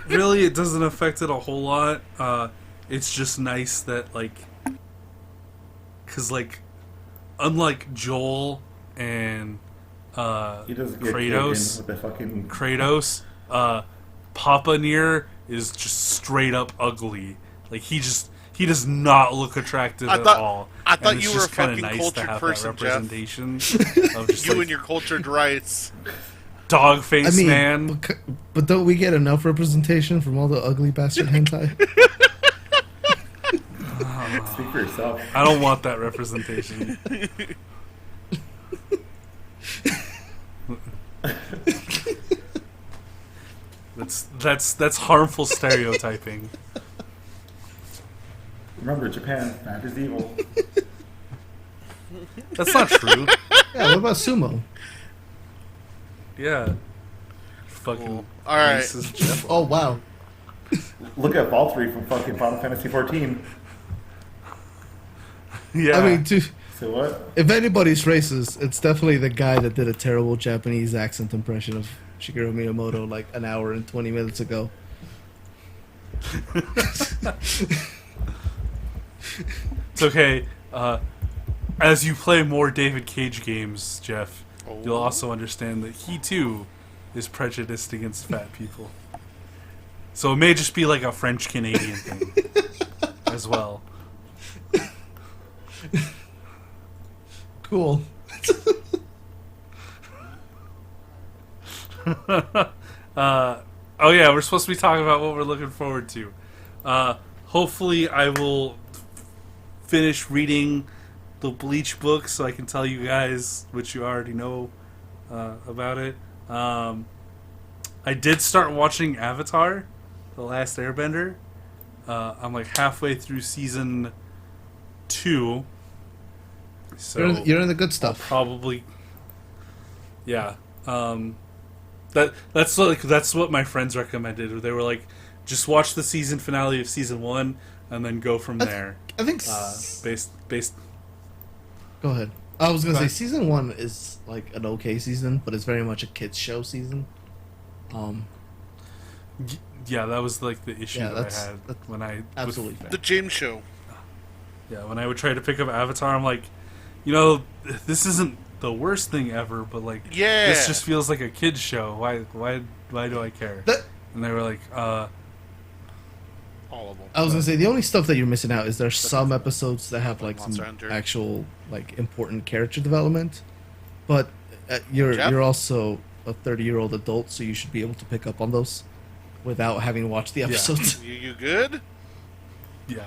really, it doesn't affect it a whole lot. It's just nice that because unlike Joel and He doesn't get Kratos, with the fucking Kratos, Papa Nier is just straight up ugly. Like he does not look attractive I at thought- all. I thought And it's you were a just kinda fucking nice cultured to have person, that Jeff. representation of just You and your cultured rights. dog face I mean, man. but don't we get enough representation from all the ugly bastard hentai? speak for yourself. I don't want that representation. That's harmful stereotyping. Remember, Japan, bad is evil. That's not true. Yeah, what about sumo? Yeah. Fucking Cool. All right. racist Jeff. Oh wow. Look at Valtteri from fucking Final Fantasy 14. Yeah. I mean, So what? if anybody's racist, it's definitely the guy that did a terrible Japanese accent impression of Shigeru Miyamoto like an hour and 20 minutes ago. It's okay. As you play more David Cage games, Jeff, you'll also understand that he too is prejudiced against fat people. So it may just be like a French Canadian thing as well. Cool. Oh yeah, we're supposed to be talking about what we're looking forward to. hopefully I will finish reading the Bleach book so I can tell you guys, which you already know about it. I did start watching Avatar, The Last Airbender. I'm like halfway through season 2. So You're in the good stuff. probably, yeah. That's what my friends recommended. They were like, just watch the season finale of season 1 and then go from there. I think. Based. Go ahead. I was gonna Go say ahead. season 1 is like an okay season, but it's very much a kids show season. Yeah, that was like the issue Yeah, that I that's had when I absolutely fair. The James Show. when I would try to pick up Avatar. I'm like, this isn't the worst thing ever, but like, Yeah. this just feels like a kids show. Why do I care? And they were like, All of them. I was gonna say the only stuff that you're missing out is there's some episodes that have like Monster some Hunter. actual like important character development, but you're Jeff? you're also a 30-year-old adult, so you should be able to pick up on those without having watched the episodes. You good? yeah.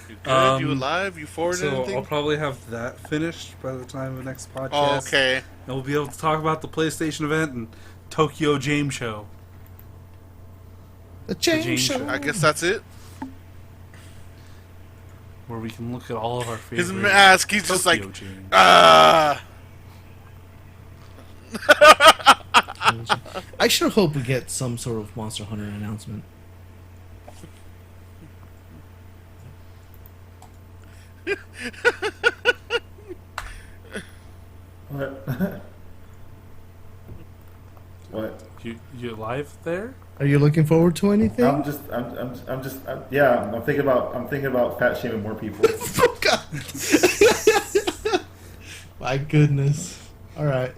You good? You alive? You forward So anything? I'll probably have that finished by the time of the next podcast. Oh, okay. And we'll be able to talk about the PlayStation event and Tokyo Game Show. The James James Show. Show. I guess that's it. Where we can look at all of our favorite His mask, he's just like, Tokyo games. I sure hope we get some sort of Monster Hunter announcement. What? What? You live there? Are you looking forward to anything? I'm thinking about fat shaming more people. Oh, God. My goodness. All right.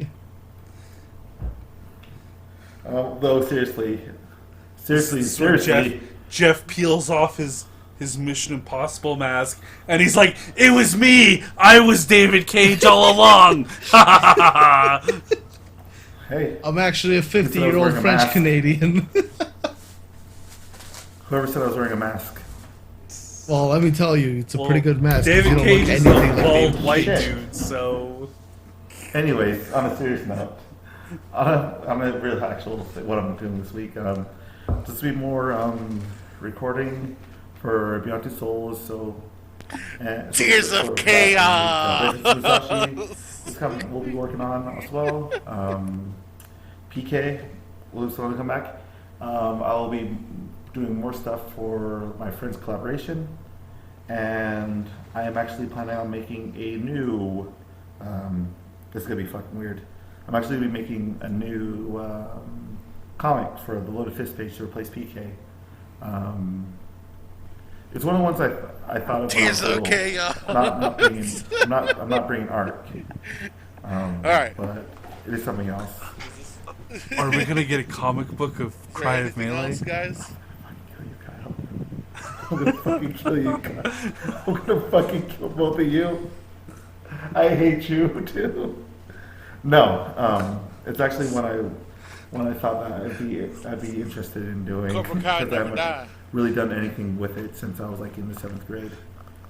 Though seriously, Jeff peels off his Mission Impossible mask, and he's like, "It was me. I was David Cage all along." Hey, I'm actually a wearing 50-year-old a French mask. Canadian. whoever said I was wearing a mask? Well, let me tell you, it's a Well, pretty good mask. 'cause David you don't Cage look is a anything like bald David. white Shit. dude, so Anyways, on a serious note, I'm a real actual what I'm doing this week. Just to be more recording for Beyond Two Souls. So Tears of Chaos. We'll be working on as well. PK will slowly come back. I'll be doing more stuff for my friend's collaboration, and I am actually planning on making a new. This is gonna be fucking weird. I'm actually gonna be making a new comic for the Loaded Fist page to replace PK. It's one of the ones I thought of. Tears of Chaos. I'm not bringing art. All right. But it is something else. are we gonna get a comic book of Is there Cry of anything Melee? else, guys? I'm gonna fucking kill you, Kyle. I'm gonna fucking kill both of you. I hate you too. No, it's actually when I thought that I'd be interested in doing. Cobra Kai 'cause I never haven't die. really done anything with it since I was like in the 7th grade.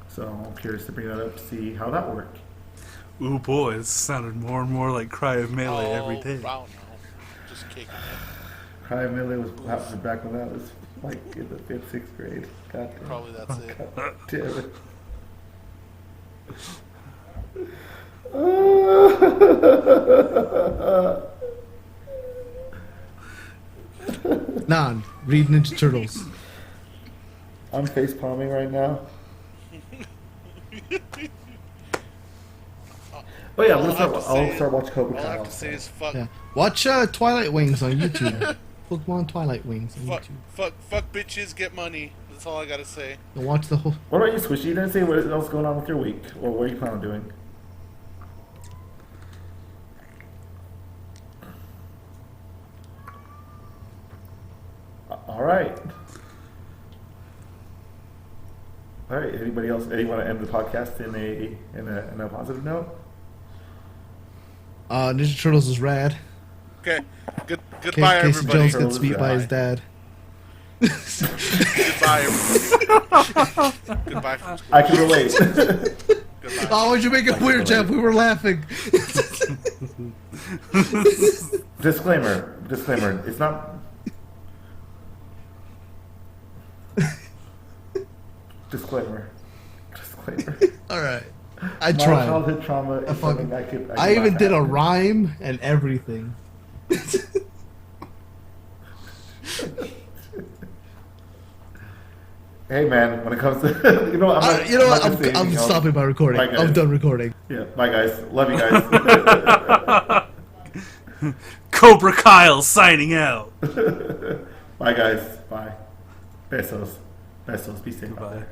So I'm curious to bring that up to see how that worked. Ooh boy, it sounded more and more like Cry of Melee every day. I don't know. Just kicking it. Cry of Melee was happening back when I was like in the 5th, 6th grade. God damn. Probably that's it. God damn it. Nan, read Ninja Turtles. I'm face palming right now. Oh yeah, I'll start watching Cobra All I Kai. have to say is fuck, Yeah. Watch Twilight Wings on YouTube. Pokemon Twilight Wings on fuck, YouTube. fuck bitches, get money. That's all I gotta say. And watch the whole. What about you, Swishy? You didn't say what else is going on with your week, or what are you planning on doing? All right. All right. Anybody else? Anyone want to end the podcast in a positive note? Ninja Turtles is rad. Okay, goodbye, Casey everybody. Jones Turtles gets is beat by rad. his dad. Goodbye, everybody. Goodbye from school. I can relate. Goodbye. Oh, would you make it weird, Jeff? We were laughing. Disclaimer. It's not. Disclaimer. All right. I My tried. childhood trauma is fucking- something I could. I even laugh did a at. rhyme and everything. Hey man, when it comes to you know, what, I'm not, You know what? not gonna say I'm anything else. stopping my recording. Bye, guys. I'm done recording. Yeah, bye guys. Love you guys. Cobra Kyle signing out. Bye guys. Bye. Besos. Be safe Goodbye. out there.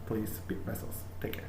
Please. Besos. Take care.